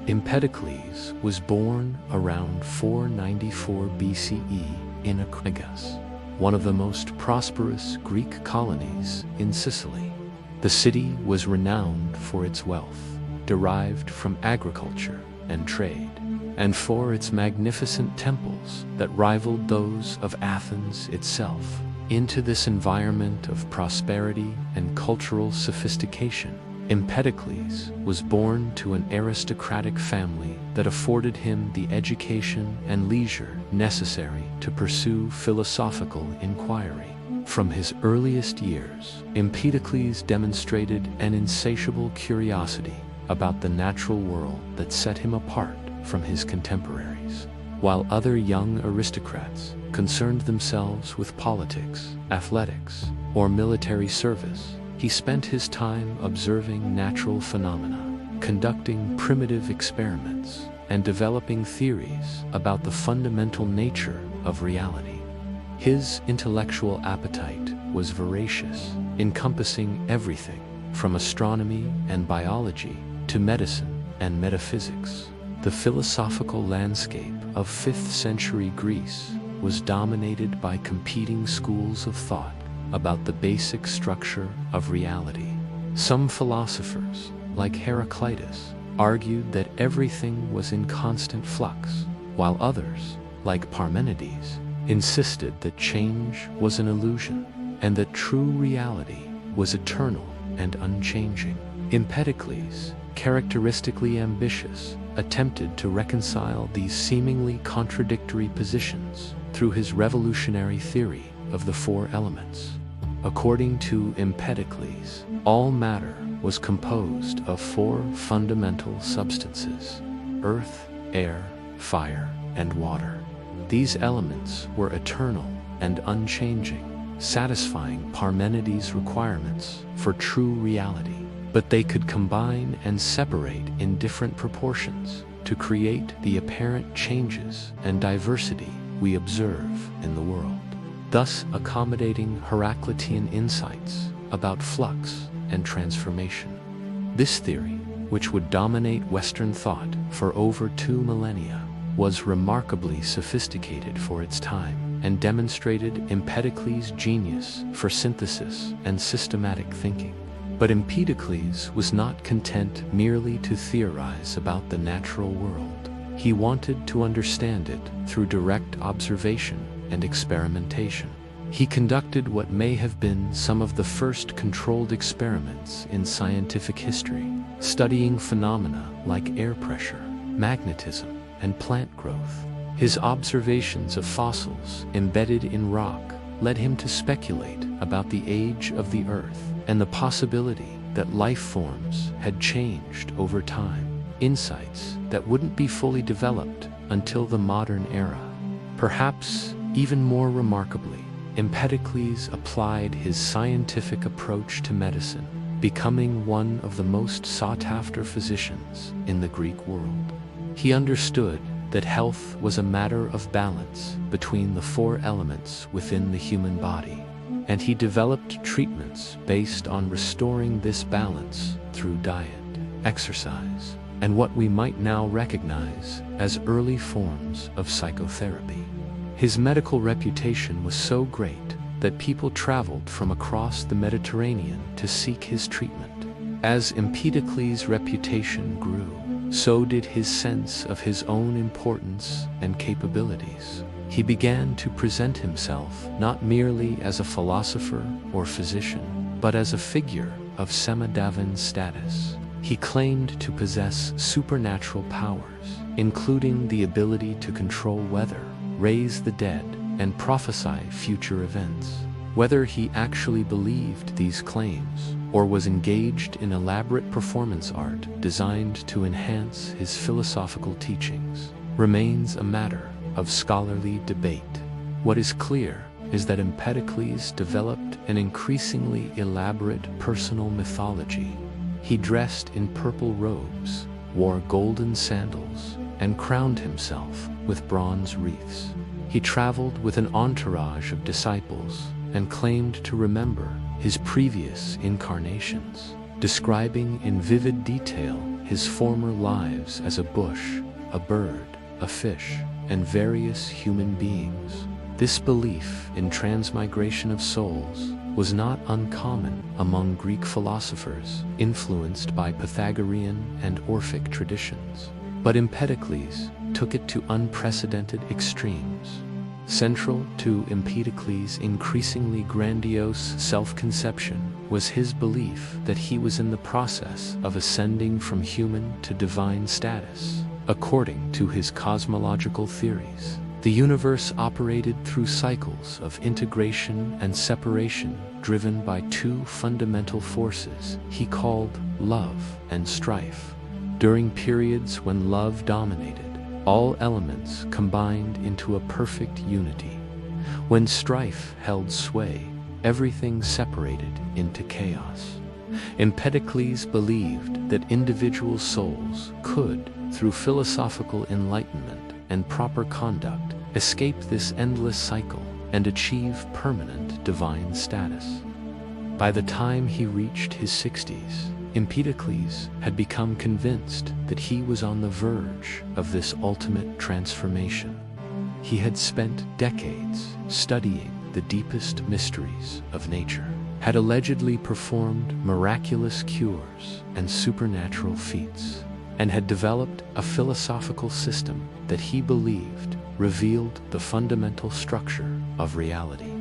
Empedocles was born around 494 BCE in Acragas, one of the most prosperous Greek colonies in Sicily. The city was renowned for its wealth, derived from agriculture and trade, and for its magnificent temples that rivaled those of Athens itself. Into this environment of prosperity and cultural sophistication, Empedocles was born to an aristocratic family that afforded him the education and leisure necessary to pursue philosophical inquiry. From his earliest years, Empedocles demonstrated an insatiable curiosity about the natural world that set him apart from his contemporaries. While other young aristocrats concerned themselves with politics, athletics, or military service, he spent his time observing natural phenomena, conducting primitive experiments, and developing theories about the fundamental nature of reality. His intellectual appetite was voracious, encompassing everything from astronomy and biology to medicine and metaphysics. The philosophical landscape of 5th century Greece was dominated by competing schools of thought about the basic structure of reality. Some philosophers, like Heraclitus, argued that everything was in constant flux, while others, like Parmenides, insisted that change was an illusion and that true reality was eternal and unchanging. Empedocles, characteristically ambitious, attempted to reconcile these seemingly contradictory positions through his revolutionary theory of the 4 elements. According to Empedocles, all matter was composed of 4 fundamental substances: earth, air, fire, and water. These elements were eternal and unchanging, satisfying Parmenides' requirements for true reality. But they could combine and separate in different proportions to create the apparent changes and diversity we observe in the world, thus accommodating Heraclitean insights about flux and transformation. This theory, which would dominate Western thought for over 2 millennia, was remarkably sophisticated for its time and demonstrated Empedocles' genius for synthesis and systematic thinking. But Empedocles was not content merely to theorize about the natural world. He wanted to understand it through direct observation and experimentation. He conducted what may have been some of the first controlled experiments in scientific history, studying phenomena like air pressure, magnetism, and plant growth. His observations of fossils embedded in rock led him to speculate about the age of the Earth and the possibility that life forms had changed over time, insights that wouldn't be fully developed until the modern era. Perhaps even more remarkably, Empedocles applied his scientific approach to medicine, becoming one of the most sought-after physicians in the Greek world. He understood that health was a matter of balance between the 4 elements within the human body, and he developed treatments based on restoring this balance through diet, exercise, and what we might now recognize as early forms of psychotherapy. His medical reputation was so great that people traveled from across the Mediterranean to seek his treatment. As Empedocles' reputation grew, so did his sense of his own importance and capabilities. He began to present himself not merely as a philosopher or physician, but as a figure of semi-divine status. He claimed to possess supernatural powers, including the ability to control weather, raise the dead, and prophesy future events. Whether he actually believed these claims or was engaged in elaborate performance art designed to enhance his philosophical teachings remains a matter of scholarly debate. What is clear is that Empedocles developed an increasingly elaborate personal mythology. He dressed in purple robes, wore golden sandals, and crowned himself with bronze wreaths. He traveled with an entourage of disciples and claimed to remember his previous incarnations, describing in vivid detail his former lives as a bush, a bird, a fish, and various human beings. This belief in transmigration of souls was not uncommon among Greek philosophers influenced by Pythagorean and Orphic traditions. But Empedocles took it to unprecedented extremes. Central to Empedocles' increasingly grandiose self-conception was his belief that he was in the process of ascending from human to divine status. According to his cosmological theories, the universe operated through cycles of integration and separation driven by two fundamental forces he called love and strife. During periods when love dominated, all elements combined into a perfect unity. When strife held sway, everything separated into chaos. Empedocles believed that individual souls could, through philosophical enlightenment and proper conduct, escape this endless cycle and achieve permanent divine status. By the time he reached his 60s, Empedocles had become convinced that he was on the verge of this ultimate transformation. He had spent decades studying the deepest mysteries of nature, had allegedly performed miraculous cures and supernatural feats, and had developed a philosophical system that he believed revealed the fundamental structure of reality.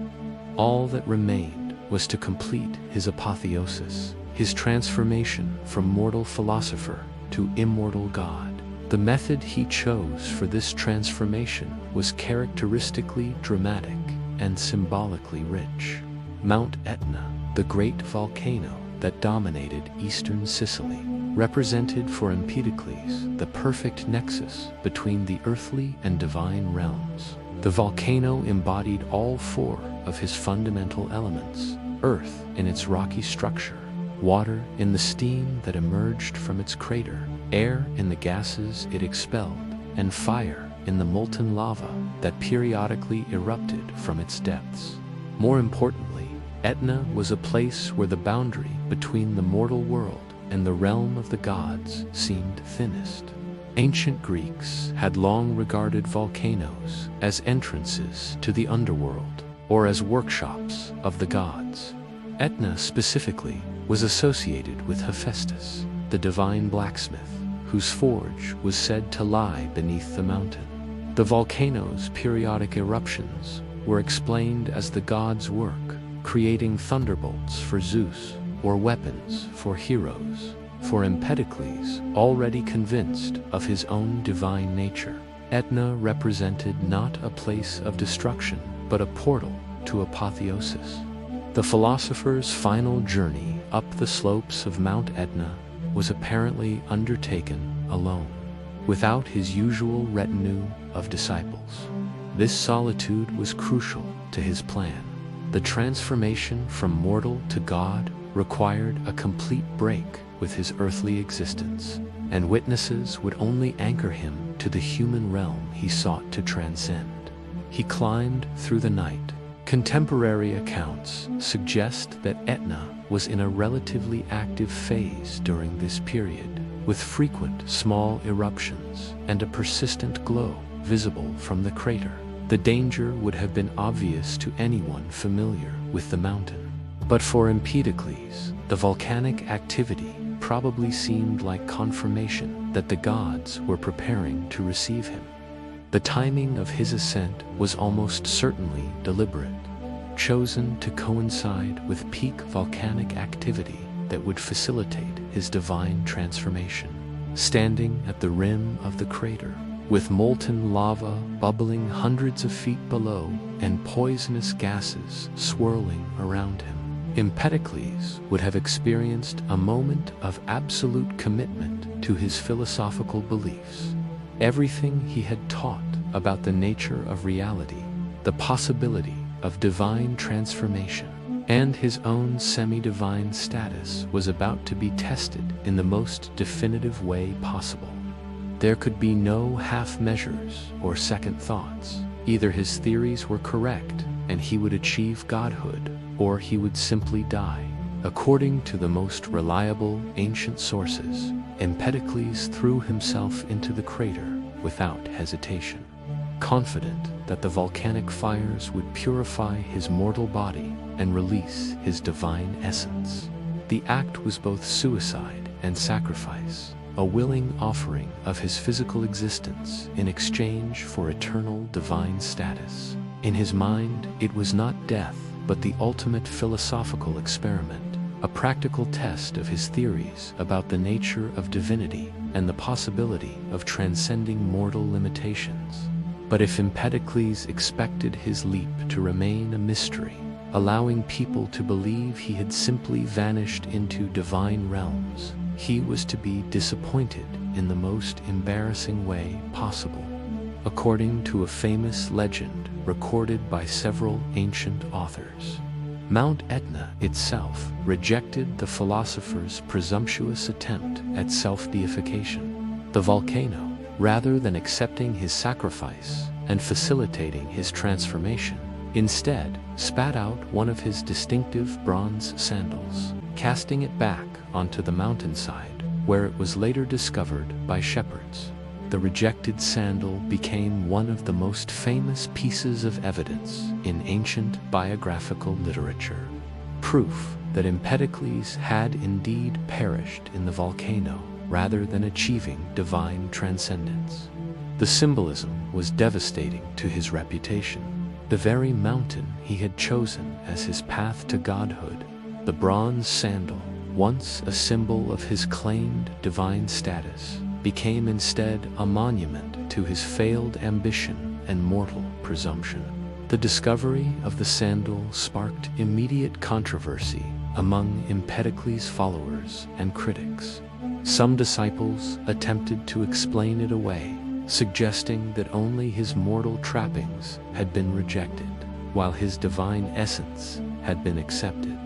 All that remained was to complete his apotheosis, his transformation from mortal philosopher to immortal god. The method he chose for this transformation was characteristically dramatic and symbolically rich. Mount Etna, the great volcano that dominated eastern Sicily, represented for Empedocles the perfect nexus between the earthly and divine realms. The volcano embodied all four of his fundamental elements: earth in its rocky structure, water in the steam that emerged from its crater, air in the gases it expelled, and fire in the molten lava that periodically erupted from its depths. More importantly, Etna was a place where the boundary between the mortal world and the realm of the gods seemed thinnest. Ancient Greeks had long regarded volcanoes as entrances to the underworld, or as workshops of the gods. Etna specifically was associated with Hephaestus, the divine blacksmith, whose forge was said to lie beneath the mountain. The volcano's periodic eruptions were explained as the gods' work, creating thunderbolts for Zeus or weapons for heroes. For Empedocles, already convinced of his own divine nature, Etna represented not a place of destruction, but a portal to apotheosis. The philosopher's final journey up the slopes of Mount Etna was apparently undertaken alone, without his usual retinue of disciples. This solitude was crucial to his plan. The transformation from mortal to god required a complete break with his earthly existence, and witnesses would only anchor him to the human realm he sought to transcend. He climbed through the night. Contemporary accounts suggest that Etna was in a relatively active phase during this period. with frequent small eruptions and a persistent glow visible from the crater. The danger would have been obvious to anyone familiar with the mountain. But for Empedocles, the volcanic activity probably seemed like confirmation that the gods were preparing to receive him. The timing of his ascent was almost certainly deliberate, chosen to coincide with peak volcanic activity that would facilitate his divine transformation. Standing at the rim of the crater, with molten lava bubbling hundreds of feet below and poisonous gases swirling around him, Empedocles would have experienced a moment of absolute commitment to his philosophical beliefs. Everything he had taught about the nature of reality, the possibility of divine transformation, and his own semi-divine status was about to be tested in the most definitive way possible. There could be no half measures or second thoughts. Either his theories were correct and he would achieve godhood, or he would simply die. According to the most reliable ancient sources, Empedocles threw himself into the crater without hesitation, confident that the volcanic fires would purify his mortal body and release his divine essence. The act was both suicide and sacrifice, a willing offering of his physical existence in exchange for eternal divine status. In his mind, it was not death, but the ultimate philosophical experiment, a practical test of his theories about the nature of divinity and the possibility of transcending mortal limitations. But if Empedocles expected his leap to remain a mystery, allowing people to believe he had simply vanished into divine realms, he was to be disappointed in the most embarrassing way possible. According to a famous legend recorded by several ancient authors, Mount Etna itself rejected the philosopher's presumptuous attempt at self-deification. The volcano, rather than accepting his sacrifice and facilitating his transformation, instead spat out one of his distinctive bronze sandals, casting it back onto the mountainside, where it was later discovered by shepherds. The rejected sandal became one of the most famous pieces of evidence in ancient biographical literature, proof that Empedocles had indeed perished in the volcano rather than achieving divine transcendence. The symbolism was devastating to his reputation. The very mountain he had chosen as his path to godhood, the bronze sandal, once a symbol of his claimed divine status, became instead a monument to his failed ambition and mortal presumption. The discovery of the sandal sparked immediate controversy among Empedocles' followers and critics. Some disciples attempted to explain it away, suggesting that only his mortal trappings had been rejected, while his divine essence had been accepted.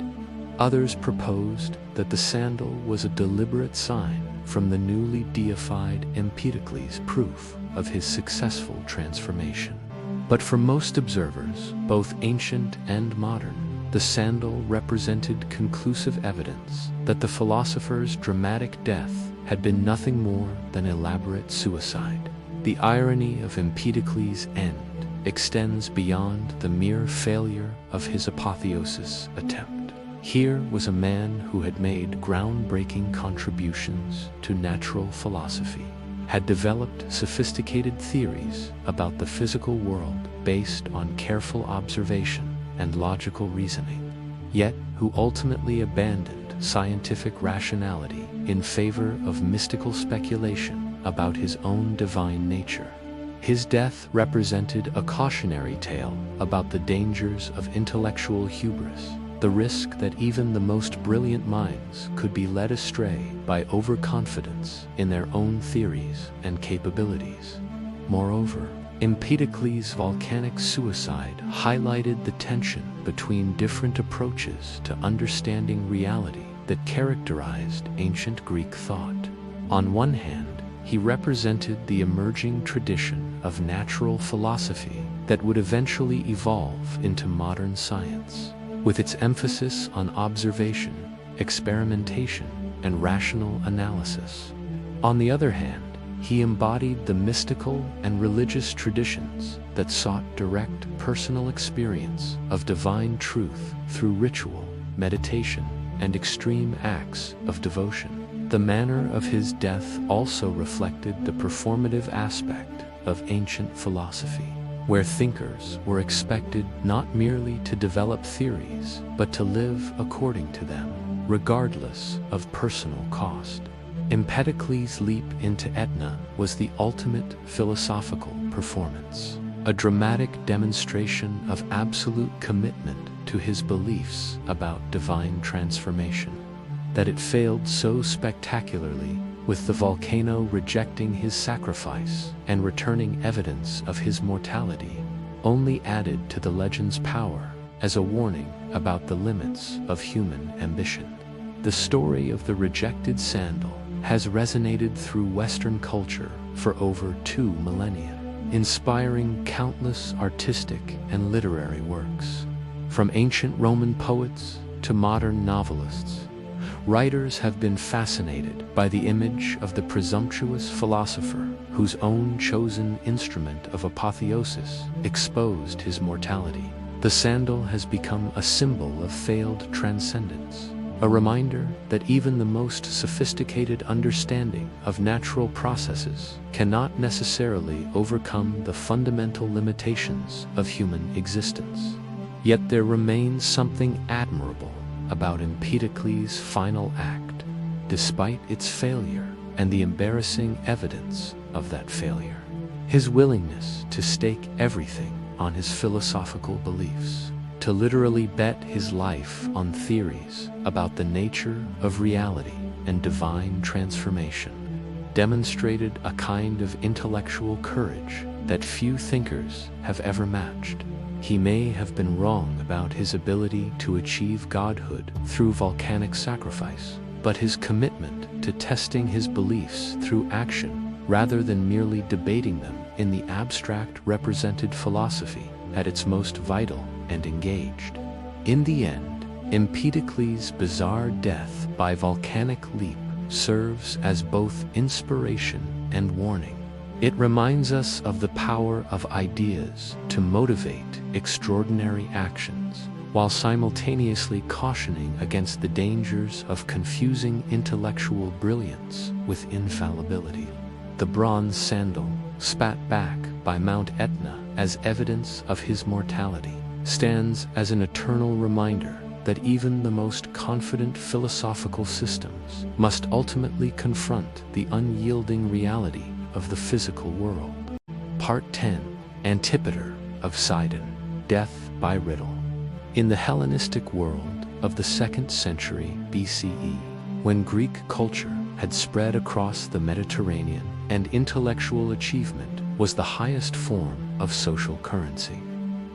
Others proposed that the sandal was a deliberate sign from the newly deified Empedocles' proof of his successful transformation. But for most observers, both ancient and modern, the sandal represented conclusive evidence that the philosopher's dramatic death had been nothing more than elaborate suicide. The irony of Empedocles' end extends beyond the mere failure of his apotheosis attempt. Here was a man who had made groundbreaking contributions to natural philosophy, had developed sophisticated theories about the physical world based on careful observation and logical reasoning, yet who ultimately abandoned scientific rationality in favor of mystical speculation about his own divine nature. His death represented a cautionary tale about the dangers of intellectual hubris, the risk that even the most brilliant minds could be led astray by overconfidence in their own theories and capabilities. Moreover, Empedocles' volcanic suicide highlighted the tension between different approaches to understanding reality that characterized ancient Greek thought. On one hand, he represented the emerging tradition of natural philosophy that would eventually evolve into modern science, with its emphasis on observation, experimentation, and rational analysis. On the other hand, he embodied the mystical and religious traditions that sought direct personal experience of divine truth through ritual, meditation, and extreme acts of devotion. The manner of his death also reflected the performative aspect of ancient philosophy, where thinkers were expected not merely to develop theories, but to live according to them, regardless of personal cost. Empedocles' leap into Etna was the ultimate philosophical performance, a dramatic demonstration of absolute commitment to his beliefs about divine transformation. That it failed so spectacularly, with the volcano rejecting his sacrifice and returning evidence of his mortality, only added to the legend's power as a warning about the limits of human ambition. The story of the rejected sandal has resonated through Western culture for over 2 millennia, inspiring countless artistic and literary works. From ancient Roman poets to modern novelists, writers have been fascinated by the image of the presumptuous philosopher whose own chosen instrument of apotheosis exposed his mortality. The sandal has become a symbol of failed transcendence, a reminder that even the most sophisticated understanding of natural processes cannot necessarily overcome the fundamental limitations of human existence. Yet there remains something admirable about Empedocles' final act, despite its failure and the embarrassing evidence of that failure. His willingness to stake everything on his philosophical beliefs, to literally bet his life on theories about the nature of reality and divine transformation, demonstrated a kind of intellectual courage that few thinkers have ever matched. He may have been wrong about his ability to achieve godhood through volcanic sacrifice, but his commitment to testing his beliefs through action rather than merely debating them in the abstract represented philosophy at its most vital and engaged. In the end, Empedocles' bizarre death by volcanic leap serves as both inspiration and warning. It reminds us of the power of ideas to motivate extraordinary actions, while simultaneously cautioning against the dangers of confusing intellectual brilliance with infallibility. The bronze sandal, spat back by Mount Etna as evidence of his mortality, stands as an eternal reminder that even the most confident philosophical systems must ultimately confront the unyielding reality of the physical world. Part 10. Antipater of Sidon, Death by Riddle. In the Hellenistic world of the 2nd century BCE, when Greek culture had spread across the Mediterranean and intellectual achievement was the highest form of social currency,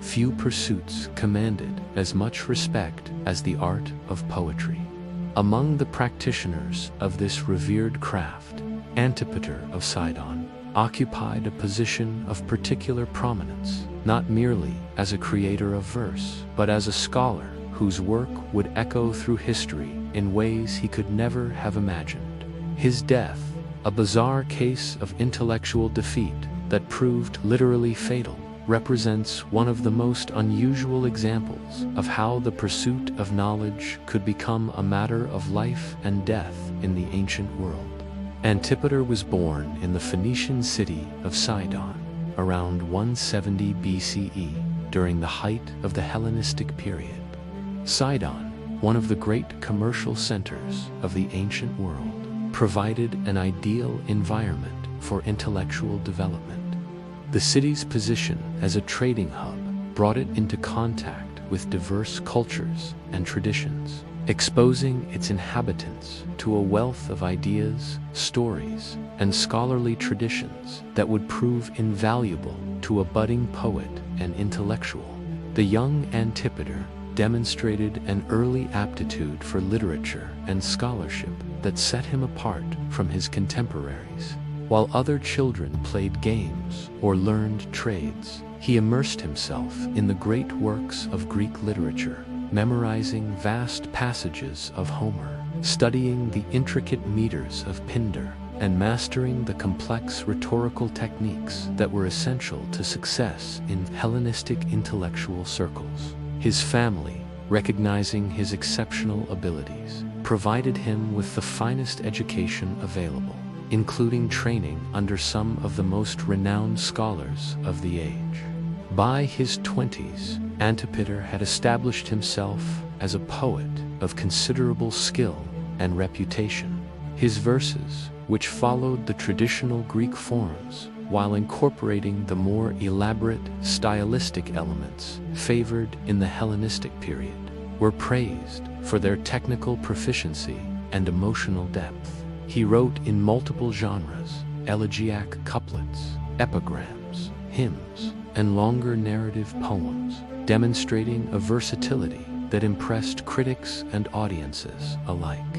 few pursuits commanded as much respect as the art of poetry. Among the practitioners of this revered craft, Antipater of Sidon occupied a position of particular prominence, not merely as a creator of verse, but as a scholar whose work would echo through history in ways he could never have imagined. His death, a bizarre case of intellectual defeat that proved literally fatal, represents one of the most unusual examples of how the pursuit of knowledge could become a matter of life and death in the ancient world. Antipater was born in the Phoenician city of Sidon around 170 BCE during the height of the Hellenistic period. Sidon, one of the great commercial centers of the ancient world, provided an ideal environment for intellectual development. The city's position as a trading hub brought it into contact with diverse cultures and traditions, exposing its inhabitants to a wealth of ideas, stories, and scholarly traditions that would prove invaluable to a budding poet and intellectual. The young Antipater demonstrated an early aptitude for literature and scholarship that set him apart from his contemporaries. While other children played games or learned trades, he immersed himself in the great works of Greek literature, memorizing vast passages of Homer, studying the intricate meters of Pindar, and mastering the complex rhetorical techniques that were essential to success in Hellenistic intellectual circles. His family, recognizing his exceptional abilities, provided him with the finest education available, including training under some of the most renowned scholars of the age. By his 20s, Antipater had established himself as a poet of considerable skill and reputation. His verses, which followed the traditional Greek forms while incorporating the more elaborate stylistic elements favored in the Hellenistic period, were praised for their technical proficiency and emotional depth. He wrote in multiple genres: elegiac couplets, epigrams, hymns, and longer narrative poems, demonstrating a versatility that impressed critics and audiences alike.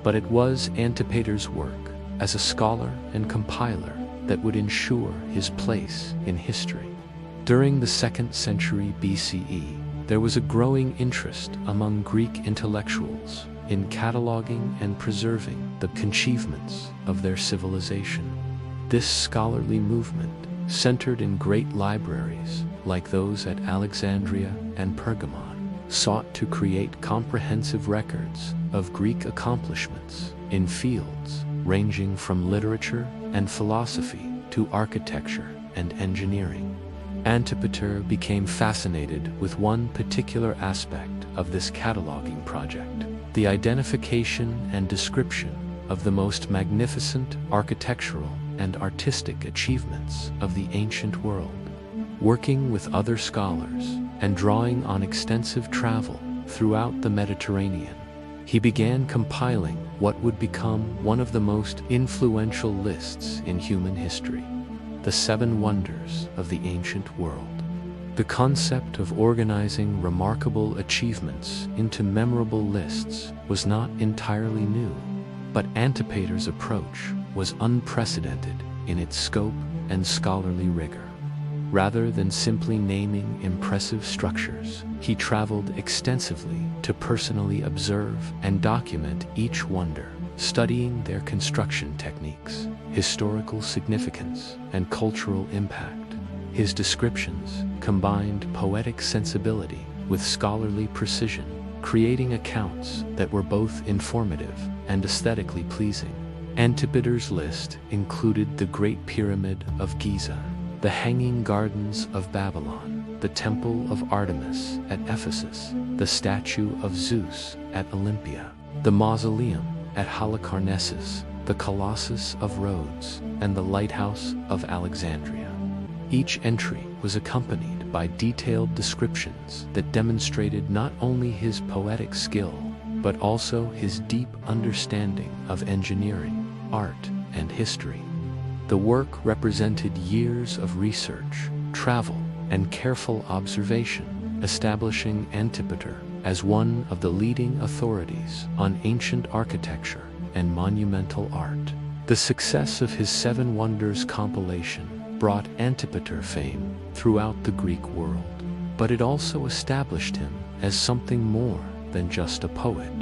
But it was Antipater's work as a scholar and compiler that would ensure his place in history. During the 2nd century BCE, there was a growing interest among Greek intellectuals in cataloging and preserving the achievements of their civilization. This scholarly movement, centered in great libraries like those at Alexandria and Pergamon, sought to create comprehensive records of Greek accomplishments in fields ranging from literature and philosophy to architecture and engineering. Antipater became fascinated with one particular aspect of this cataloging project: the identification and description of the most magnificent architectural and artistic achievements of the ancient world. Working with other scholars and drawing on extensive travel throughout the Mediterranean, he began compiling what would become one of the most influential lists in human history: the 7 Wonders of the Ancient World. The concept of organizing remarkable achievements into memorable lists was not entirely new, but Antipater's approach was unprecedented in its scope and scholarly rigor. Rather than simply naming impressive structures, he traveled extensively to personally observe and document each wonder, studying their construction techniques, historical significance, and cultural impact. His descriptions combined poetic sensibility with scholarly precision, creating accounts that were both informative and aesthetically pleasing. Antipater's list included the Great Pyramid of Giza, the Hanging Gardens of Babylon, the Temple of Artemis at Ephesus, the statue of Zeus at Olympia, the Mausoleum at Halicarnassus, the Colossus of Rhodes, and the Lighthouse of Alexandria. Each entry was accompanied by detailed descriptions that demonstrated not only his poetic skill, but also his deep understanding of engineering, art, and history. The work represented years of research, travel, and careful observation, establishing Antipater as one of the leading authorities on ancient architecture and monumental art. The success of his 7 Wonders compilation brought Antipater fame throughout the Greek world, but it also established him as something more than just a poet.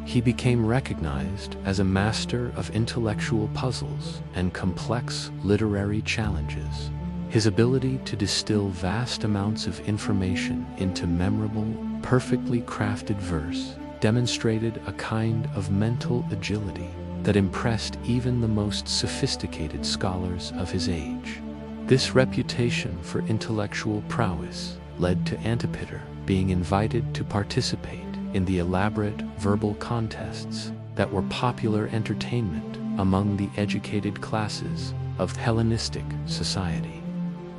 He became recognized as a master of intellectual puzzles and complex literary challenges. His ability to distill vast amounts of information into memorable, perfectly crafted verse demonstrated a kind of mental agility that impressed even the most sophisticated scholars of his age. This reputation for intellectual prowess led to Antipater being invited to participate in the elaborate verbal contests that were popular entertainment among the educated classes of Hellenistic society.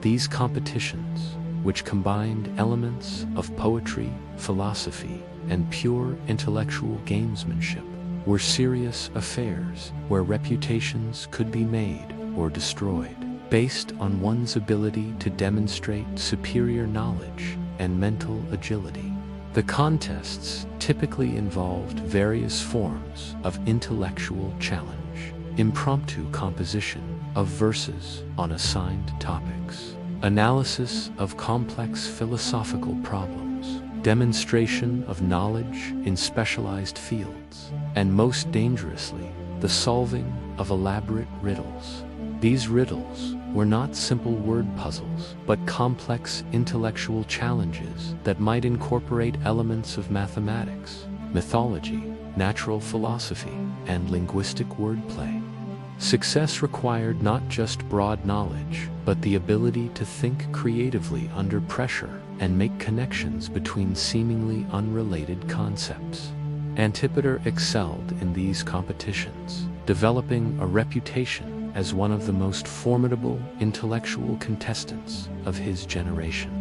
These competitions, which combined elements of poetry, philosophy, and pure intellectual gamesmanship, were serious affairs where reputations could be made or destroyed based on one's ability to demonstrate superior knowledge and mental agility. The contests typically involved various forms of intellectual challenge, impromptu composition of verses on assigned topics, analysis of complex philosophical problems, demonstration of knowledge in specialized fields, and most dangerously, the solving of elaborate riddles. These riddles were not simple word puzzles, but complex intellectual challenges that might incorporate elements of mathematics, mythology, natural philosophy, and linguistic wordplay. Success required not just broad knowledge, but the ability to think creatively under pressure and make connections between seemingly unrelated concepts. Antipater excelled in these competitions, developing a reputation as one of the most formidable intellectual contestants of his generation.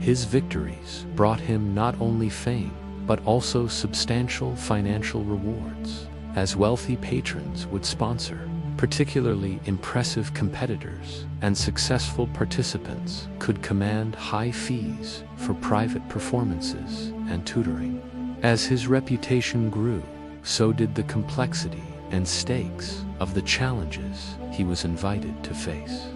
His victories brought him not only fame, but also substantial financial rewards, as wealthy patrons would sponsor particularly impressive competitors, and successful participants could command high fees for private performances and tutoring. As his reputation grew, so did the complexity and stakes of the challenges he was invited to face.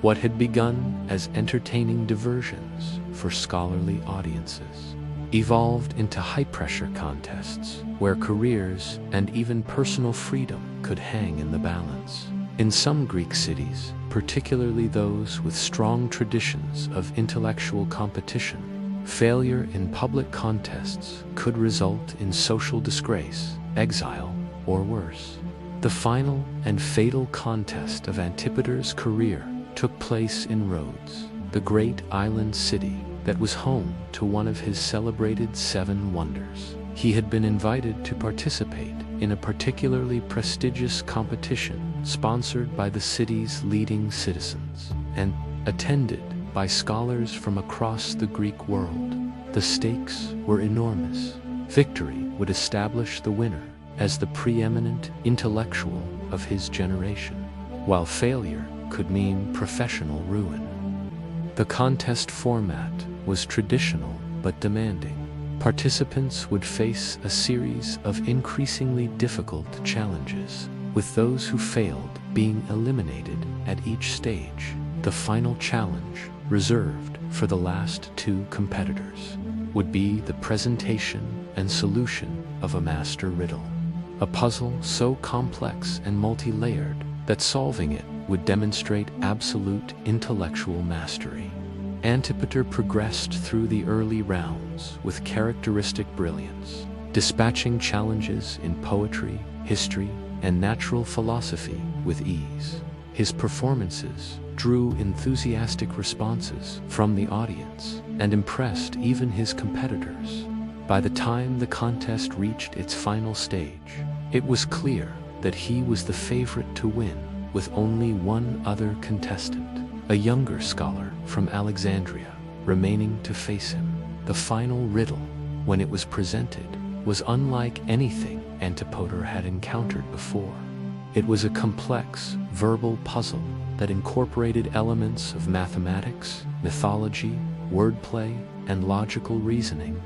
What had begun as entertaining diversions for scholarly audiences evolved into high-pressure contests where careers and even personal freedom could hang in the balance. In some Greek cities, particularly those with strong traditions of intellectual competition, failure in public contests could result in social disgrace, exile, or worse. The final and fatal contest of Antipater's career took place in Rhodes, the great island city that was home to one of his celebrated 7 wonders. He had been invited to participate in a particularly prestigious competition sponsored by the city's leading citizens and attended by scholars from across the Greek world. The stakes were enormous. Victory would establish the winner as the preeminent intellectual of his generation, while failure could mean professional ruin. The contest format was traditional but demanding. Participants would face a series of increasingly difficult challenges, with those who failed being eliminated at each stage. The final challenge, reserved for the last 2 competitors, would be the presentation and solution of a master riddle, a puzzle so complex and multi-layered that solving it would demonstrate absolute intellectual mastery. Antipater progressed through the early rounds with characteristic brilliance, dispatching challenges in poetry, history, and natural philosophy with ease. His performances drew enthusiastic responses from the audience and impressed even his competitors. By the time the contest reached its final stage, it was clear that he was the favorite to win, with only one other contestant, a younger scholar from Alexandria, remaining to face him. The final riddle, when it was presented, was unlike anything Antipater had encountered before. It was a complex, verbal puzzle that incorporated elements of mathematics, mythology, wordplay, and logical reasoning.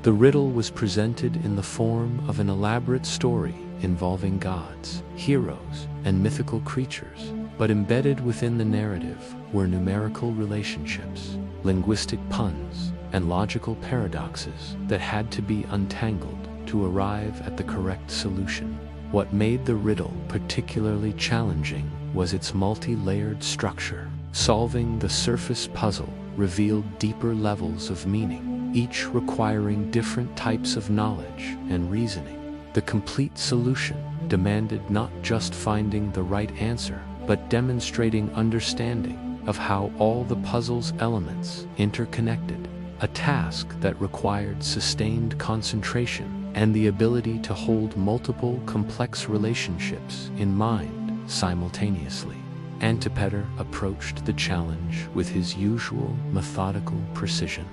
The riddle was presented in the form of an elaborate story involving gods, heroes, and mythical creatures, but embedded within the narrative were numerical relationships, linguistic puns, and logical paradoxes that had to be untangled to arrive at the correct solution. What made the riddle particularly challenging was its multi-layered structure. Solving the surface puzzle revealed deeper levels of meaning, each requiring different types of knowledge and reasoning. The complete solution demanded not just finding the right answer, but demonstrating understanding of how all the puzzle's elements interconnected, a task that required sustained concentration and the ability to hold multiple complex relationships in mind simultaneously. Antipater approached the challenge with his usual methodical precision,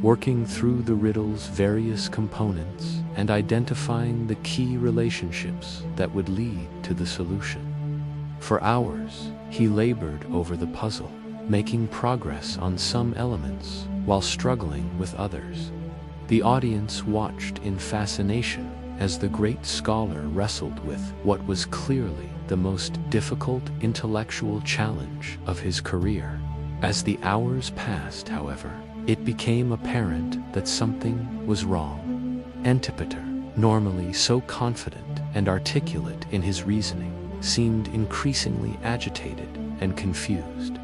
working through the riddle's various components and identifying the key relationships that would lead to the solution. For hours, he labored over the puzzle, making progress on some elements while struggling with others. The audience watched in fascination as the great scholar wrestled with what was clearly the most difficult intellectual challenge of his career. As the hours passed, however, it became apparent that something was wrong. Antipater, normally so confident and articulate in his reasoning, seemed increasingly agitated and confused.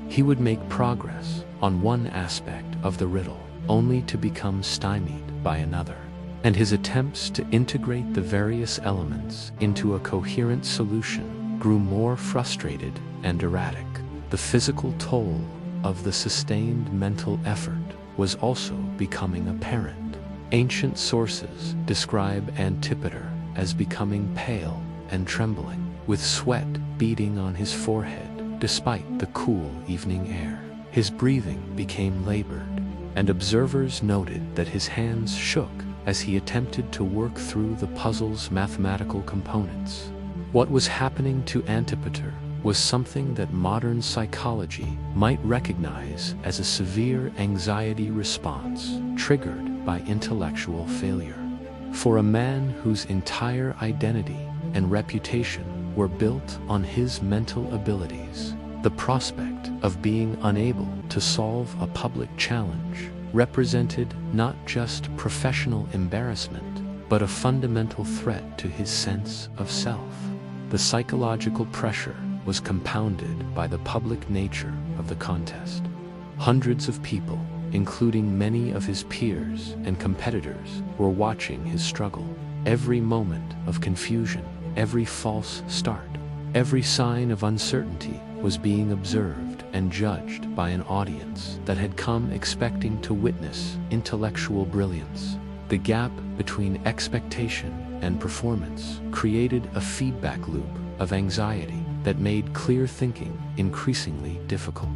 He would make progress on one aspect of the riddle, only to become stymied by another, and his attempts to integrate the various elements into a coherent solution grew more frustrated and erratic. The physical toll of the sustained mental effort was also becoming apparent. Ancient sources describe Antipater as becoming pale and trembling, with sweat beading on his forehead despite the cool evening air. His breathing became labored, and observers noted that his hands shook as he attempted to work through the puzzle's mathematical components. What was happening to Antipater was something that modern psychology might recognize as a severe anxiety response triggered by intellectual failure. For a man whose entire identity and reputation were built on his mental abilities, the prospect of being unable to solve a public challenge represented not just professional embarrassment, but a fundamental threat to his sense of self. The psychological pressure was compounded by the public nature of the contest. Hundreds of people, including many of his peers and competitors, were watching his struggle. Every moment of confusion, every false start, every sign of uncertainty was being observed and judged by an audience that had come expecting to witness intellectual brilliance. The gap between expectation and performance created a feedback loop of anxiety that made clear thinking increasingly difficult.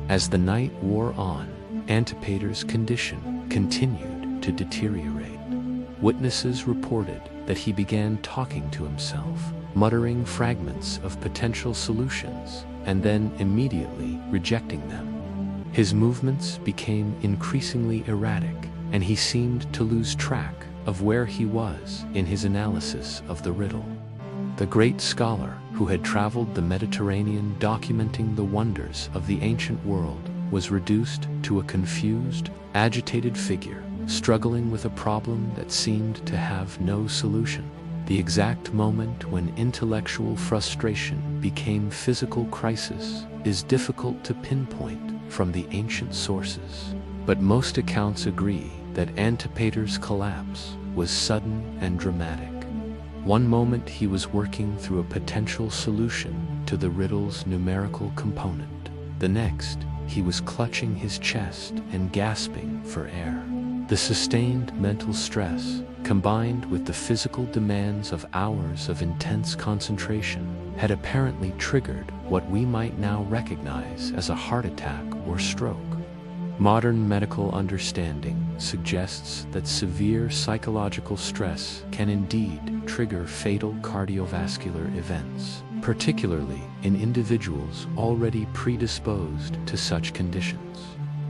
As the night wore on, Antipater's condition continued to deteriorate. Witnesses reported that he began talking to himself, muttering fragments of potential solutions, and then immediately rejecting them. His movements became increasingly erratic, and he seemed to lose track of where he was in his analysis of the riddle. The great scholar who had traveled the Mediterranean documenting the wonders of the ancient world was reduced to a confused, agitated figure, struggling with a problem that seemed to have no solution. The exact moment when intellectual frustration became physical crisis is difficult to pinpoint from the ancient sources, but most accounts agree that Antipater's collapse was sudden and dramatic. One moment he was working through a potential solution to the riddle's numerical component. The next, he was clutching his chest and gasping for air. The sustained mental stress, combined with the physical demands of hours of intense concentration, had apparently triggered what we might now recognize as a heart attack or stroke. Modern medical understanding suggests that severe psychological stress can indeed trigger fatal cardiovascular events, particularly in individuals already predisposed to such conditions.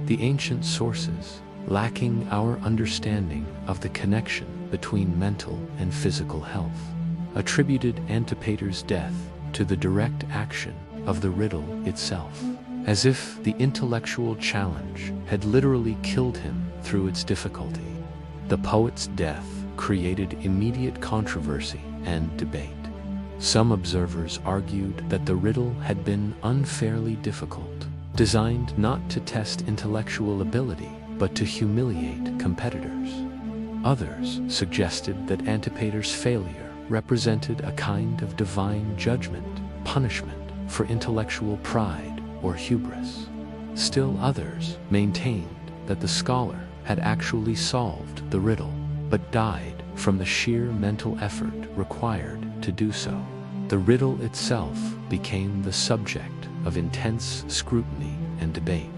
The ancient sources, lacking our understanding of the connection between mental and physical health, attributed Antipater's death to the direct action of the riddle itself, as if the intellectual challenge had literally killed him through its difficulty. The poet's death created immediate controversy and debate. Some observers argued that the riddle had been unfairly difficult, designed not to test intellectual ability, but to humiliate competitors. Others suggested that Antipater's failure represented a kind of divine judgment, punishment for intellectual pride or hubris. Still others maintained that the scholar had actually solved the riddle, but died from the sheer mental effort required to do so. The riddle itself became the subject of intense scrutiny and debate.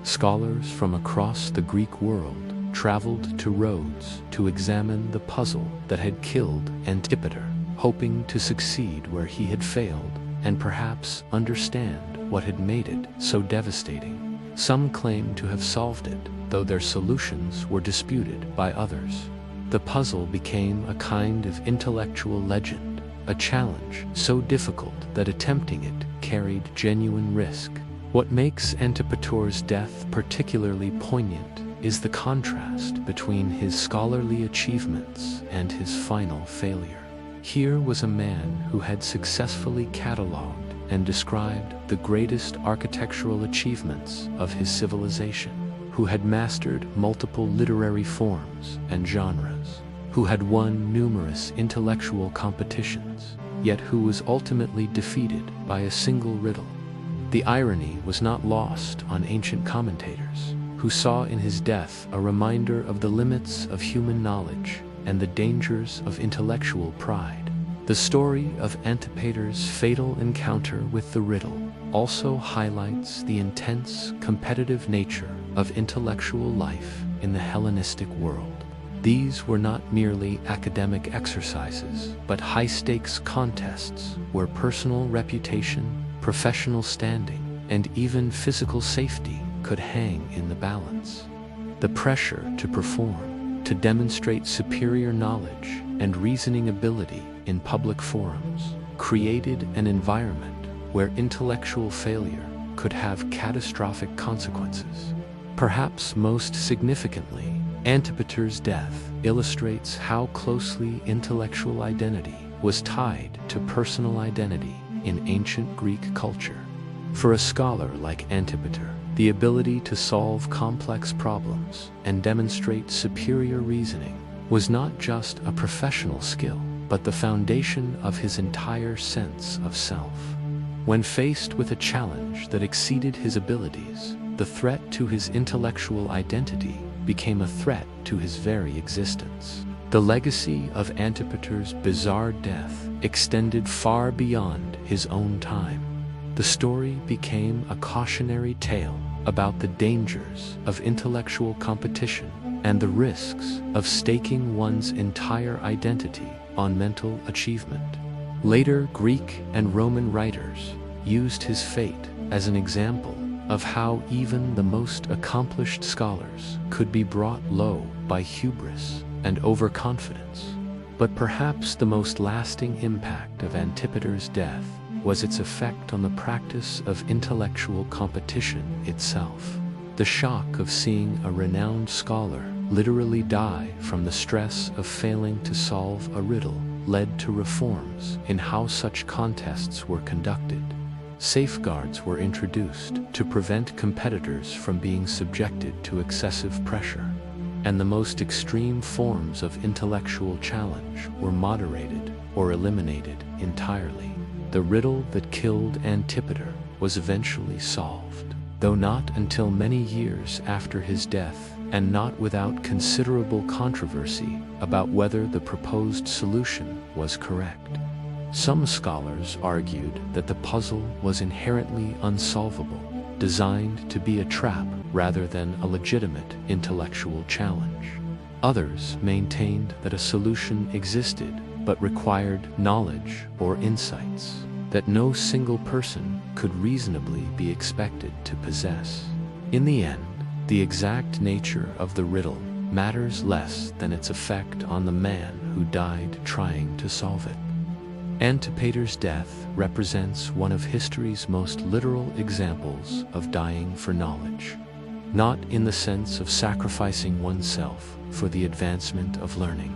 Scholars from across the Greek world traveled to Rhodes to examine the puzzle that had killed Antipater, hoping to succeed where he had failed and perhaps understand what had made it so devastating. Some claimed to have solved it, though their solutions were disputed by others. The puzzle became a kind of intellectual legend, a challenge so difficult that attempting it carried genuine risk. What makes Antipater's death particularly poignant is the contrast between his scholarly achievements and his final failure. Here was a man who had successfully cataloged and described the greatest architectural achievements of his civilization, who had mastered multiple literary forms and genres, who had won numerous intellectual competitions, yet who was ultimately defeated by a single riddle. The irony was not lost on ancient commentators, who saw in his death a reminder of the limits of human knowledge and the dangers of intellectual pride. The story of Antipater's fatal encounter with the riddle also highlights the intense, competitive nature of intellectual life in the Hellenistic world. These were not merely academic exercises, but high-stakes contests where personal reputation, professional standing, and even physical safety could hang in the balance. The pressure to perform, to demonstrate superior knowledge and reasoning ability in public forums, created an environment where intellectual failure could have catastrophic consequences. Perhaps most significantly, Antipater's death illustrates how closely intellectual identity was tied to personal identity in ancient Greek culture. For a scholar like Antipater, the ability to solve complex problems and demonstrate superior reasoning was not just a professional skill, but the foundation of his entire sense of self. When faced with a challenge that exceeded his abilities, the threat to his intellectual identity became a threat to his very existence. The legacy of Antipater's bizarre death extended far beyond his own time. The story became a cautionary tale about the dangers of intellectual competition and the risks of staking one's entire identity on mental achievement. Later Greek and Roman writers used his fate as an example of how even the most accomplished scholars could be brought low by hubris and overconfidence. But perhaps the most lasting impact of Antipater's death was its effect on the practice of intellectual competition itself. The shock of seeing a renowned scholar literally die from the stress of failing to solve a riddle led to reforms in how such contests were conducted. Safeguards were introduced to prevent competitors from being subjected to excessive pressure, and the most extreme forms of intellectual challenge were moderated or eliminated entirely. The riddle that killed Antipater was eventually solved, though not until many years after his death, and not without considerable controversy about whether the proposed solution was correct. Some scholars argued that the puzzle was inherently unsolvable, designed to be a trap rather than a legitimate intellectual challenge. Others maintained that a solution existed but required knowledge or insights that no single person could reasonably be expected to possess. In the end, the exact nature of the riddle matters less than its effect on the man who died trying to solve it. Antipater's death represents one of history's most literal examples of dying for knowledge, not in the sense of sacrificing oneself for the advancement of learning,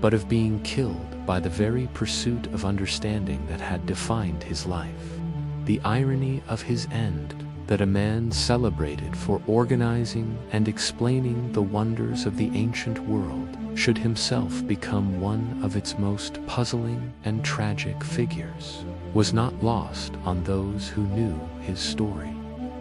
but of being killed by the very pursuit of understanding that had defined his life. The irony of his end, that a man celebrated for organizing and explaining the wonders of the ancient world should himself become one of its most puzzling and tragic figures, was not lost on those who knew his story.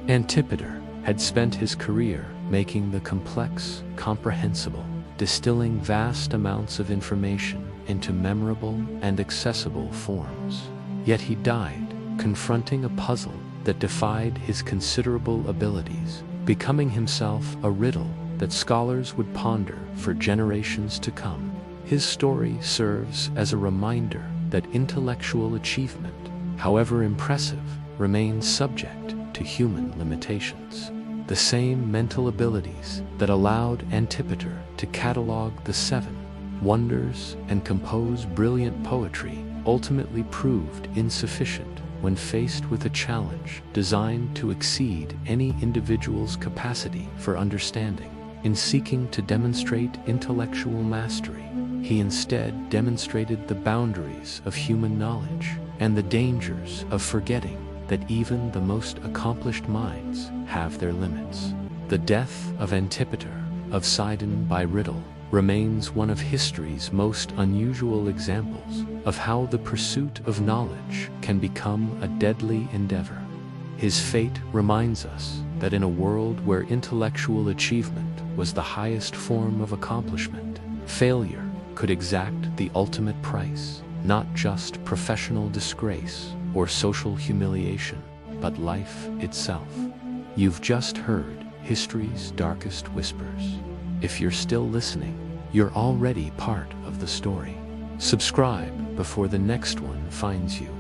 Antipater had spent his career making the complex comprehensible, distilling vast amounts of information into memorable and accessible forms. Yet he died confronting a puzzle that defied his considerable abilities, becoming himself a riddle that scholars would ponder for generations to come. His story serves as a reminder that intellectual achievement, however impressive, remains subject to human limitations. The same mental abilities that allowed Antipater to catalog the 7 wonders and compose brilliant poetry ultimately proved insufficient when faced with a challenge designed to exceed any individual's capacity for understanding. In seeking to demonstrate intellectual mastery, He instead demonstrated the boundaries of human knowledge and the dangers of forgetting that even the most accomplished minds have their limits. The death of Antipater of Sidon by Riddle remains one of history's most unusual examples of how the pursuit of knowledge can become a deadly endeavor. His fate reminds us that in a world where intellectual achievement was the highest form of accomplishment, failure could exact the ultimate price, not just professional disgrace or social humiliation, but life itself. You've just heard history's darkest whispers. If you're still listening, you're already part of the story. Subscribe before the next one finds you.